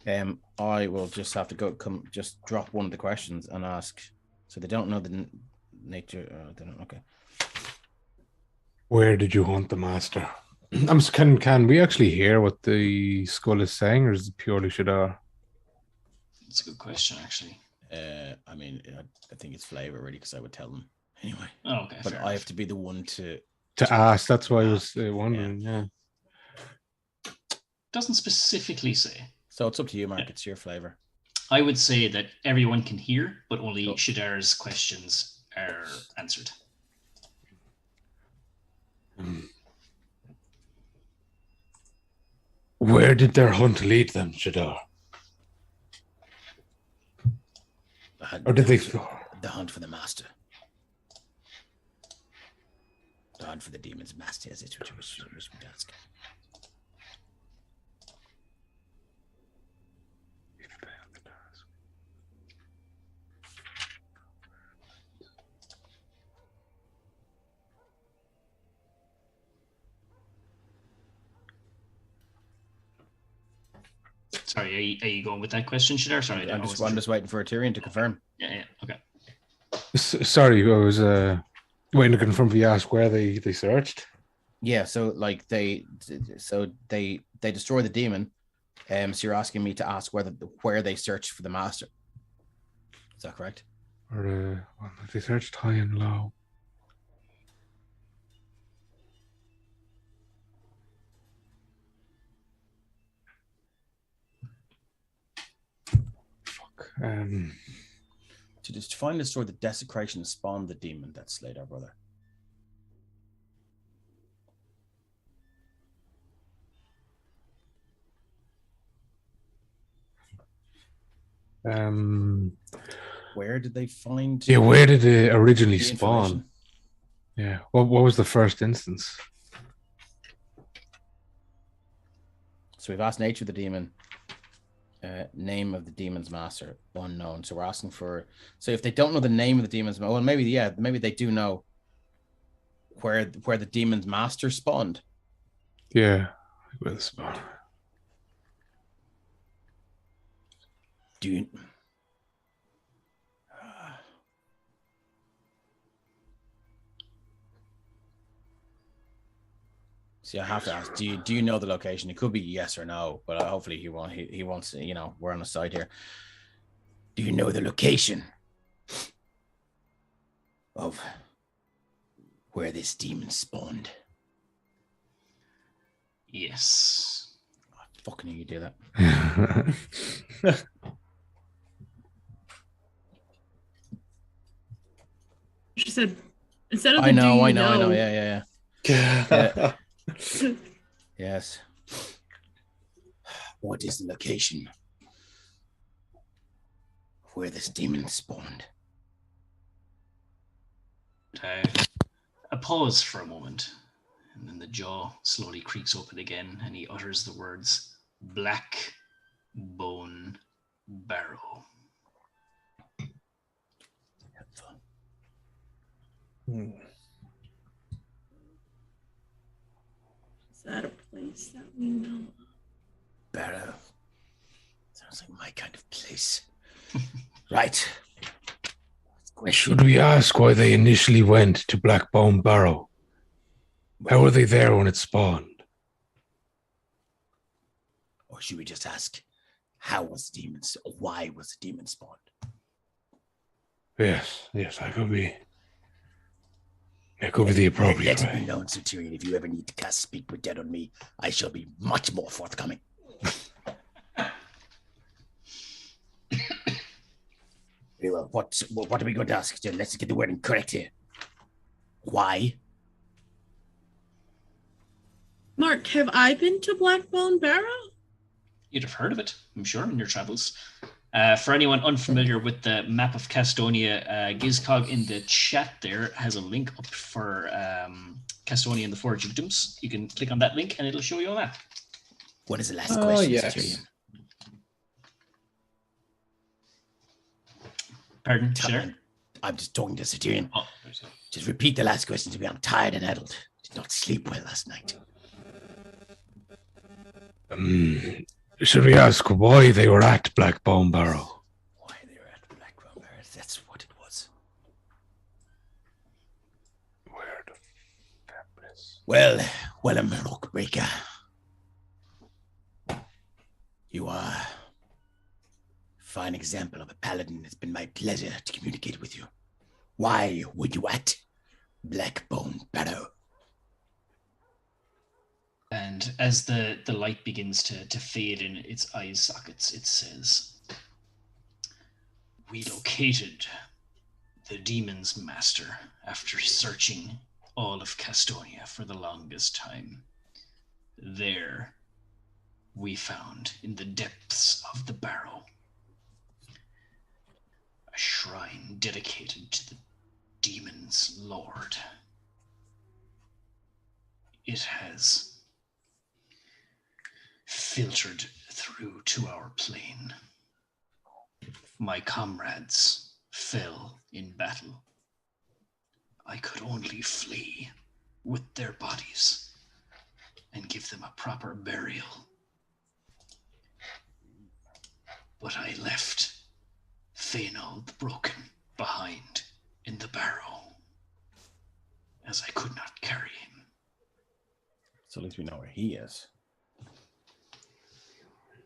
I will just have to just drop one of the questions and ask. So they don't know the nature. They don't. Okay. Where did you hunt the master? Can we actually hear what the skull is saying, or is it purely Shadar? That's a good question, actually. I mean, I think it's flavor really, because I would tell them anyway. Oh, okay. But I have to be the one to ask. That's why I was wondering. Yeah. Doesn't specifically say. So it's up to you, Mark. It's your flavor. I would say that everyone can hear, but only Shadar's questions are answered. Where did their hunt lead them, Shadar? Or did they the hunt for the master? The hunt for the demon's master, as it's which we ask. Sorry, are you going with that question, Shadar? Sorry, I'm just waiting for a Tyrion to confirm. Yeah, okay. Sorry, I was waiting to confirm if you asked where they searched. Yeah, so like they destroy the demon. So you're asking me to ask where they searched for the master. Is that correct? Or they searched high and low. To just find and destroy the desecration and spawn the demon that slayed our brother. Where did they find? Yeah, where did it originally spawn? Yeah, what was the first instance? So we've asked nature of the demon. Name of the demon's master unknown. So we're asking for. So if they don't know the name of the demon's, well, maybe they do know where the demon's master spawned. Yeah, where the spawn. Do you? See, I have to ask. Do you know the location? It could be yes or no, but hopefully he wants. You know, we're on the side here. Do you know the location of where this demon spawned? Yes. Oh, fucking you do that. She said, instead of I know. know. Yeah. Yeah. Yes. What is the location where this demon spawned? A pause for a moment, and then the jaw slowly creaks open again, and he utters the words, Black Bone Barrow. Is that a place that we know? Barrow. Sounds like my kind of place. Right. Should we ask why they initially went to Blackbone Barrow? How were they there when it spawned? Or should we just ask, how was the demon, or why was the demon spawned? Yes, that could be. It could be the appropriate Let it way. be known, Sir Tirion, if you ever need to cast Speak with Dead on me, I shall be much more forthcoming. Very well. What are we going to ask? Let's get the wording correct here. Why? Mark, have I been to Blackbone Barrow? You'd have heard of it, I'm sure, in your travels. For anyone unfamiliar with the map of Castonia, Gizcog in the chat there has a link up for Castonia and the Four Dukedoms. You can click on that link and it'll show you a map. What is the last question, yes. Sir Tirion? Pardon, sir? I'm just talking to Sir Tirion. Oh, Just repeat the last question to me. I'm tired and addled. Did not sleep well last night. Should we ask why they were at Blackbone Barrow? Why they were at Blackbone Barrow? That's what it was. Where the fuck is? Well, I'm Rockbreaker. You are a fine example of a paladin. It's been my pleasure to communicate with you. Why were you at Blackbone Barrow? And as the light begins to fade in its eye sockets, it says, we located the demon's master after searching all of Castonia for the longest time. There, we found in the depths of the barrow a shrine dedicated to the demon's lord. It has filtered through to our plane. My comrades fell in battle. I could only flee with their bodies and give them a proper burial. But I left Fainal the Broken behind in the barrow, as I could not carry him. So at least we know where he is.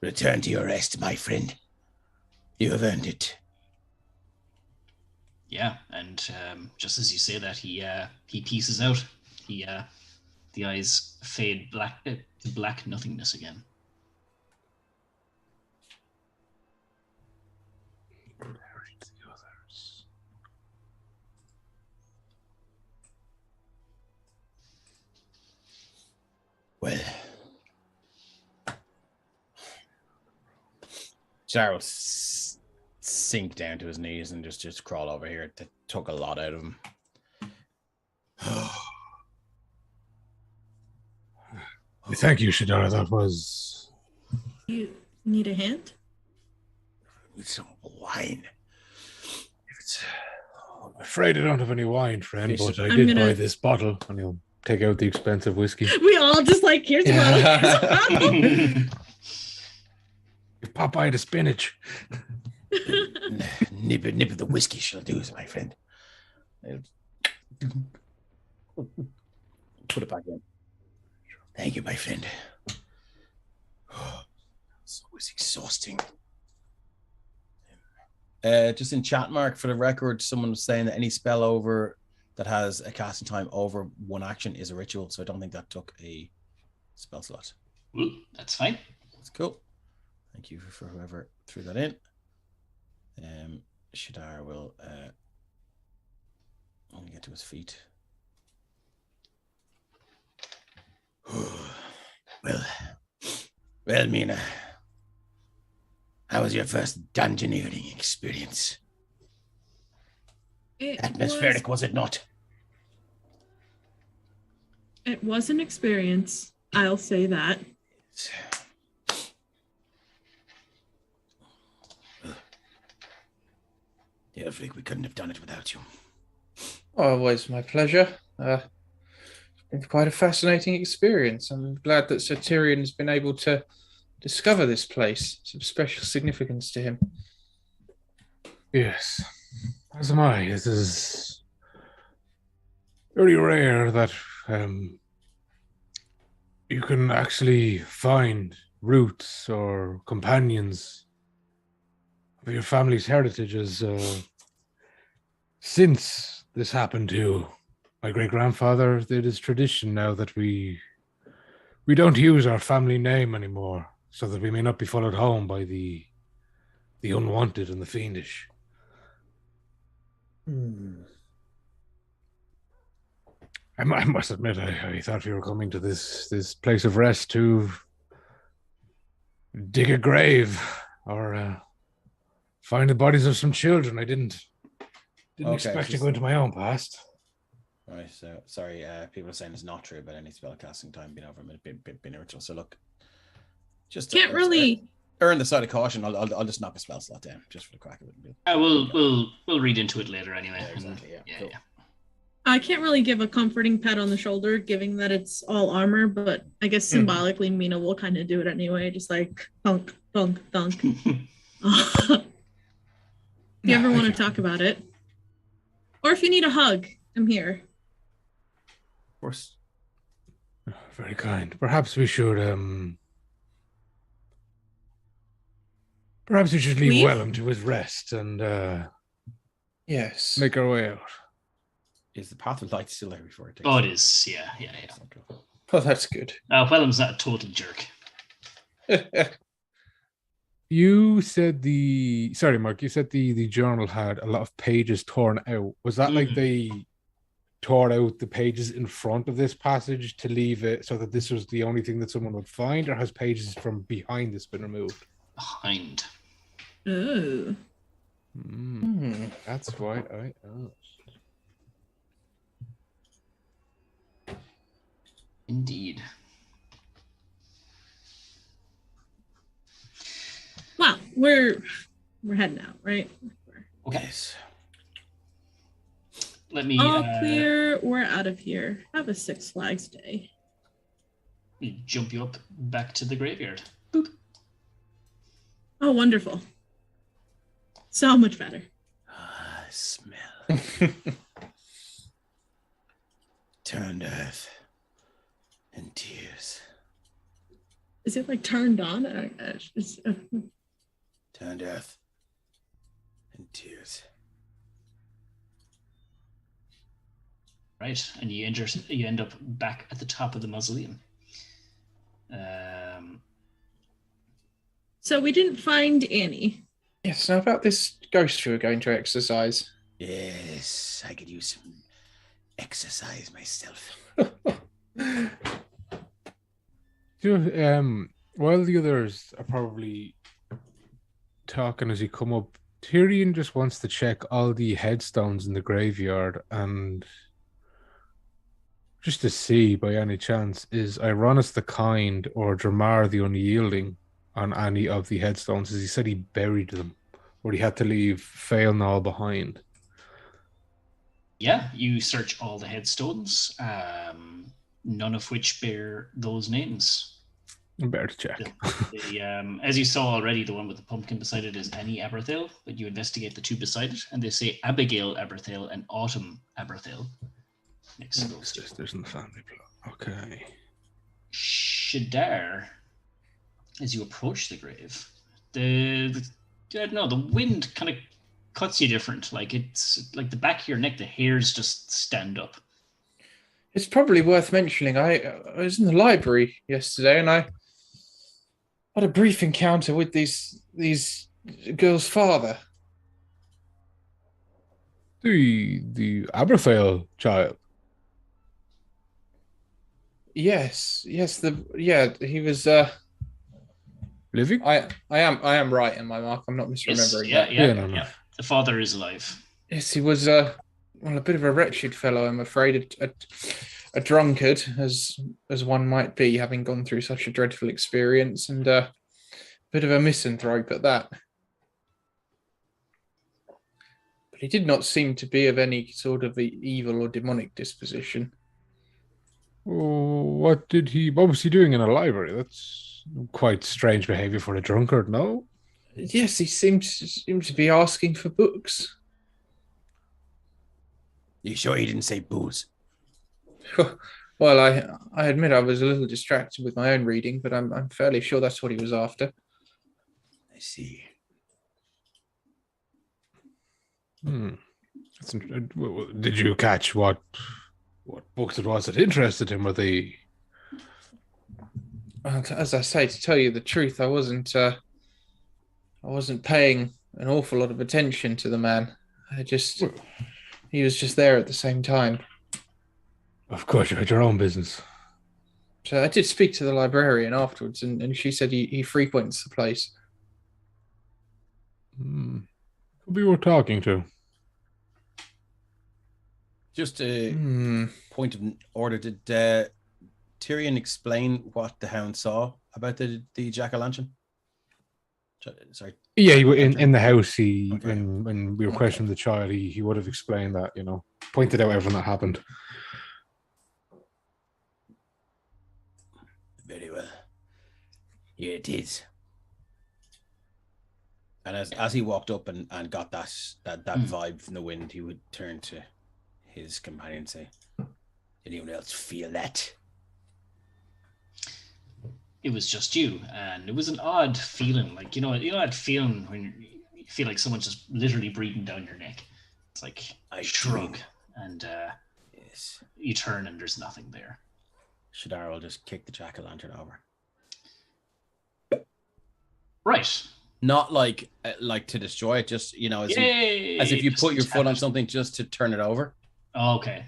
Return to your rest, my friend. You have earned it. Yeah, and just as you say that, he pieces out. The eyes fade black nothingness again. Well, Jar will sink down to his knees and just crawl over here. It took a lot out of him. Thank you, Shadara. That was. You need a hand? With some wine. I'm afraid I don't have any wine, friend, but I I'm did gonna- buy this bottle, and he'll take out the expensive whiskey. We all just like, here's a bottle. Give Popeye the spinach. Nip of the whiskey shall do, my friend. Put it back in. Thank you, my friend. So it's exhausting. Just in chat, Mark, for the record, someone was saying that any spell over that has a casting time over 1 action is a ritual, so I don't think that took a spell slot. Well, that's fine. That's cool. Thank you for whoever threw that in. Shadar will only get to his feet. Well, Mina, how was your first dungeoneering experience? Atmospheric, was it not? It was an experience. I'll say that. Yeah, Flick, we couldn't have done it without you. Always my pleasure. It's been quite a fascinating experience. I'm glad that Sir Tirion has been able to discover this place. It's of special significance to him. Yes, as am I. This is very rare that you can actually find roots or companions of your family's heritages. Since this happened to my great-grandfather, it is tradition now that we don't use our family name anymore, so that we may not be followed home by the unwanted and the fiendish. I must admit, I thought we were coming to this place of rest to dig a grave or find the bodies of some children. I didn't expect to go into my own past. Right, so sorry, people are saying it's not true about any spell casting time being over being a ritual. So look, just Can't really err on the side of caution. I'll just knock a spell slot down just for the crack of it. We'll read into it later anyway. Yeah, exactly. Yeah, cool. I can't really give a comforting pat on the shoulder, given that it's all armor, but I guess symbolically, Mina will kind of do it anyway, just like thunk, thunk, thunk. If you ever want to talk about it, or if you need a hug, I'm here. Of course. Very kind. Perhaps we should leave Wellham to his rest and Yes. make our way out. Is the path of light still there before it takes? Oh, it is. Yeah. Oh, that's good. Whelham's not a total jerk. You said sorry, Mark, you said the journal had a lot of pages torn out. Was that like they tore out the pages in front of this passage to leave it so that this was the only thing that someone would find, or has pages from behind this been removed? Behind. Oh. That's why I asked. Indeed. Well, we're heading out, right? Okay. Yes. Let me All clear. We're out of here. Have a Six Flags day. jump you up back to the graveyard. Boop. Oh, wonderful. So much better. Smell. Turned earth and tears. Is it like turned on? Turned earth and tears. Right, and you end up back at the top of the mausoleum. So we didn't find Annie. Yes, now about this ghost you were going to exercise. Yes, I could use some exercise myself. While the others are probably talking as you come up, Tirion just wants to check all the headstones in the graveyard, and just to see by any chance, is Ironis the Kind or Dramar the Unyielding on any of the headstones, as he said he buried them, or he had to leave Failnall behind. Yeah, you search all the headstones, none of which bear those names. Better to check. As you saw already, the one with the pumpkin beside it is Annie Aberthail, but you investigate the two beside it, and they say Abigail Aberthail and Autumn Aberthail next to those two. Sisters in the family plot. Okay. Shadar, as you approach the grave, the wind kind of cuts you different. Like it's like the back of your neck, the hairs just stand up. It's probably worth mentioning. I was in the library yesterday, and I had a brief encounter with these girls' father. The Aberthail child. Yes. He was. Living? I am right in my mark. I'm not misremembering that. Yeah. The father is alive. Yes, he was a bit of a wretched fellow, I'm afraid. A drunkard, as one might be, having gone through such a dreadful experience, and a bit of a misanthrope at that. But he did not seem to be of any sort of evil or demonic disposition. What was he doing in a library? That's quite strange behavior for a drunkard, no? Yes, he seemed to be asking for books. You sure he didn't say booze? Well, I admit I was a little distracted with my own reading, but I'm fairly sure that's what he was after. I see. Did you catch what books it was that interested him? Were they? As I say, to tell you the truth, I wasn't paying an awful lot of attention to the man. He was just there at the same time. Of course, you had your own business. So I did speak to the librarian afterwards, and she said he frequents the place. Who we were talking to? Just a point of order. Did Tirion explain what the Hound saw about the jack-o'-lantern? Sorry. Yeah, in the house. When we were questioning the child, he would have explained that. Pointed out everything that happened. Very well. Here it is. And as he walked up and got that vibe from the wind, he would turn to his companion and say, "Anyone else feel that?" It was just you, and it was an odd feeling. Like that feeling when you feel like someone's just literally breathing down your neck. It's like I shrug, and yes, you turn and there's nothing there. Shadar will just kick the jack-o'-lantern over. Right. Not like to destroy it, just as if you put your foot on something just to turn it over. Okay.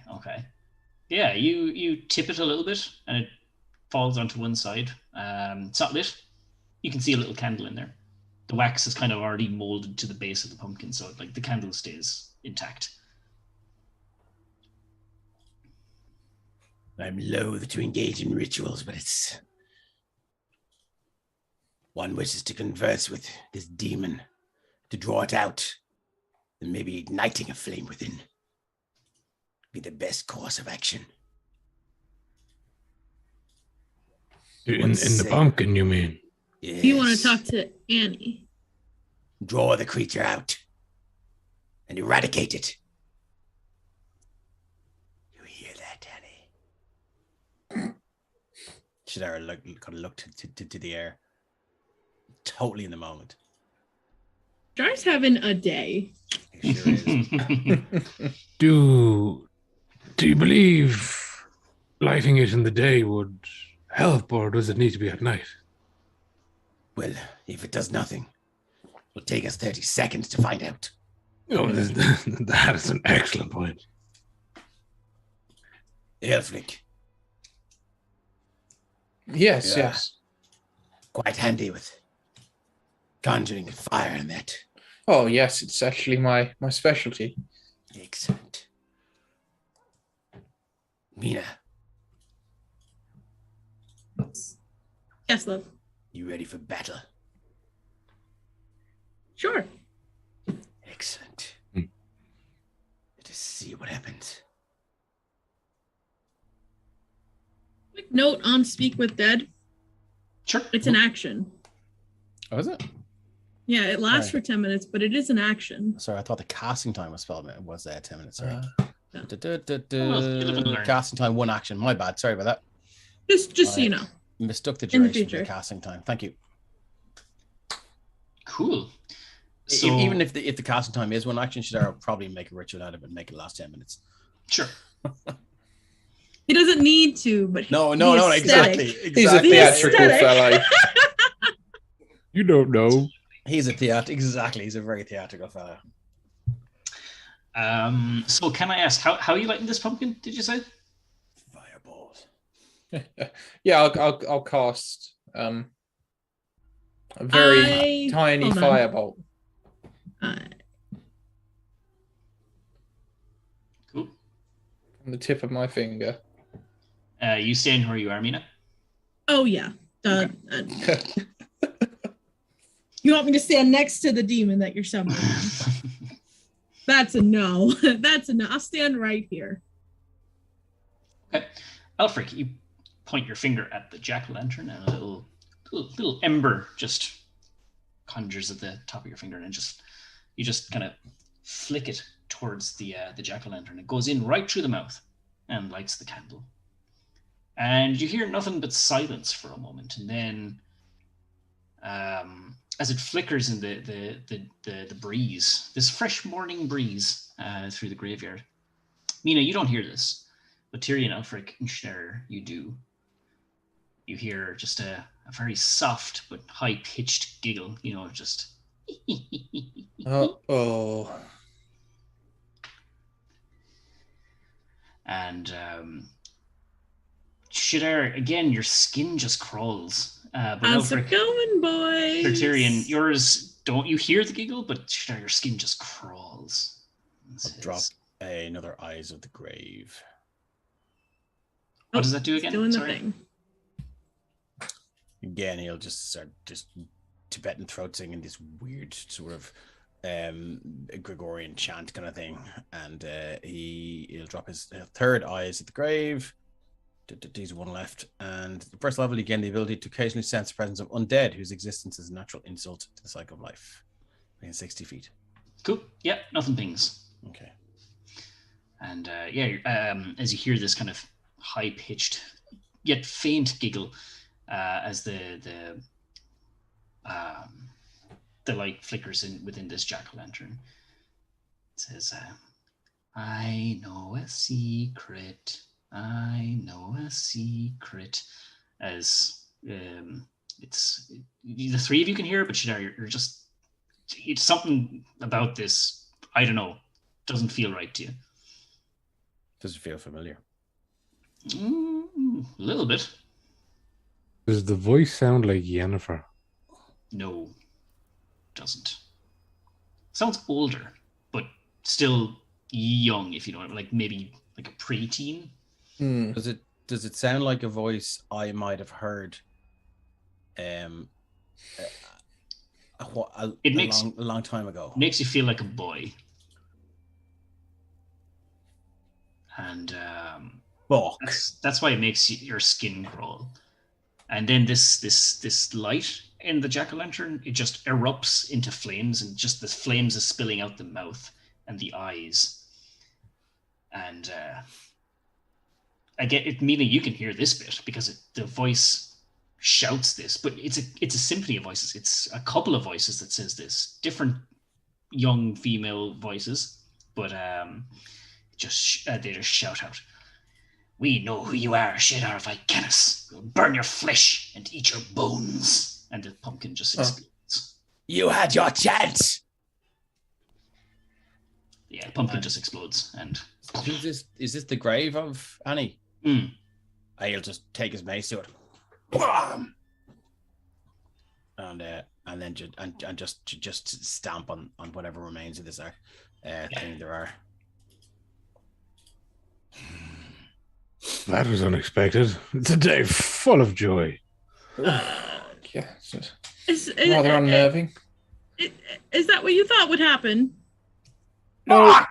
Yeah, you tip it a little bit, and it falls onto one side. It's not lit. You can see a little candle in there. The wax is kind of already molded to the base of the pumpkin, so like the candle stays intact. I'm loath to engage in rituals, but it's one wishes to converse with this demon, to draw it out, and maybe igniting a flame within be the best course of action. In the pumpkin, you mean? Yes. You want to talk to Annie? Draw the creature out and eradicate it. You hear that, Annie? Shadara looked to the air, totally in the moment. Jar's having a day. He sure is. Do you believe lighting it in the day would help, or does it need to be at night? Well, if it does nothing, it'll take us 30 seconds to find out. Oh, that is an excellent point. Albrecht. Yes. Quite handy with conjuring fire and that. Oh, yes, it's actually my specialty. Excellent. Mina. Yes, love. You ready for battle? Sure. Excellent. Let us see what happens. Quick note on Speak with Dead. Sure. It's an action. Oh, is it? Yeah, it lasts for 10 minutes, but it is an action. Sorry, I thought the casting time was 10 minutes. Sorry. Yeah. Casting time, one action. My bad. Sorry about that. Just so you know. Mistook the In the duration for future. the casting time. Thank you. Cool. So Even if the casting time is 1 action, Shadar will probably make a ritual out of it and make it last 10 minutes. sure. He doesn't need to, but No, the exactly. aesthetic. He's a Exactly. theatrical aesthetic. fellow. You don't know. He's a exactly. He's a very theatrical fellow. So can I ask how are you lighting this pumpkin? Did you say? Fireballs. Yeah, I'll cast a very tiny hold on. firebolt. Cool. On the tip of my finger. You staying where you are, Mina? Oh yeah. You want me to stand next to the demon that you're summoning? That's a no. That's a no. I'll stand right here. Okay. Albrecht, you point your finger at the jack-o'-lantern and a little ember just conjures at the top of your finger, and you just kind of flick it towards the jack-o'-lantern. It goes in right through the mouth and lights the candle. And you hear nothing but silence for a moment, and then as it flickers in the breeze, this fresh morning breeze through the graveyard. Mina, you don't hear this, but Tirion, Albrecht, and Schneider, you do. You hear just a very soft but high-pitched giggle, just... Oh. And Shidar, again, your skin just crawls. But How's it going, boys? Tirion, yours, don't you hear the giggle? But Shidar, your skin just crawls. I'll drop another Eyes of the Grave. What does that do again? Doing the Sorry. thing. Again, he'll just start Tibetan throat singing this weird sort of Gregorian chant kind of thing, and he'll drop his third Eyes at the Grave. He's one left, and the first level, again, the ability to occasionally sense the presence of undead whose existence is a natural insult to the cycle of life. Within 60 feet. Cool. Yeah, nothing pings. Okay. And as you hear this kind of high-pitched yet faint giggle, as the light flickers in within this jack-o'-lantern, it says, "I know a secret. I know a secret." As it's the three of you can hear it, but you're just, it's something about this, I don't know, doesn't feel right to you. Does it feel familiar? A little bit. Does the voice sound like Yennefer? No, doesn't. Sounds older, but still young, if you know what I mean, like maybe like a preteen. Does it sound like a voice I might have heard a long time ago? Makes you feel like a boy. And that's why it makes your skin crawl. And then this light in the jack-o'-lantern, it just erupts into flames, and just the flames is spilling out the mouth and the eyes. And I get it, meaning you can hear this bit because the voice shouts this, but it's a symphony of voices. It's a couple of voices that says this, different young female voices, but they just shout out, "We know who you are, Shadar Vicanus. We'll burn your flesh and eat your bones." And the pumpkin just explodes. You had your chance. Yeah, pumpkin just explodes. And is this the grave of Annie? I'll just take his mace to it. And then just stamp on whatever remains of this thing there are. That was unexpected. It's a day full of joy. Yeah, it's rather unnerving. Is that what you thought would happen? No,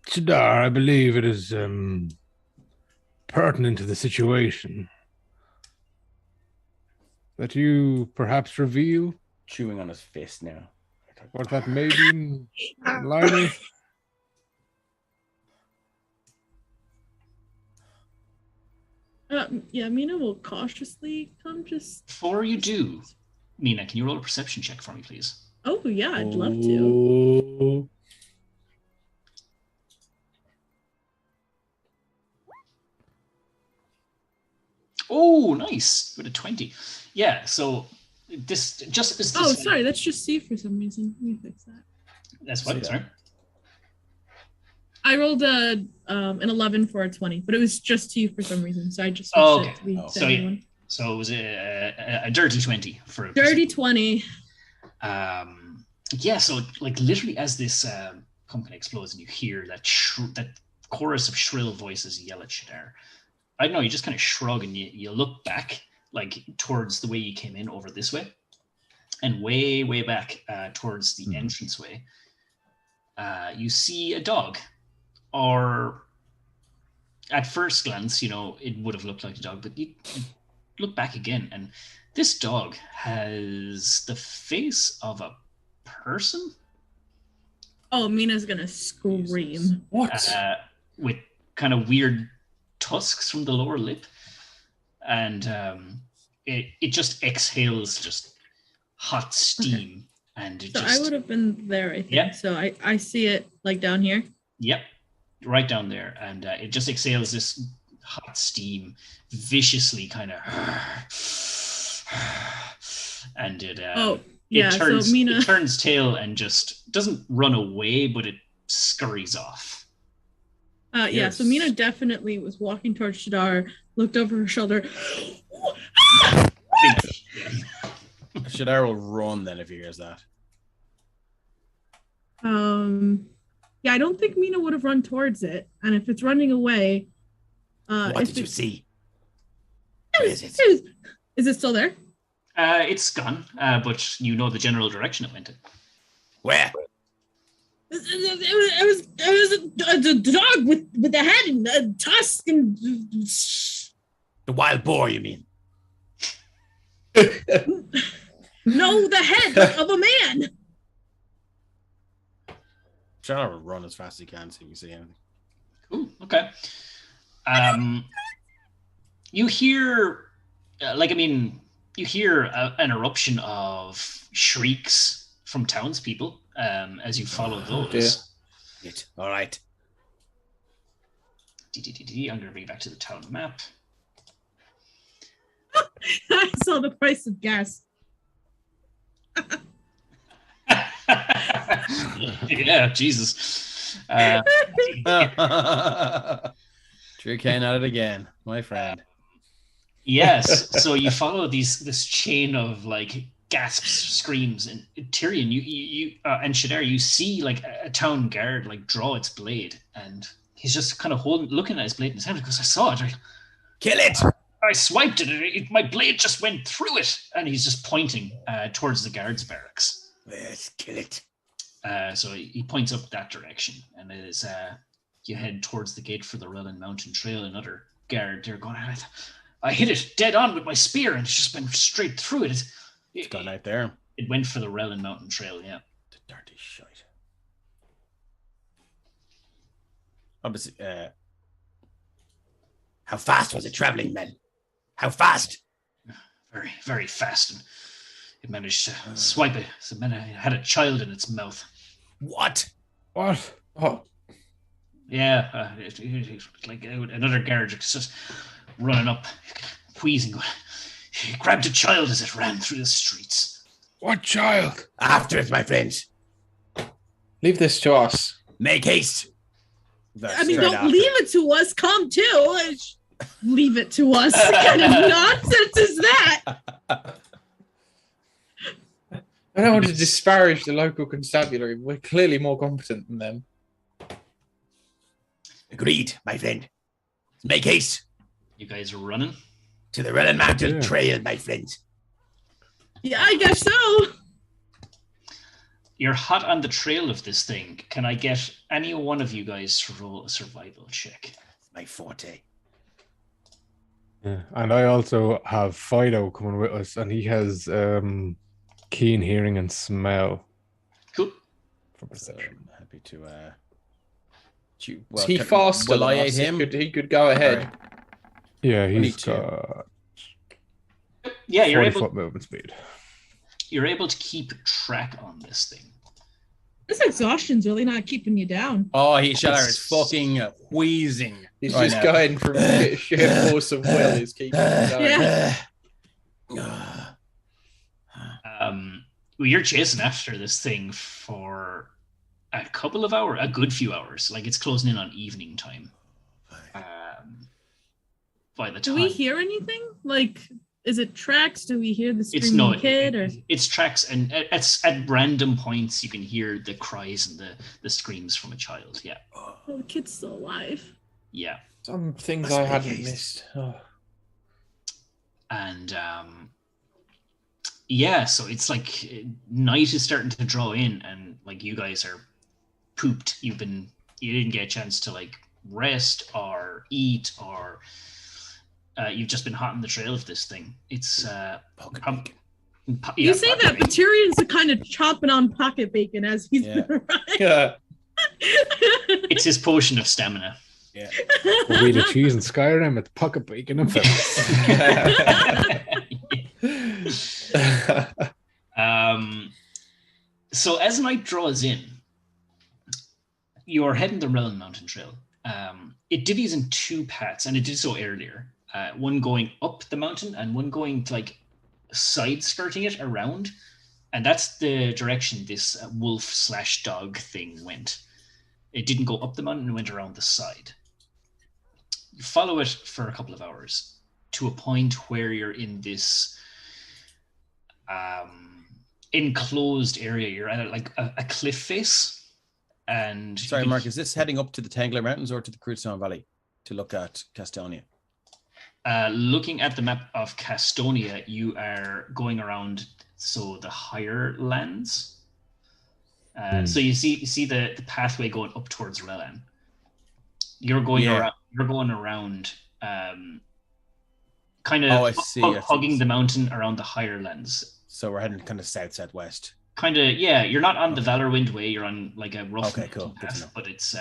Shadar, I believe it is pertinent to the situation that you perhaps reveal Chewing on his fist now. what that may be in line. Yeah, Mina will cautiously come just... before you do, Mina, can you roll a perception check for me, please? Oh yeah, I'd love to. Oh, nice. With a 20. Yeah, so this just as this. Oh, sorry, that's just C for some reason. Let me fix that. That's what, sorry. I rolled an 11 for a 20, but it was just C for some reason, so I just Oh, switched okay. it to be So yeah. So it was a dirty 20 for a dirty 20. Yeah, so like literally as this pumpkin explodes and you hear that that chorus of shrill voices yell at Shadar. I don't know, you just kind of shrug and you look back like towards the way you came in over this way, and way back towards the entranceway. You see a dog, or at first glance, you know, it would have looked like a dog, but you look back again and this dog has the face of a person. Oh, Mina's gonna scream. Jesus. What? With kind of weird tusks from the lower lip, and it just exhales just hot steam. Okay. And it so just, I would have been there, I think. Yeah. So I see it like down here. Yep, right down there, and it just exhales this hot steam viciously, kind of, and it so Mina, it turns tail and just doesn't run away, but it scurries off. So Mina definitely was walking towards Shadar, looked over her shoulder. Shadar will run then if he hears that. Yeah, I don't think Mina would have run towards it, and if it's running away, what did you see? Where is it? Is it still there? It's gone, but you know the general direction it went in. Where? It was a dog with a head and a tusk and the wild boar, you mean? No, the head of a man. Shadar will run as fast as he can so you can see anything. Cool. Okay. You hear, you hear an eruption of shrieks from townspeople as you follow those. All right. I'm going to bring you back to the town map. I saw the price of gas. Yeah, Jesus. Drew Kane at it again, my friend. Yes, so you follow this chain of like gasps, screams, and Tirion, you and Shadar, you see like a town guard like draw its blade, and he's just kind of looking at his blade in his hand because I saw it. Kill it! I swiped it. My blade just went through it, and he's just pointing towards the guards' barracks. Let's kill it. So he points up that direction, and as you head towards the gate for the Relin Mountain Trail, another guard there going, I hit it dead on with my spear, and it's just been straight through it. It's gone out there. It went for the Relin Mountain Trail, yeah. The dirty shite. Obviously, how fast was it traveling, men? How fast? Very, very fast, and it managed to swipe it. So it had a child in its mouth. What? What? Oh, yeah. Like another guard just running up, wheezing. He grabbed a child as it ran through the streets. What child? After it, my friends. leave this to us. Make haste. I mean, don't leave it to us. Come too. Leave it to us. What kind of nonsense is that? I don't want to disparage the local constabulary. We're clearly more competent than them. Agreed, my friend. Make haste. You guys are running? To the Relin Mountain Trail, my friends. Yeah, I guess so. You're hot on the trail of this thing. Can I get any one of you guys to roll a survival check? My forte. Yeah. And I also have Fido coming with us, and he has keen hearing and smell. Cool. For perception. Happy to Is he faster than us? him? He could go ahead. Right. Yeah, he's 22. got Yeah, you're 40 able. foot movement speed. you're able to keep track on this thing. This exhaustion's really not keeping you down. Oh, Shadar is fucking wheezing. He's right just now. going from sheer force of will is keeping him going. Yeah. Well, you're chasing after this thing for a couple of hours, a good few hours. Like it's closing in on evening time. By the time, Do we hear anything? Like, is it tracks? Do we hear the screaming kid? Or it's tracks, and it's at random points you can hear the cries and the screams from a child. Yeah. oh, the kid's still alive. Yeah. Some things That's I big hadn't haste. missed. Oh. And yeah, so it's like night is starting to draw in, and like you guys are pooped. You didn't get a chance to like rest or eat, or you've just been hot on the trail of this thing. It's You say that, but Tyrion's kind of chomping on pocket bacon as he's been arriving. Yeah. It's his potion of stamina. Yeah. We'll eat a cheese and Skyrim at the pocket bacon and So as night draws in, you're heading the Relin Mountain Trail. It divvies in two paths, and it did so earlier. One going up the mountain and one going like side skirting it around. And that's the direction this wolf/dog thing went. It didn't go up the mountain, it went around the side. You follow it for a couple of hours to a point where you're in this enclosed area. You're at like a cliff face. And sorry, Mark, is this heading up to the Tangler Mountains or to the Cruitstone Valley to look at Castonia? Looking at the map of Castonia, you are going around the higher lands. So you see the pathway going up towards Relan. You're going around. You're going around, kind of hugging the mountain around the higher lands. So we're heading kind of southwest. Kind of, yeah. You're not on the Valorwind Way. You're on like a rough path, but it's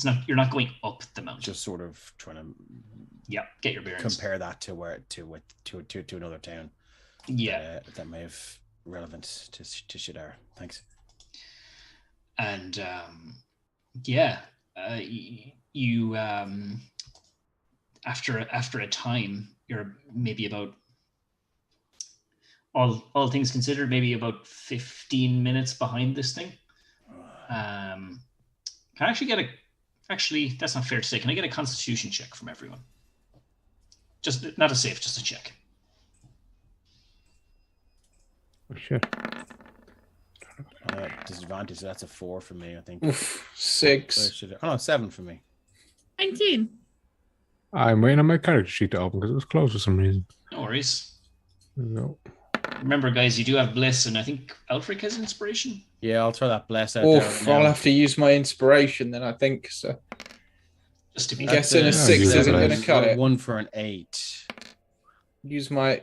not. You're not going up the mountain. Just sort of trying to get your bearings. Compare that to another town. Yeah, that may have relevance to Shadar. Thanks. And you after a time, you're maybe about all things considered, maybe about 15 minutes behind this thing. Can I actually that's not fair to say. Can I get a constitution check from everyone? Just not a save, just a check. Oh, shit. Disadvantage, so that's a 4 for me, I think. 6. Oh no, 7 for me. 19. I'm waiting on my character sheet to open because it was closed for some reason. No worries. No. Remember, guys, you do have Bliss, and I think Albrecht has Inspiration. Yeah, I'll throw that Bless out there. I'll have to use my inspiration then, I think. So. Just to be guessing a 6 isn't going to cut it. 1 for an 8. Use my...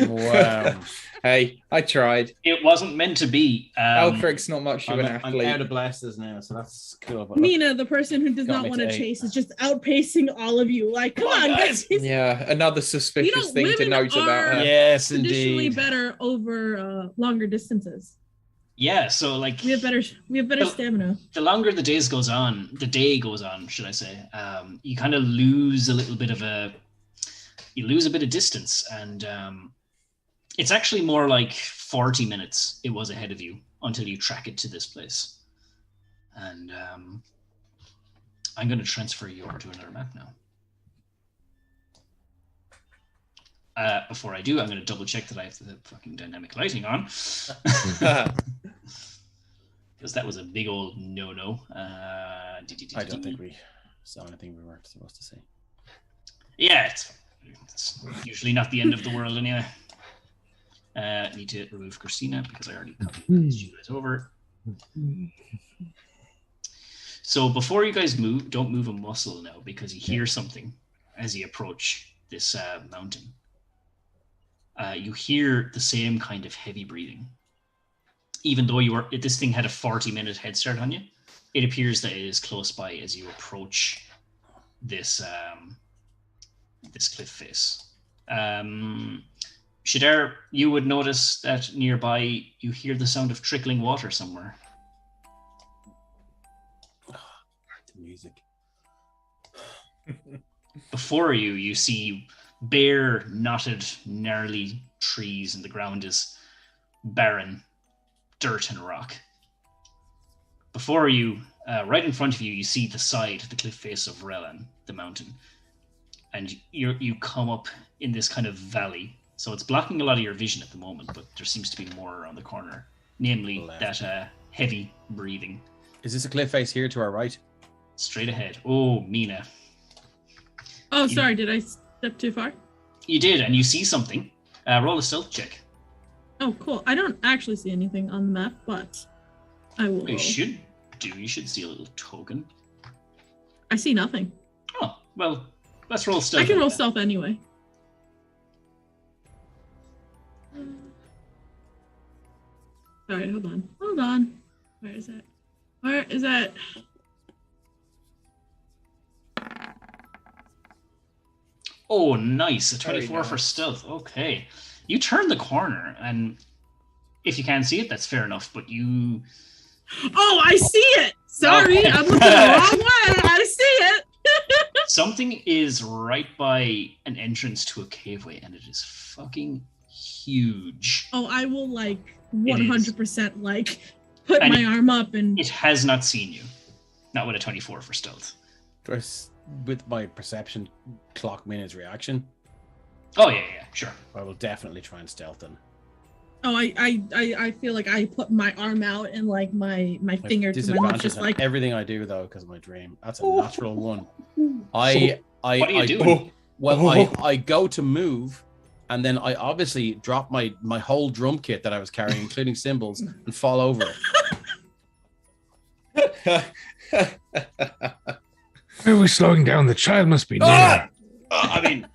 Wow. Hey, I tried. It wasn't meant to be. Albrecht's not much of an athlete. I'm out of blasters now, so that's cool. But Mina, the person who does not want to chase, is just outpacing all of you. Like, come on, guys. Yeah, another suspicious thing to note about her. Yes, traditionally indeed. better over longer distances. Yeah, so like we have better stamina. The longer the day goes on, should I say, you kind of lose a bit of distance, and it's actually more like 40 minutes it was ahead of you until you track it to this place. And I'm going to transfer you over to another map now. Before I do, I'm going to double check that I have the fucking dynamic lighting on. Because that was a big old no-no. I don't think we saw anything we weren't supposed to see. Yeah, it's usually not the end of the world anyway. I need to remove Christina because I already copied you guys over. So before you guys move, don't move a muscle now because you hear something as you approach this mountain. You hear the same kind of heavy breathing. Even though this thing had a 40-minute head start on you, it appears that it is close by as you approach this this cliff face. Shadar, you would notice that nearby you hear the sound of trickling water somewhere. The music. Before you, you see bare, knotted, gnarly trees, and the ground is barren, dirt and rock. Before you, right in front of you, you see the side, the cliff face of Relan, the mountain. And you come up in this kind of valley. So it's blocking a lot of your vision at the moment, but there seems to be more around the corner. Namely, that heavy breathing. Is this a cliff face here to our right? Straight ahead. Oh, Mina. Oh, sorry, did I step too far? You did, and you see something. Roll a stealth check. Oh, cool. I don't actually see anything on the map, but I will. You should do. You should see a little token. I see nothing. Oh, well, let's roll stealth. I can roll stealth anyway. Sorry, hold on. Hold on. Where is it? Where is it? Oh, nice. A 24 Very for nice. stealth. Okay. You turn the corner, and if you can't see it, that's fair enough, but you... Oh, I see it! Sorry, Okay. I'm looking the wrong way. I see it! Something is right by an entrance to a caveway, and it is fucking huge. Oh, I will, like, It is. 100%, like, put And my arm up and... It has not seen you. Not with a 24 for stealth. With my perception, clock Mina's reaction. Oh, yeah, sure. I will definitely try and stealth them. Oh, I feel like I put my arm out and, like, my finger to my mouth, Disadvantage just on like... everything I do though, because of my dream. That's a natural one. What are you doing? I go to move, and then I obviously drop my whole drum kit that I was carrying, including cymbals, and fall over it. Why are we slowing down? The child must be near. I mean,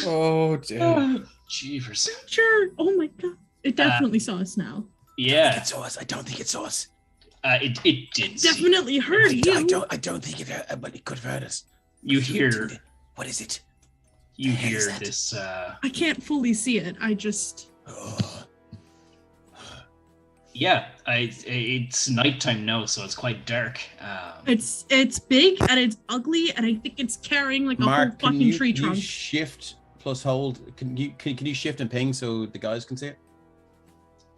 Oh dear. Oh, jeepers. Sure. Oh my god. It definitely saw us now. Yeah, it saw us. I don't think it saw us. it did. see Definitely heard you. I don't think it. But it could have heard us. You hear. What is it? You What hear is that? this. I can't fully see it. I just... Oh, Yeah, it's nighttime now, so it's quite dark. It's big and it's ugly, and I think it's carrying like a Mark, whole fucking tree can you trunk. shift plus hold? Can you shift and ping so the guys can see it?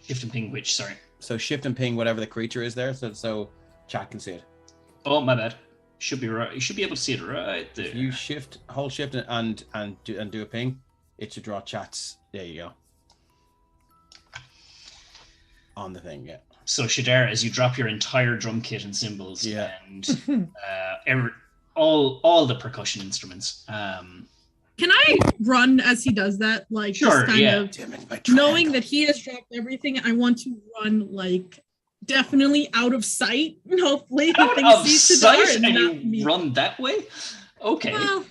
Shift and ping which, sorry. So shift and ping whatever the creature is there, so chat can see it. Oh, my bad. Should be right. You should be able to see it right there. If you hold shift and do a ping, it should draw chats. There you go. On the thing, yeah. So Shadar, as you drop your entire drum kit and cymbals, Yeah. and all the percussion instruments. Can I run as he does that? Like, Sure, just kind yeah. of Damn it, my knowing triangle. that he has dropped everything, I want to run like definitely out of sight. Hopefully, Out nothing of sees sight, Shadar and and not you me. run that way. Okay. Well,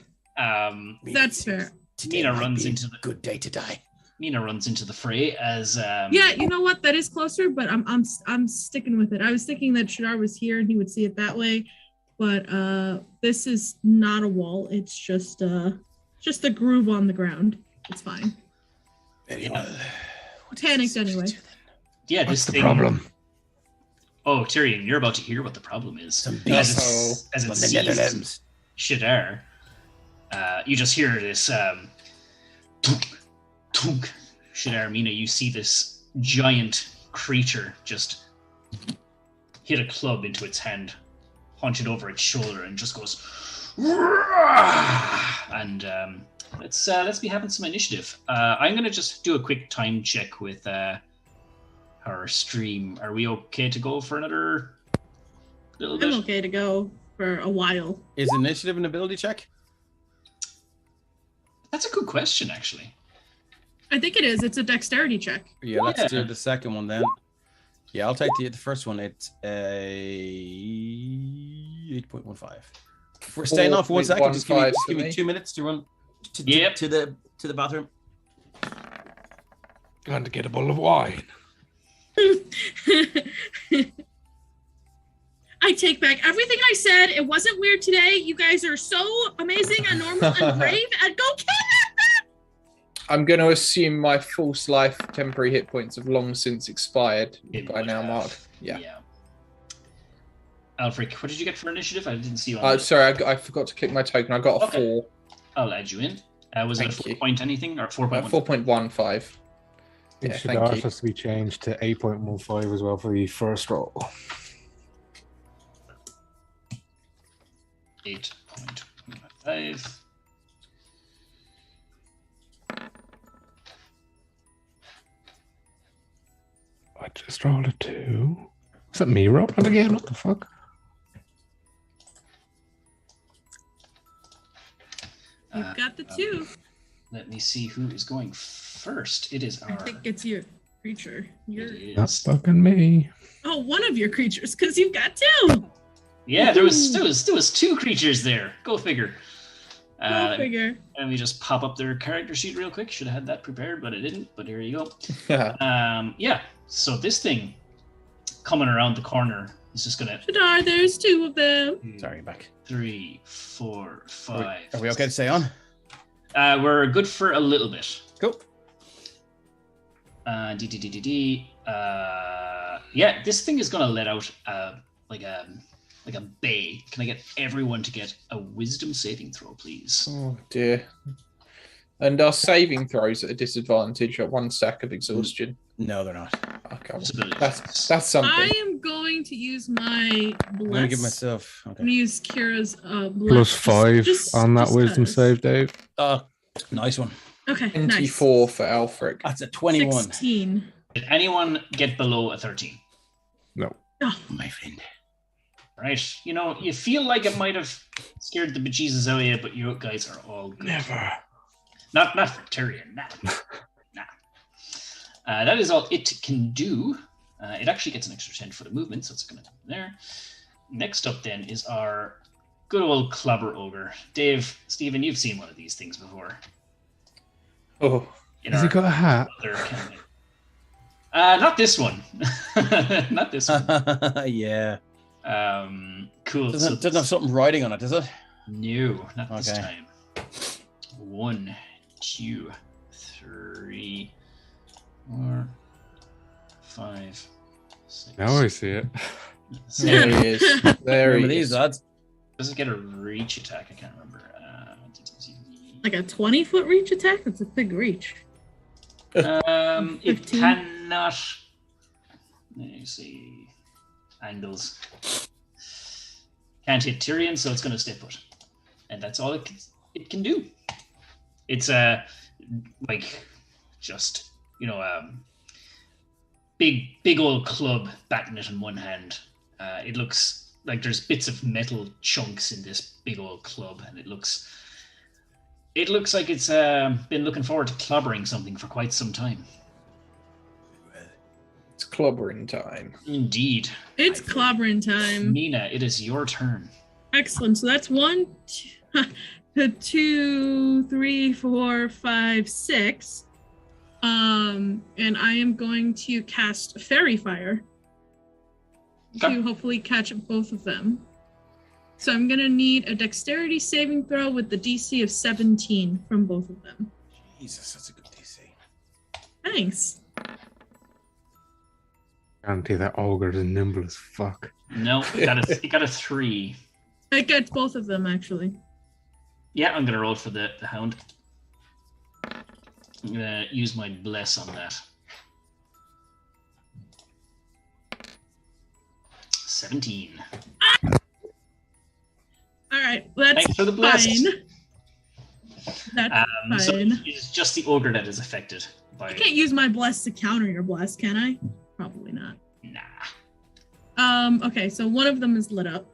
that's fair. Today Mina might runs be a into the- good day to die. Mina runs into the fray as Yeah, you know what? That is closer, but I'm sticking with it. I was thinking that Shadar was here and he would see it that way, but this is not a wall. It's just a groove on the ground. It's fine. Very Yeah. well. Panicked anyway. Yeah, What's this the thing. problem? Oh, Tyrion, you're about to hear what the problem is. Some As beasts it from the sees Netherlands. Shadar, you just hear this tunk, tunk. Shadar, Mina, you see this giant creature just hit a club into its hand, punch it over its shoulder, and just goes. And let's be having some initiative. I'm gonna just do a quick time check with our stream. Are we okay to go for another little bit? I'm okay to go for a while. Is initiative an ability check? That's a good question, actually. I think it is. It's a dexterity check. Yeah, let's Yeah. do the second one then. Yeah, I'll take the first one. It's a 8.15. If we're staying on for 1 second, just give me 4.15 2 minutes to run to Yep. the bathroom. Going to get a bowl of wine. I take back everything I said. It wasn't weird today. You guys are so amazing and normal and brave. And go kill that I'm going to assume my false life temporary hit points have long since expired It by would now, have. Mark. Yeah. Albrecht, what did you get for initiative? I didn't see you on Sorry, I forgot to click my token. I got a Okay. 4. I'll add you in. Was it a Thank 4 you. point anything or 4.1? 4.15. It Yeah, should thank also you. has to be changed to 8.15 as well for the first roll. 8.15. I just rolled a 2. Is that me rolling again? What the fuck? You've got the 2. Let me see who is going first. It is I our. think it's your creature. It Not is. fucking me. Oh, one of your creatures, because you've got 2. Yeah, there was 2 creatures there. Go figure. Go figure. Let me just pop up their character sheet real quick. Should have had that prepared, but I didn't. But here you go. Yeah. So this thing coming around the corner is just gonna. Shadar, there's 2 of them. Sorry, back. 3, 4, 5. Are we okay to stay on? We're good for a little bit. Cool. Yeah, this thing is gonna let out like a bay. Can I get everyone to get a wisdom saving throw, please? Oh dear. And our saving throws at a disadvantage at 1 stack of exhaustion. No, they're not. Okay, Possibility. that's something. I am going to use my bless. I'm gonna give myself. I'm Okay. gonna use Kira's bless. +5 on that wisdom cause. save, Dave. Nice one. Okay, 24 for Alfric. That's a 21. 16. Did anyone get below a 13? No. Oh, My friend. Right. You know, you feel like it might have scared the bejesus out of you, but you guys are all good. Never. Not for Tirion. Nah. That is all it can do. It actually gets an extra 10 foot of movement, so it's going to come there. Next up, then, is our good old Clobber Ogre. Dave, Stephen, you've seen one of these things before. Oh, Has he got a hat? Not this one. Not this one. Yeah. Cool. Doesn't have something writing on it, does it? No, not this Okay. time. 1, 2, 3, 4, 5, 6. Now I see it. there he is. There Remember he these, is. lads? Does it get a reach attack? I can't remember. like a 20-foot reach attack? That's a big reach. It 15? cannot. Let me see. Angles. Can't hit Tirion, so it's going to stay put, and that's all it can do. It's like just big old club batting it in one hand. It looks like there's bits of metal chunks in this big old club, and it looks like it's been looking forward to clobbering something for quite some time. It's clobbering time. Indeed. It's clobbering time. Mina, it is your turn. Excellent. So that's 1, 2, 3, 4, 5, 6. And I am going to cast Fairy Fire Okay. to hopefully catch both of them. So I'm going to need a dexterity saving throw with the DC of 17 from both of them. Jesus, that's a good DC. Thanks. Guarantee that ogre is nimble as fuck. No, it got a 3. It gets both of them, actually. Yeah, I'm gonna roll for the hound. I'm gonna use my bless on that. 17. All right, well, that's Thanks for the bless. fine. That's So fine. it's just the ogre that is affected by. I can't use my bless to counter your bless, can I? Probably not. Nah. Okay, so one of them is lit up.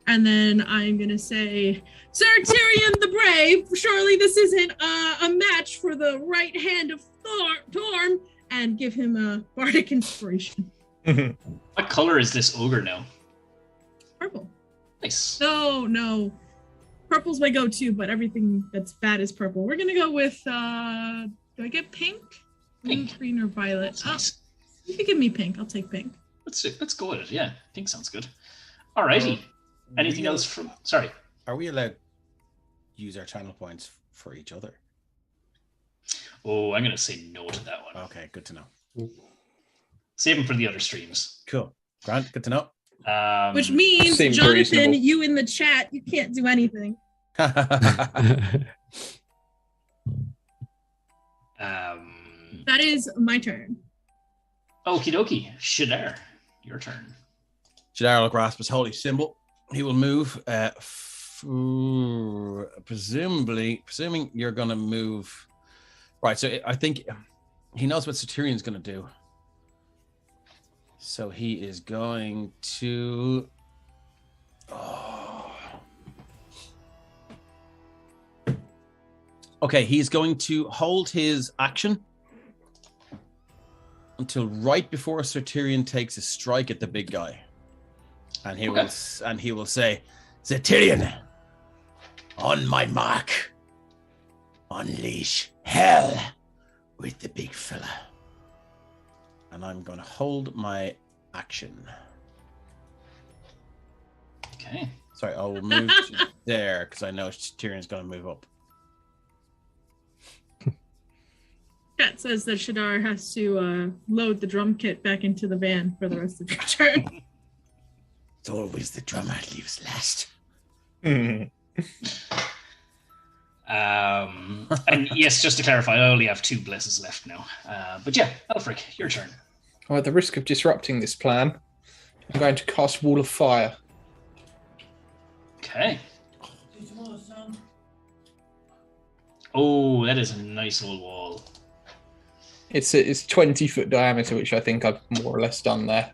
And then I'm gonna say, Sir Tirion the Brave, surely this isn't a match for the right hand of Thorm, and give him a bardic inspiration. What color is this ogre now? Purple. Nice. No. Purple's my go-to, but everything that's bad is purple. We're gonna go with, do I get pink? Pink. Green or violet? That's nice. You can give me pink, I'll take pink. Let's go with it. Yeah, pink sounds good. Alrighty. Anything else from? Sorry. Are we allowed to use our channel points for each other? Oh, I'm going to say no to that one. Okay, good to know. Save them for the other streams. Cool. Grant, good to know. Which means, seems Jonathan, reasonable. you in the chat, you can't do anything. That is my turn. Okie dokie. Shadar, your turn. Shadar will grasp his holy symbol. He will move. Presuming you're going to move. Right, so I think he knows what Tyrion's going to do. So he is going to... Okay, he's going to hold his action until right before Sir Tyrion takes a strike at the big guy. And he will say, Sir Tyrion, on my mark, unleash hell with the big fella. And I'm going to hold my action. Okay. Sorry, I will move to there because I know Tyrion's going to move up. Chat says that Shadar has to load the drum kit back into the van for the rest of your turn. It's always the drummer leaves last. And yes, just to clarify, I only have 2 blesses left now. But yeah, Albrecht, your turn. At the risk of disrupting this plan, I'm going to cast Wall of Fire. Okay. Oh, that is a nice old wall. It's 20-foot diameter, which I think I've more or less done there.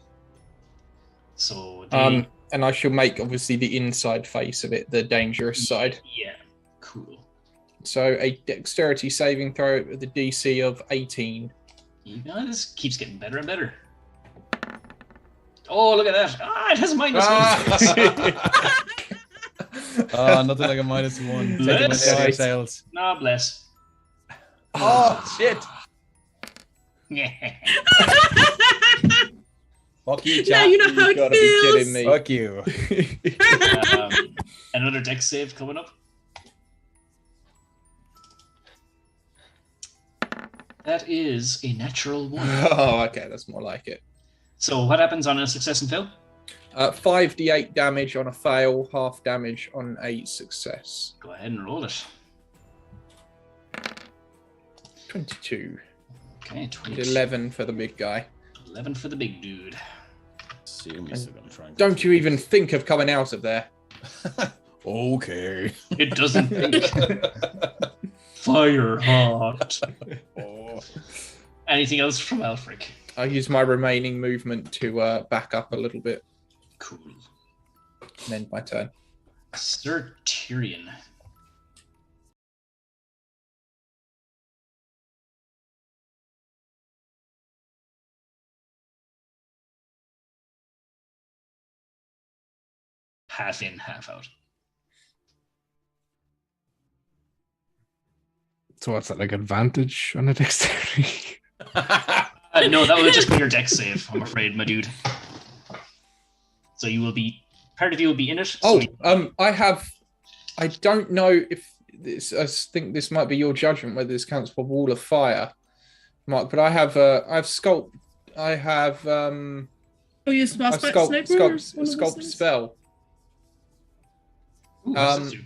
So And I shall make obviously the inside face of it the dangerous side. Yeah, cool. So a dexterity saving throw with a DC of 18. You know, this keeps getting better and better. Oh, look at that! It has a -1. Nothing like a -1. Bless. Taking my sales. No, bless. Oh shit! Yeah. Fuck you, Now chat. you know how You gotta it be feels. kidding me. Fuck you. Another dex save coming up. That is a natural 1. Oh, okay, that's more like it. So what happens on a success and fail? 5d8 damage on a fail, half damage on a success. Go ahead and roll it. 22. Okay, 20. 11 for the big guy. 11 for the big dude. Assume he's still gonna try and Don't you even think of coming out of there. Okay. It doesn't think. Fire hot. Oh. Anything else from Albrecht? I use my remaining movement to back up a little bit Cool. and end my turn. Sir Tyrion. Half in, half out. So what's that, like advantage on a dexterity? No, that will just be your dex save, I'm afraid, my dude. So you will be, part of you will be in it. So I don't know if this, I think this might be your judgment whether this counts for Wall of Fire, Mark, but I have sculpt, I have Oh, you spell a sniper? or one of those sculpt things? spell. Ooh, what does it do?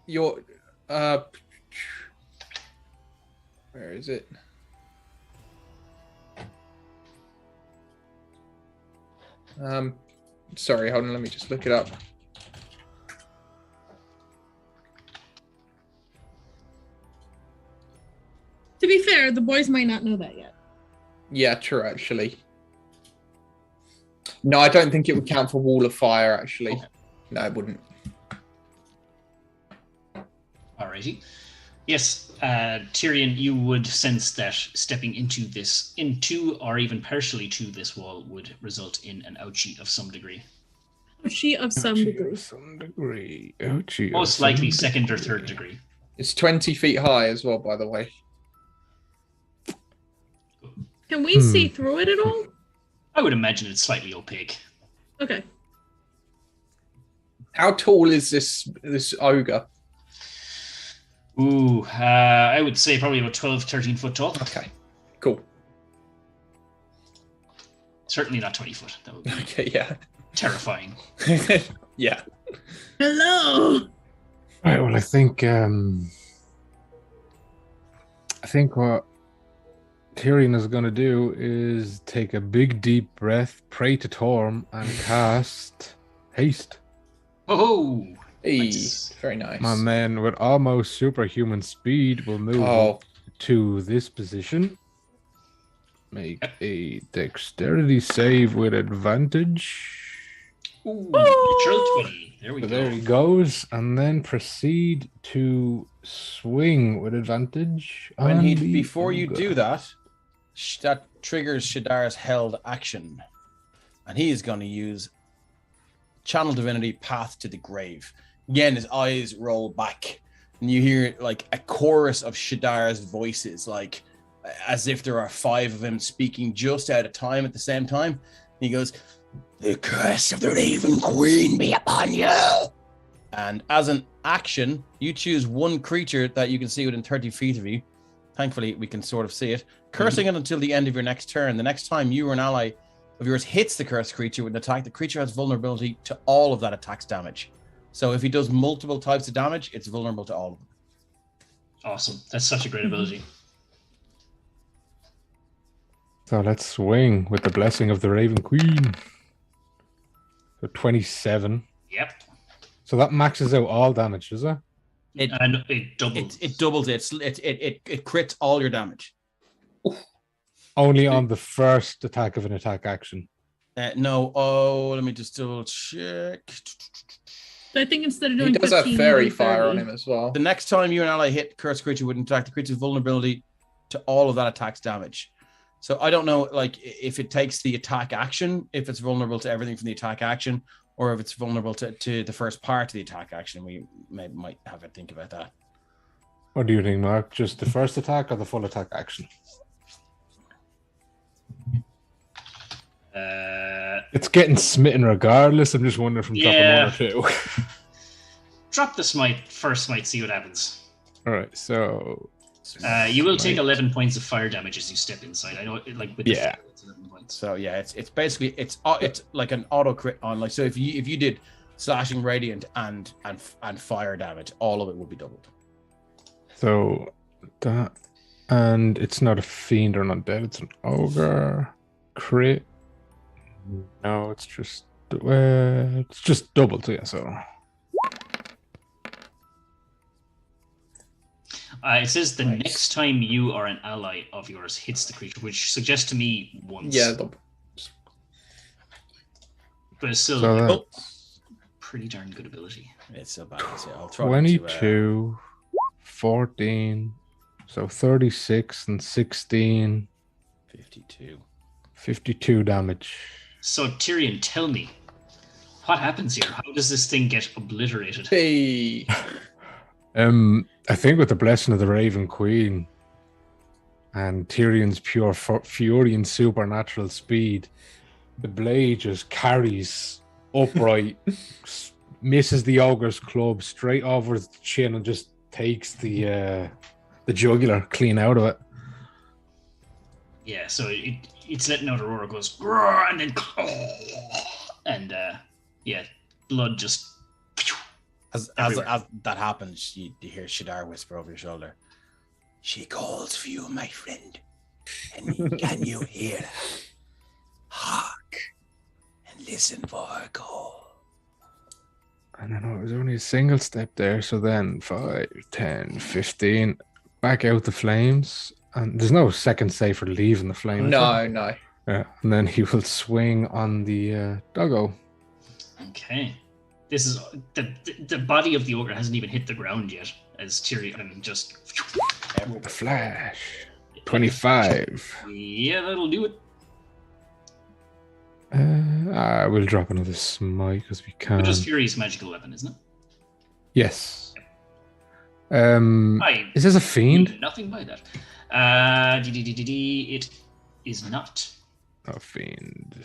Your where is it? Sorry, hold on, let me just look it up. To be fair, the boys might not know that yet. Yeah, true, actually. No, I don't think it would count for Wall of Fire, actually. Okay. No, it wouldn't. Alrighty. Yes, Tyrion, you would sense that stepping into or even partially to this wall would result in an ouchie of some degree. She of some Ouchie degree. of some degree. Ouchie of Most some likely second or third degree. degree. It's 20 feet high as well, by the way. Can we see through it at all? I would imagine it's slightly opaque. Okay. How tall is this ogre? Ooh, I would say probably about 12, 13 foot tall. Okay, cool. Certainly not 20 foot. That would be Okay, yeah. terrifying. Yeah. Hello. Right. Well, I think what Tyrion is going to do is take a big deep breath, pray to Torm, and cast haste. Oh, Hey, nice. very nice. My man with almost superhuman speed will move to this position. Make a dexterity save with advantage. Ooh, natural 20. There we So go. there he goes, and then proceed to swing with advantage. When on he the before you ogre. do that, that triggers Shadar's held action, and he is going to use Channel Divinity Path to the Grave. Again, his eyes roll back, and you hear like a chorus of Shadar's voices, like as if there are 5 of them speaking just out of time at the same time. He goes, "The curse of the Raven Queen be upon you." And as an action, you choose one creature that you can see within 30 feet of you. Thankfully, we can sort of see it. Cursing it until the end of your next turn. The next time you or an ally of yours hits the cursed creature with an attack, the creature has vulnerability to all of that attack's damage. So if he does multiple types of damage, it's vulnerable to all of them. Awesome. That's such a great ability. So let's swing with the blessing of the Raven Queen. So 27. Yep. So that maxes out all damage, does it? And it doubles. It doubles it. It crits all your damage. Only on the first attack of an attack action. No. Oh, let me just double check. So I think instead of He doing does have 15, fairy you do fire 30. on him as well. The next time you and ally hit cursed creature with an attack, the creature's vulnerability to all of that attack's damage. So I don't know, like if it takes the attack action, if it's vulnerable to everything from the attack action, or if it's vulnerable to the first part of the attack action. We might have to think about that. What do you think, Mark? Just the first attack or the full attack action? It's getting smitten regardless. I'm just wondering if I'm dropping 1 or 2. Drop the smite first, might see what happens. All right, so You will take 11 points of fire damage as you step inside. I know, like with the fire, it's 11 points. So yeah, it's basically it's like an auto crit on, like, so if you did slashing, radiant, and fire damage, all of it would be doubled. So that, and it's not a fiend or an undead, it's an ogre crit. No, it's just doubled. So yeah, so it says the Nice. next time you or an ally of yours hits the creature, which suggests to me once. Yeah, But it's still so a that's pretty darn good ability. It's so bad. So I'll throw it into, 22, 14, so 36 and 16, 52. 52 damage. So Tyrion, tell me, what happens here? How does this thing get obliterated? hey. I think with the blessing of the Raven Queen and Tyrion's pure fury and supernatural speed, the blade just carries upright, misses the ogre's club straight over the chin, and just takes the jugular clean out of it. Yeah, so it's letting out a roar, goes "Grrr," and then and yeah, blood just As that happens, you hear Shadar whisper over your shoulder, "She calls for you, my friend. And can you hear her? Hark and listen for her call." I don't know, it was only a single step there, so then 5, 10, 15, back out the flames. And there's no second save for leaving the flame. No. Yeah, and then he will swing on the doggo. okay. This is the body of the ogre hasn't even hit the ground yet, as Tyrion just The flash. 25. Yeah, that'll do it. I will drop another smite because we can. But just Fury's magical weapon, isn't it? Yes. I Is this a fiend? mean nothing by that. It is not. A fiend.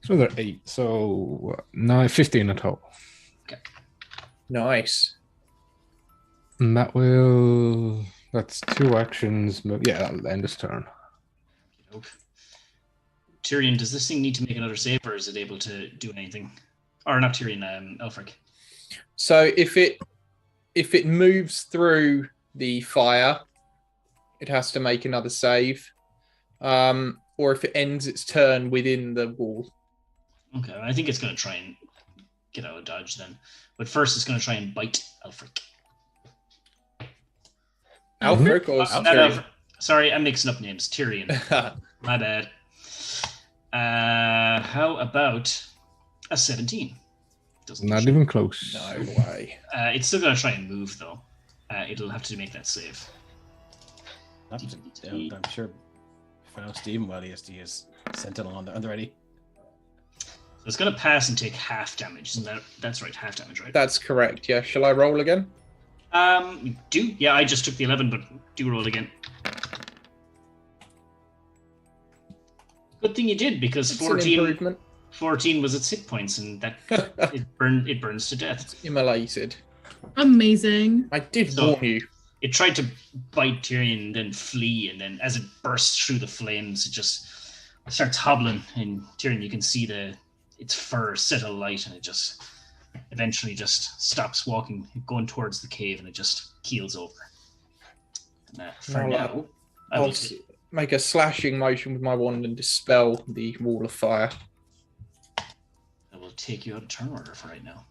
So they're 8. So 9, 15 at all. Nice. And that's 2 actions. Yeah, that'll end this turn. Tirion, does this thing need to make another save, or is it able to do anything? Or not Tirion, Elfric. So if it moves through the fire, it has to make another save. Or if it ends its turn within the wall. Okay, I think it's going to try and get out of dodge then. But first, it's going to try and bite Elfric. Albrecht or Tyrion? Sorry, I'm mixing up names. Tyrion. My bad. How about a 17? Not even close. No way. It's still going to try and move, though. It'll have to make that save. I'm sure if I know Stephen well, he has Sentinel on the ready. So it's going to pass and take half damage. That's right, half damage, right? That's correct, yeah. Shall I roll again? Do. Yeah, I just took the 11, but do roll again. Good thing you did, because It's 14 was its hit points, and that it burns to death. It's immolated. Amazing. I did warn you. It tried to bite Tyrion and then flee, and then as it bursts through the flames, it just starts hobbling, and Tyrion, you can see its fur set alight, and it just eventually just stops walking, going towards the cave, and it just keels over. And, for now, I'll make a slashing motion with my wand and dispel the wall of fire. I will take you out of turn order for right now.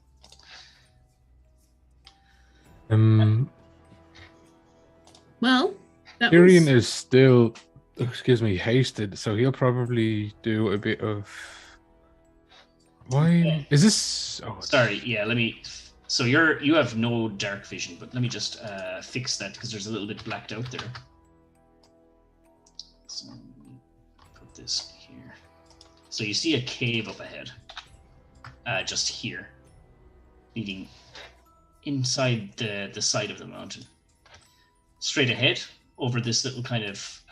Well, Tirion is still, hasted, so he'll probably do a bit of. Why is this? Oh, sorry. Yeah, let me. So you have no dark vision, but let me just fix that because there's a little bit blacked out there. So put this here. So you see a cave up ahead, just here, leading inside the side of the mountain. Straight ahead, over this little kind of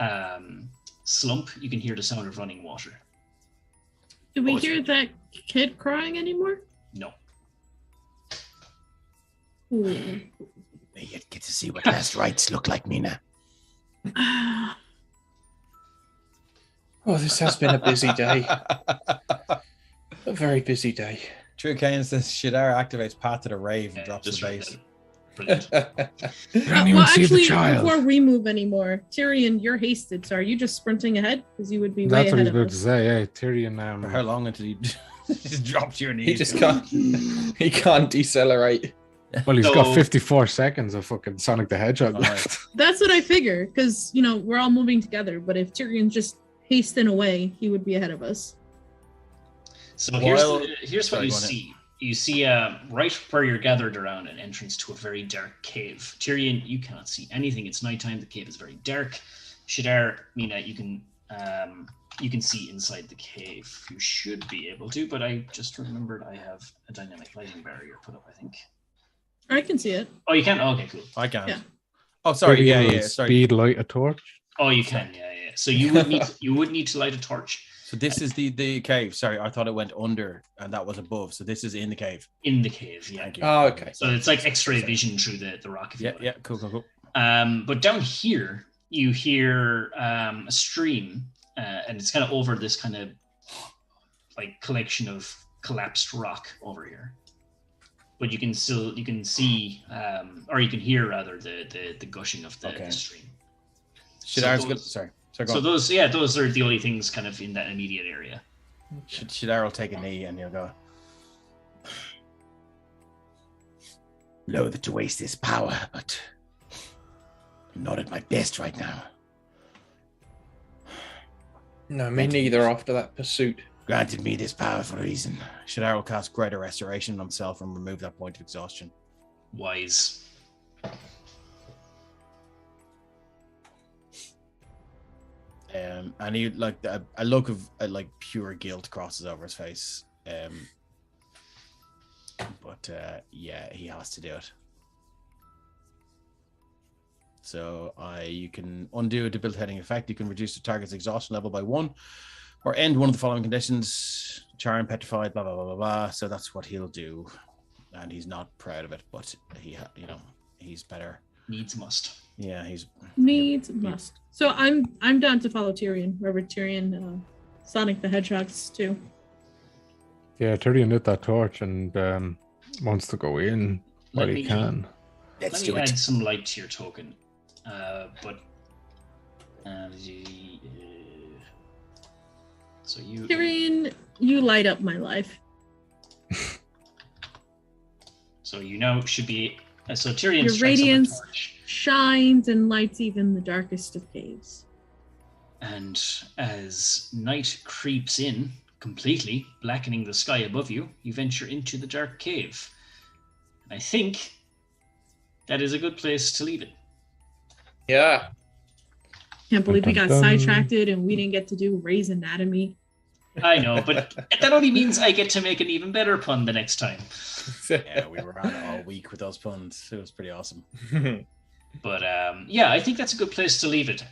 slump, you can hear the sound of running water. Do we hear that kid crying anymore? No. Ooh. They yet get to see what last rites look like, Mina. Oh, this has been a busy day. A very busy day. True Kane says Shadar activates Path to the Rave and drops the base. Brilliant. Well, actually, before we move anymore, Tyrion, you're hasted. So are you just sprinting ahead? Because you would be way That's what ahead he's of about to us. say. Yeah, Tyrion. For how long until he just drops to your knees? He just can't. He can't decelerate. Well, he's got 54 seconds of fucking Sonic the Hedgehog left. That's what I figure. Because we're all moving together. But if Tyrion's just hasting away, he would be ahead of us. So here's what you see. You see right where you're gathered around an entrance to a very dark cave. Tyrion, you cannot see anything. It's nighttime. The cave is very dark. Shadar, Mina, you can see inside the cave. You should be able to, but I just remembered I have a dynamic lighting barrier put up, I think. I can see it. Oh, you can? Oh, okay, cool. I can't. Yeah. Oh, sorry. Tyrion Yeah. will Sorry. Speed light a torch. Oh, you can. Yeah. So you would need to light a torch. So this is the cave. Sorry, I thought it went under and that was above. So this is in the cave. In the cave, yeah. Thank you. Oh, okay. So it's like X-ray vision through the rock. If you Yeah. Cool. But down here, you hear a stream, and it's kind of over this kind of like collection of collapsed rock over here. But you can see, or you can hear rather the gushing of the stream. Shadar's good. Sorry. So those are the only things kind of in that immediate area. Shadar will take a knee and he'll go. Loath to waste this power, but I'm not at my best right now. No, me neither after that pursuit. Granted me this power for a reason. Shadar will cast Greater Restoration on himself and remove that point of exhaustion. Wise. And he like a look of like pure guilt crosses over his face. But yeah, he has to do it. So you can undo a debilitating effect. You can reduce the target's exhaustion level by 1, or end one of the following conditions: charm, petrified, blah blah blah blah blah. So that's what he'll do, and he's not proud of it, but he's better Needs must. Yeah, he's Needs must. So I'm down to follow Tyrion, wherever Tyrion, Sonic the Hedgehog's too. Yeah, Tyrion lit that torch and wants to go in while he can. Let me add some light to your token. So you, Tyrion, you light up my life. So you now should be. So Tyrion Your strikes radiance up a torch, shines and lights even the darkest of caves. and as night creeps in, completely blackening the sky above you, you venture into the dark cave. And I think that is a good place to leave it. Yeah. Can't believe we got Dun, dun, dun. sidetracked and we didn't get to do Ray's Anatomy. I know, but that only means I get to make an even better pun the next time. yeah, we were on it all week with those puns. It was pretty awesome. But yeah, I think that's a good place to leave it.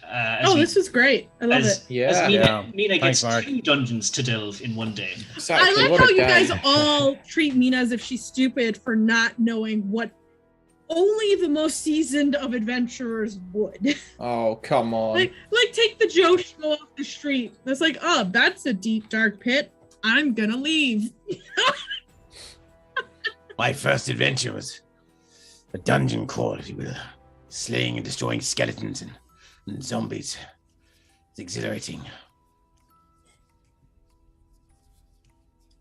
This was great. I love it. Yeah. As Mina Thanks, gets Mark. 2 dungeons to delve in one day. Exactly. I like what how a you guys game. all treat Mina as if she's stupid for not knowing what only the most seasoned of adventurers would. Oh, come on. like take the Joe Schmo off the street. That's like, oh, that's a deep dark pit. I'm gonna leave. My first adventure was a dungeon crawler with slaying and destroying skeletons and zombies. It's exhilarating.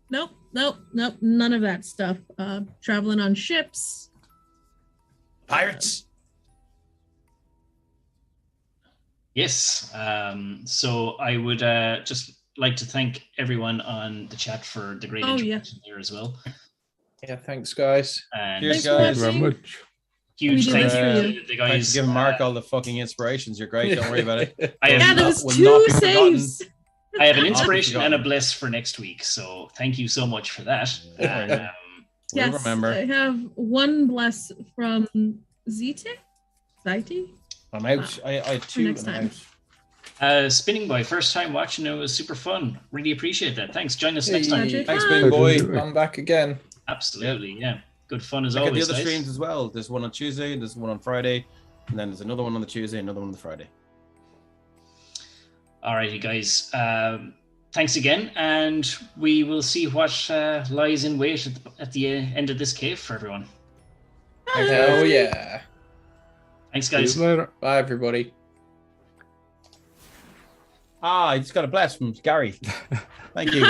Nope, none of that stuff. Traveling on ships. Pirates. Yes. So I would just like to thank everyone on the chat for the great interaction there as well. Yeah, thanks, guys. And Cheers, Thanks for guys. Thank you very much. huge We do thank this you for to you. the Thanks guys. for giving Mark all the fucking inspirations. You're great. Don't worry about it. I have, Yeah, not- there was will 2 not be forgotten. saves. I have an Not inspiration and a forgotten. bless for next week. So thank you so much for that. Yeah. We'll Yes, remember. I have 1 bless from Zite. I'm out. I had 2 next and I'm time. out. Spinning Boy, first time watching, it was super fun. Really appreciate that. Thanks. Join us next time. Hey. Thanks, Bye. Big Boy. I'm back again. Absolutely, yeah. Good fun as Check out the always. other guys. streams as well. There's one on Tuesday, there's one on Friday, and then there's another one on the Tuesday, another one on the Friday. Alrighty, guys. Thanks again, and we will see what lies in wait at the end of this cave for everyone. Hell yeah. Thanks, See you guys. later. Bye, everybody. I just got a bless from Gary. Thank you.